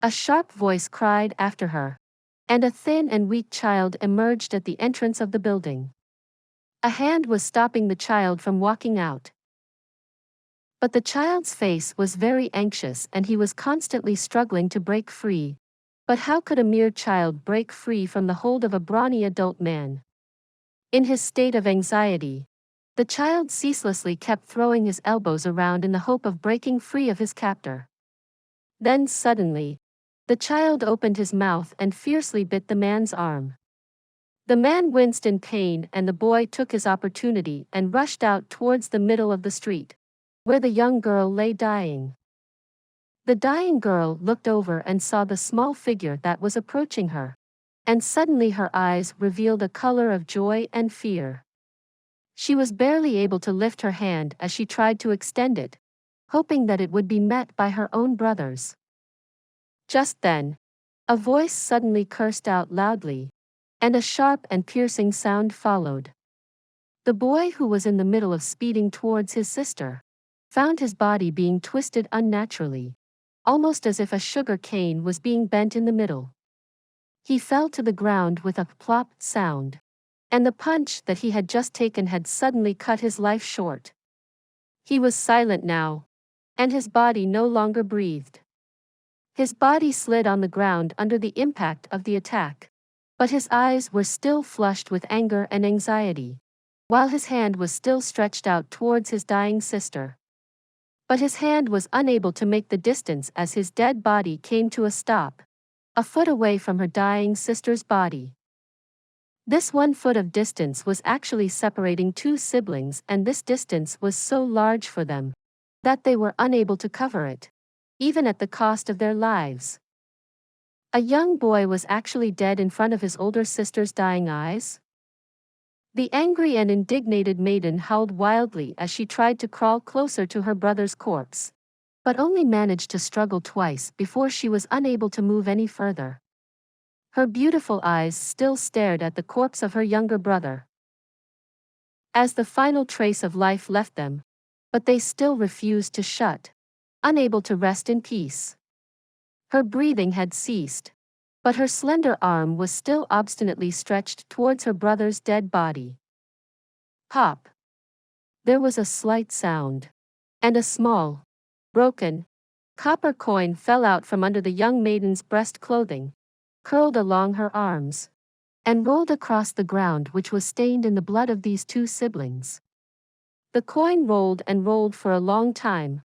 a sharp voice cried after her, and a thin and weak child emerged at the entrance of the building. A hand was stopping the child from walking out. But the child's face was very anxious and he was constantly struggling to break free. But how could a mere child break free from the hold of a brawny adult man? In his state of anxiety, The child ceaselessly kept throwing his elbows around in the hope of breaking free of his captor. Then suddenly, the child opened his mouth and fiercely bit the man's arm. The man winced in pain, and the boy took his opportunity and rushed out towards the middle of the street, where the young girl lay dying. The dying girl looked over and saw the small figure that was approaching her, and suddenly her eyes revealed a color of joy and fear. She was barely able to lift her hand as she tried to extend it, hoping that it would be met by her own brothers. Just then, a voice suddenly cursed out loudly, and a sharp and piercing sound followed. The boy, who was in the middle of speeding towards his sister, found his body being twisted unnaturally, almost as if a sugar cane was being bent in the middle. He fell to the ground with a plop sound, and the punch that he had just taken had suddenly cut his life short. He was silent now, and his body no longer breathed. His body slid on the ground under the impact of the attack, but his eyes were still flushed with anger and anxiety, while his hand was still stretched out towards his dying sister. But his hand was unable to make the distance as his dead body came to a stop, a foot away from her dying sister's body. This 1 foot of distance was actually separating two siblings, and this distance was so large for them that they were unable to cover it, even at the cost of their lives. A young boy was actually dead in front of his older sister's dying eyes. The angry and indignated maiden howled wildly as she tried to crawl closer to her brother's corpse, but only managed to struggle twice before she was unable to move any further. Her beautiful eyes still stared at the corpse of her younger brother, as the final trace of life left them, but they still refused to shut, unable to rest in peace. Her breathing had ceased, but her slender arm was still obstinately stretched towards her brother's dead body. Pop! There was a slight sound, and a small, broken, copper coin fell out from under the young maiden's breast clothing, curled along her arms, and rolled across the ground, which was stained in the blood of these two siblings. The coin rolled and rolled for a long time,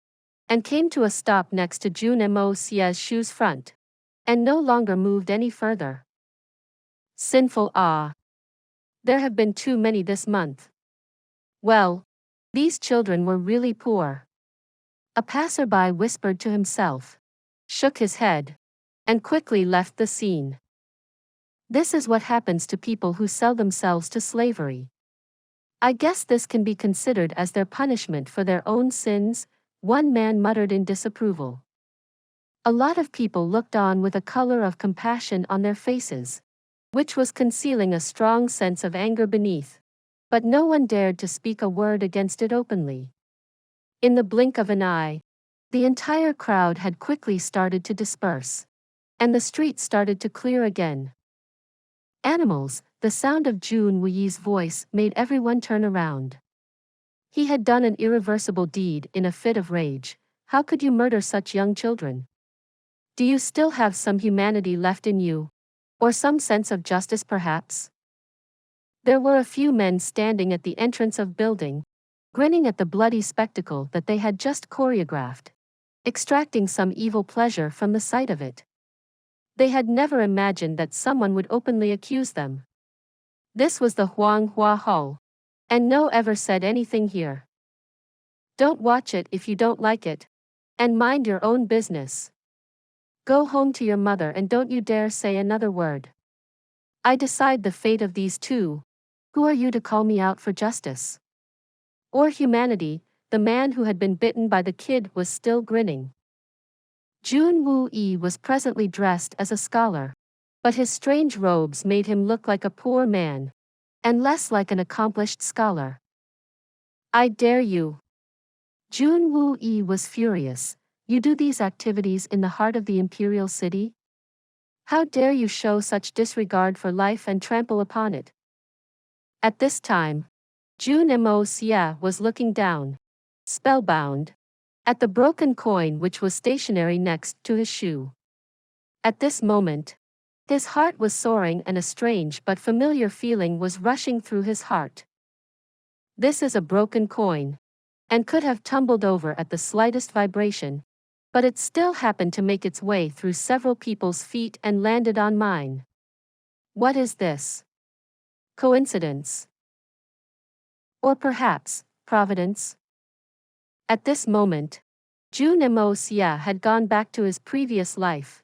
and came to a stop next to Jun Moxie's shoe's front, and no longer moved any further. Sinful ah! There have been too many this month. Well, these children were really poor. A passerby whispered to himself, shook his head, and quickly left the scene. This is what happens to people who sell themselves to slavery. I guess this can be considered as their punishment for their own sins, one man muttered in disapproval. A lot of people looked on with a color of compassion on their faces, which was concealing a strong sense of anger beneath, but no one dared to speak a word against it openly. In the blink of an eye, the entire crowd had quickly started to disperse, and the street started to clear again. Animals, the sound of Jun Wuyi's voice made everyone turn around. He had done an irreversible deed in a fit of rage. How could you murder such young children? Do you still have some humanity left in you? Or some sense of justice perhaps? There were a few men standing at the entrance of building, grinning at the bloody spectacle that they had just choreographed, extracting some evil pleasure from the sight of it. They had never imagined that someone would openly accuse them. This was the Huanghua Hall, and no ever said anything here. Don't watch it if you don't like it, and mind your own business. Go home to your mother and don't you dare say another word. I decide the fate of these two. Who are you to call me out for justice? Or humanity? The man who had been bitten by the kid was still grinning. Jun Wuyi was presently dressed as a scholar, but his strange robes made him look like a poor man, and less like an accomplished scholar. I dare you. Jun Wuyi was furious. You do these activities in the heart of the imperial city? How dare you show such disregard for life and trample upon it? At this time, Jun Moxie was looking down, spellbound, at the broken coin which was stationary next to his shoe. At this moment, his heart was soaring and a strange but familiar feeling was rushing through his heart. This is a broken coin, and could have tumbled over at the slightest vibration, but it still happened to make its way through several people's feet and landed on mine. What is this? Coincidence? Or perhaps, providence? At this moment, Jun Moxie had gone back to his previous life,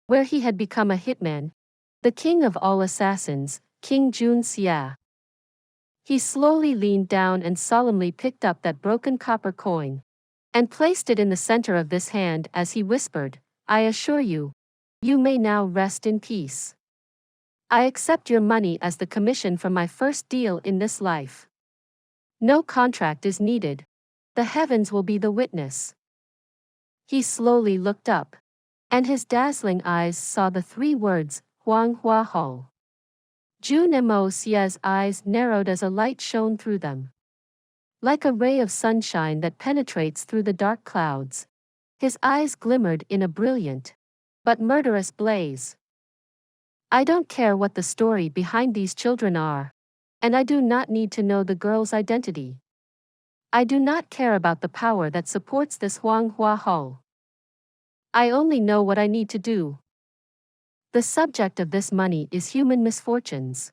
where he had become a hitman, the king of all assassins, King Jun Xie. He slowly leaned down and solemnly picked up that broken copper coin, and placed it in the center of this hand as he whispered, "I assure you, you may now rest in peace. I accept your money as the commission for my first deal in this life. No contract is needed. The heavens will be the witness." He slowly looked up, and his dazzling eyes saw the 3 words, Huang Hua Ho. Jun Moxie's eyes narrowed as a light shone through them. Like a ray of sunshine that penetrates through the dark clouds, his eyes glimmered in a brilliant, but murderous blaze. I don't care what the story behind these children are, and I do not need to know the girl's identity. I do not care about the power that supports this Huang Hua Ho. I only know what I need to do. The subject of this money is human misfortunes.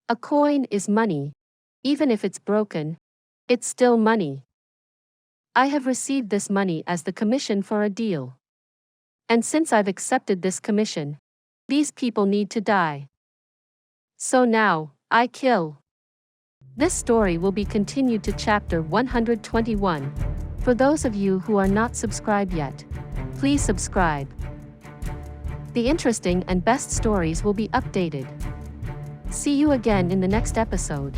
A coin is money. Even if it's broken, it's still money. I have received this money as the commission for a deal. And since I've accepted this commission, these people need to die. So now, I kill. This story will be continued to chapter 121. For those of you who are not subscribed yet, please subscribe. The interesting and best stories will be updated. See you again in the next episode.